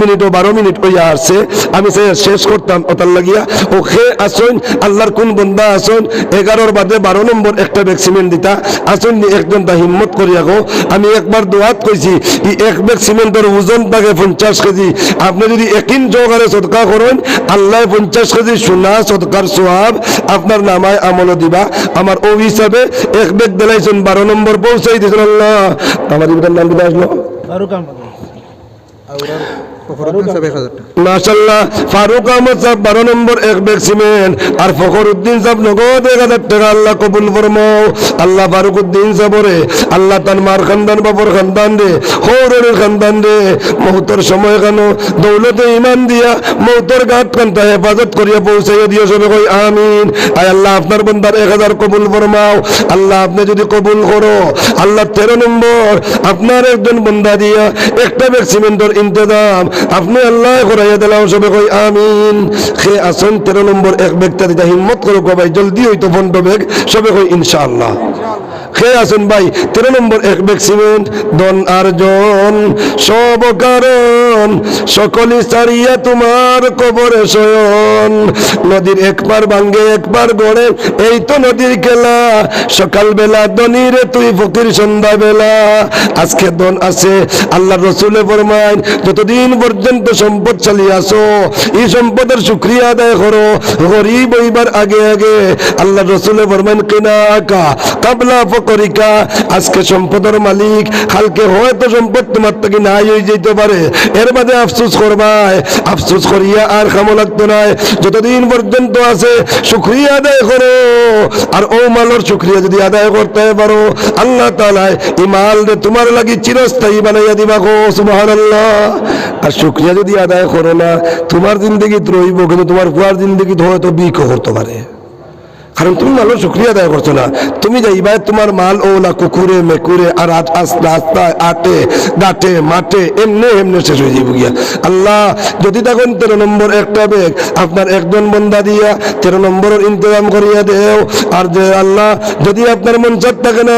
মিনিট ও 12 মিনিট হইয়া আসছে আমি শেষ করতাম ওটার লাগিয়া ওকে আসুন আল্লাহর কোন বন্দা আসুন 11 বাদে 12 নম্বর একটা ব্যাগ সিমেন্ট দিতা আসুন একজন তা হিম্মত করিয়া গো। আমি একবার দোয়াত কইছি এই এক ব্যাগ সিমেন্টের ওজন থাকে 50 কেজি। আপনি যদি একিন জোগারে সদকা করেন আল্লাহ 50 কেজি সোনা সদকার সওয়াব আপনার নামায় আমল দিবা। আমার ও হিসাবে এক ব্যাগ দিলাইছেন 12 নম্বর পৌঁছাই দিয়েছেন আল্লাহ। আমার ইবরার নাম দিতে আসলো মাশাআল্লাহ ফারুক আহমদ সাহেব 12 নম্বর এক ব্যাগ সিমেন্ট আর ফখরউদ্দিন সাহেব নগদ 1000 টাকা আল্লাহ কবুল ফরমাও। আল্লাহ ফারুকউদ্দিন সাহেবরে আল্লাহ তার মার খানদান বাবর খানদান রে হৌরের খানদান রে মৌতর সময় কেন দৌলতে ইমান দিয়া মৌতর ঘাট কান্তা হেফাজত করিয়া পৌঁছাইয়া দিও। সবে কই আমিন। আয় আল্লাহ আপনার বন্দার 1000 কবুল ফরমাও। আল্লাহ আপনি যদি কবুল করো আল্লাহ 13 নম্বর আপনার একজন বন্দা দিয়া একটা ব্যাগ সিমেন্টের ইন্তজাম আপনি আল্লাহ করাইয়া দিলাও। সবে কই আমিন। খে আসুন 13 নম্বর এক ব্যাগটা দিতে হিম্মত করো ভাই জলদি হইতো 15 ব্যাগ। সবে কই ইনশাআল্লাহ। খে আসুন ভাই 13 নম্বর এক ব্যাগ সিমেন্ট দন আর জন সব কারণ সকলি সারিয়া তোমার কবরে শয়ন নদীর একবার ভাঙ্গে একবার গড়ে এই তো নদীর খেলা সকাল বেলা দনিরে তুই ফকির সন্ধ্যা বেলা। আজকে দন আছে আল্লাহ রসুলে ফরমাইন যতদিন পর্যন্ত সম্পদ চালিয়ে আসো, এই সম্পদের শুকরিয়া আদায় করো। গরিব হইবার আগে আগে আল্লাহ রসুলে ফরমান কিনাকা কাবলা ফকরিকা। আজকে সম্পদের মালিক, কালকে হয়তো সম্পদ তোমার থেকে নাই হয়ে যেতে পারে, এর বাদে আফসোস করবাই। আফসোস করিয়া আর খামো লাগতো নাই, যতদিন পর্যন্ত আছে শুকরিয়া আদায় করো। আর ও মালের শুকরিয়া যদি আদায় করতে পারো, আল্লাহ তাআলা এই মাল তোমার লাগি চিরস্থায়ী বানাইয়া দিবা গো সুবহানাল্লাহ। আর শুকরিয়া যদি আদায় করো না, তোমার জিন্দগি রইব, কিন্তু তোমার পুয়ার জিন্দগি হয়তো বিক করতে পারে, কারণ তুমি মালের শুকরিয়া আদায় করছো না। তুমি যাইবা তোমার মাল ওলা কুকুরে মেকুরে আর রাস্তায় আটে ডাটে মাঠে এমনি এমনি শেষ হয়ে যাবে গিয়া। আল্লাহ যদি তখন 13 নম্বর একটা ব্যাগ আপনার একজন বন্দা দিয়া 13 নম্বরের ইন্তজাম করিয়া দেও। আর যে আল্লাহ যদি আপনার মন চাত থাকে না,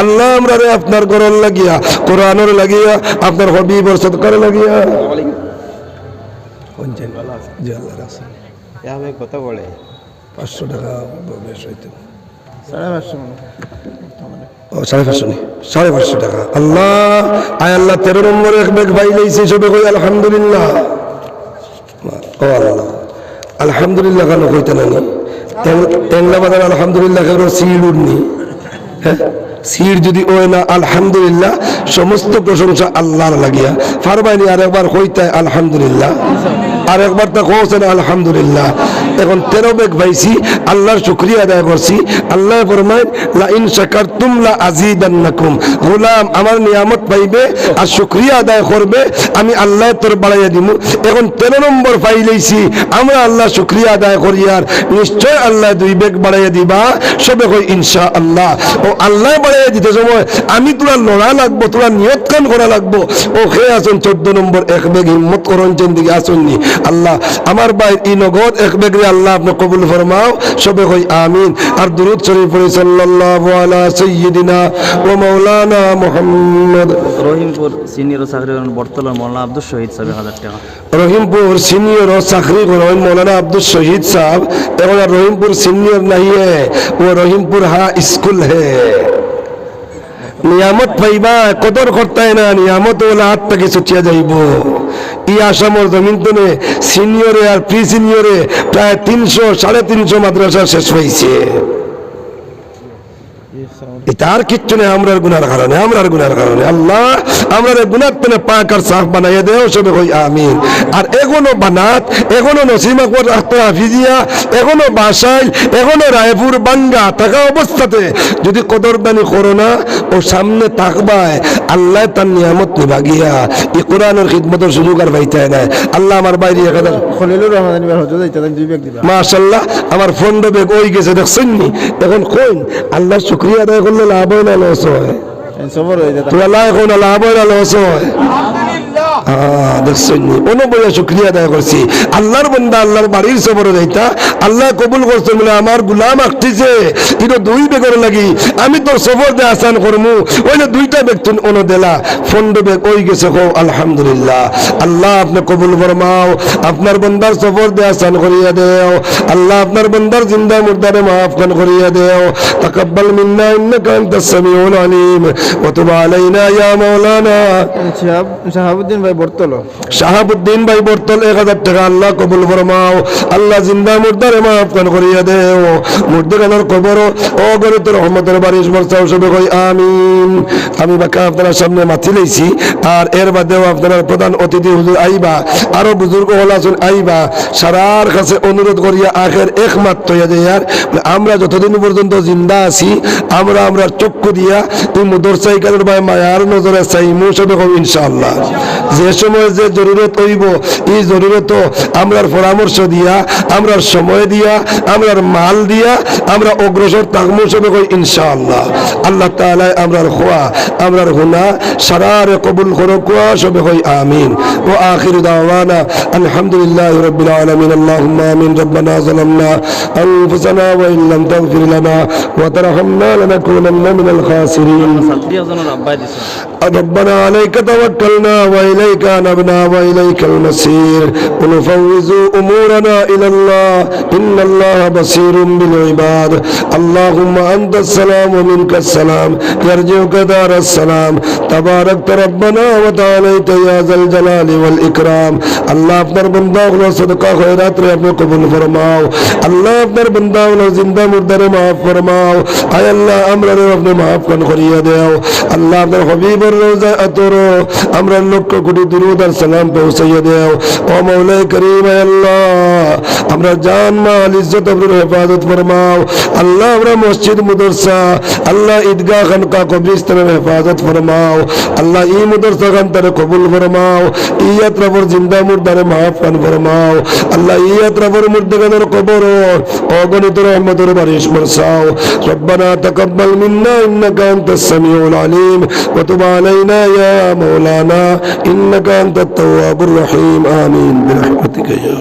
আল্লাহ আমরা আপনার গরল লাগিয়া কোরআনের লাগিয়া আপনার হবিবর সদকার লাগিয়া জি আল্লাহ রাসূল কথা বলে 500 টাকা বেশ হইতো। 550 ও 550 নি 550 টাকা। আল্লাহ আয় আল্লাহ 13 নম্বরে এক ব্যাগ ভাই লইছে, সবে কই আলহামদুলিল্লাহ। ও আল্লাহ আলহামদুলিল্লাহ কেন কইতে না নি তেংলা বাজার আলহামদুলিল্লাহ কেন সিল উড়নি? হ্যাঁ সির যদি ওই না আলহামদুলিল্লাহ, সমস্ত প্রশংসা আল্লাহর লাগিয়া। ফারবাইনি আর একবার কইতে আলহামদুলিল্লাহ, আর একবার তা কওছেন আলহামদুলিল্লাহ। এখন 13 ব্যাগ পাইছি, আল্লাহর শুকরিয়া আদায় করছি। আল্লাহ ফরমায় লা ইন শাকারতুম লা আযীদান্নাকুম, গোলাম আমার নিয়ামত পাইবে আর শুকরিয়া আদায় করবে, আমি আল্লাহ তোর বাড়াইয়া দিব। এখন 13 নম্বর পাইলেইছি, আমরা আল্লাহ শুকরিয়া আদায় করি, আর নিশ্চয় আল্লাহ 2 ব্যাগ বাড়াইয়া দিবা। সবে কই ইনশাআল্লাহ। ও আল্লাহ বাড়াইয়া দিতে সময় আমি তোরা লড়া লাগবো, তোরা নিয়ত কান করা লাগবো। ও খেয়ে আসুন 14 নম্বর এক ব্যাগ হিম্মত করুন দিকে আসুননি। আল্লাহ আমার ভাই ই নগদ এক ব্যাগ রে আল্লাহ আপনি কবুল ফরমাও। সবে কই আমিন। আর দুরূদ শরীফ পড়ি সাল্লাল্লাহু আলা সাইয়্যিদিনা ওয়া মাওলানা মুহাম্মদ। রহিমপুর সিনিয়র চাকরি করেন বর্তমান মৌলানা আব্দুল শহীদ সাহেব 1000 টাকা। রহিমপুর সিনিয়র চাকরি করেন মৌলানা আব্দুল শহীদ সাহেব। এখন আর রহিমপুর সিনিয়র नहीं है, वो রহিমপুর হা স্কুল है। নিয়ামত পাইবা কদর করতে না, নিয়ামত ওলা হাত থেকে ছুটিয়া যাইব। ই আসামর জমিন তনে সিনিয়রে আর প্রি সিনিয়রে প্রায় 300 350 মাদ্রাসা শেষ হয়েছে। তার কিচ্ছু নেই, আমরার গুনার কারণে, আমরার গুনার কারণে। আল্লাহ আমরার গুনার তনে পাক আর সাফ বানাইয়া দেও। সবে কই আমিন। আর এখনো বানাত, এখনো নসিমা কর হাফিজিয়া, এখনো বাসাইল, এখনো রায়পুর বাঙ্গা থাকা অবস্থাতে যদি কদরদানি করো না, ও সামনে থাকবায় আল্লাহ তার নিয়ামত নিবা গিয়া। এই কোরআনের খিদমতের সুযোগ আর পাইতে নাই। আল্লাহ আমার বাইরে 1000 খলিলুর রহমান হজরত যাইতে 2 ব্যাগ দিবা। মাশাআল্লাহ আমার ফোন ব্যাগ ওই গেছে দেখছেন নি। এখন কই আল্লাহ শুকরিয়া আদায় করলে লাভ হয় না লস হয়? সবর হয়ে যায়। তুই আল্লাহ এখন লাভ হয় না লস হয়? দেখছেন নি অনুবয়া শুকরিয়া আদায় করছি। আল্লাহর বান্দা আল্লাহর বাড়ির সবরে যাইতা, আল্লাহ কবুল করছে বলে আমার গুলাম আসতেছে, কিন্তু 2 ব্যাগের লাগি আমি তোর সফর দে আসান করমু। ওই যে 2টা ব্যাগ তুই অন দেলা, ফোন ব্যাগ ওই গেছে। কো আলহামদুলিল্লাহ। আল্লাহ আপনি কবুল ফরমাও, আপনার বান্দার সফর দে আসান করিয়া দেও। আল্লাহ আপনার বান্দার জিন্দা মুর্দারে মাফ খান করিয়া দেও। তাকাব্বাল মিন্না ইন্নাকা আনতাস সামিউল আলিম ওয়া তুব আলাইনা ইয়া মাওলানা। শাহাবুদ্দিন ভাই বর্তল। শাহাবুদ্দিন ভাই বর্তল 1000 টাকা। আল্লাহ কবুল ফরমাও, আল্লাহ জিন্দা মুর্দারে মাফ খান করিয়া দেও। মুর্দাগানের কবর ও গরে তোর রহমতের বারিশ বর্ষাও। সবে কই আমিন। আমি বাকা আপনার সামনে মাথি লইছি, আর এর বাদেও আপনার প্রধান অতিথি হুজুর আইবা, আরো বুজুর্গ হলাসুন আইবা। সারার কাছে অনুরোধ করিয়া আখের একমাত্র হইয়া যাইয়ার আমরা যতদিন পর্যন্ত জিন্দা আছি, আমরা চক্ষু দিয়া এই মুদরসাই কাদের ভাই মায়ার নজরে চাইমু। সবে কই ইনশাআল্লাহ। যে সময় যে জরুরত হইব, এই জরুরত আমরার পরামর্শ দিয়া, আমরার সময় দিয়া, আমরার মাল দিয়া আমরা অগ্রসর থাকবো। সবে কই ইনশাআল্লাহ। আল্লাহ তাআলা আমরার খোয়া আমরার গুনাহ সারারে কবুল করো। কোয়া সবে কই আমিন। ওয়া আখিরু দাওয়ানা আলহামদুলিল্লাহি রাব্বিল আলামিন। আল্লাহুম্মা আমিন। রব্বানা যালামনা আনফুসানা ওয়া ইন লাম তাগফির লানা ওয়া তারহামনা লানাকুনান্না মিনাল খাসিরিন। ছাত্রী একজনের আব্বাই দিছে। ربنا عليك توكلنا وإليك إليك أنبنا وإليك المصير ونفوض أمورنا إلى الله إن الله بصير بالعباد اللهم أنت السلام ومنك السلام يرجوك دار السلام تباركت ربنا وتعاليت يا ذا الجلال والإكرام اللہ اپنا بندہ کو صدقہ خیرات رے اپنے قبول فرماؤ اللہ اپنا بندہ کو زندہ مردہ معاف فرماؤ اے اللہ امر رے اپنے معاف کن خریہ دیو اللہ اپنا حبیب الروزہ اتورو امر لوگ کو کڑی درود اور سلام پہنچائیے دیو او مولا کریم اے اللہ امر جان مال عزت اپنے حفاظت فرماؤ اللہ امر مسجد مدرسہ اللہ عیدگاہ خانقاہ قبرستان میں حفاظت فرماؤ اللہ ای مدرسہ خانقاہ قبول فرماؤ ای اطرافر زندہ مردہ معاف کن فرماؤ اللہ ای اطرافر مردگان قبر اوگنت رحمت بارش برساؤ ربنا تقبل منا انك انت السميع العليم وتب علينا يا مولانا انك انت التواب الرحيم آمين برحمتك يا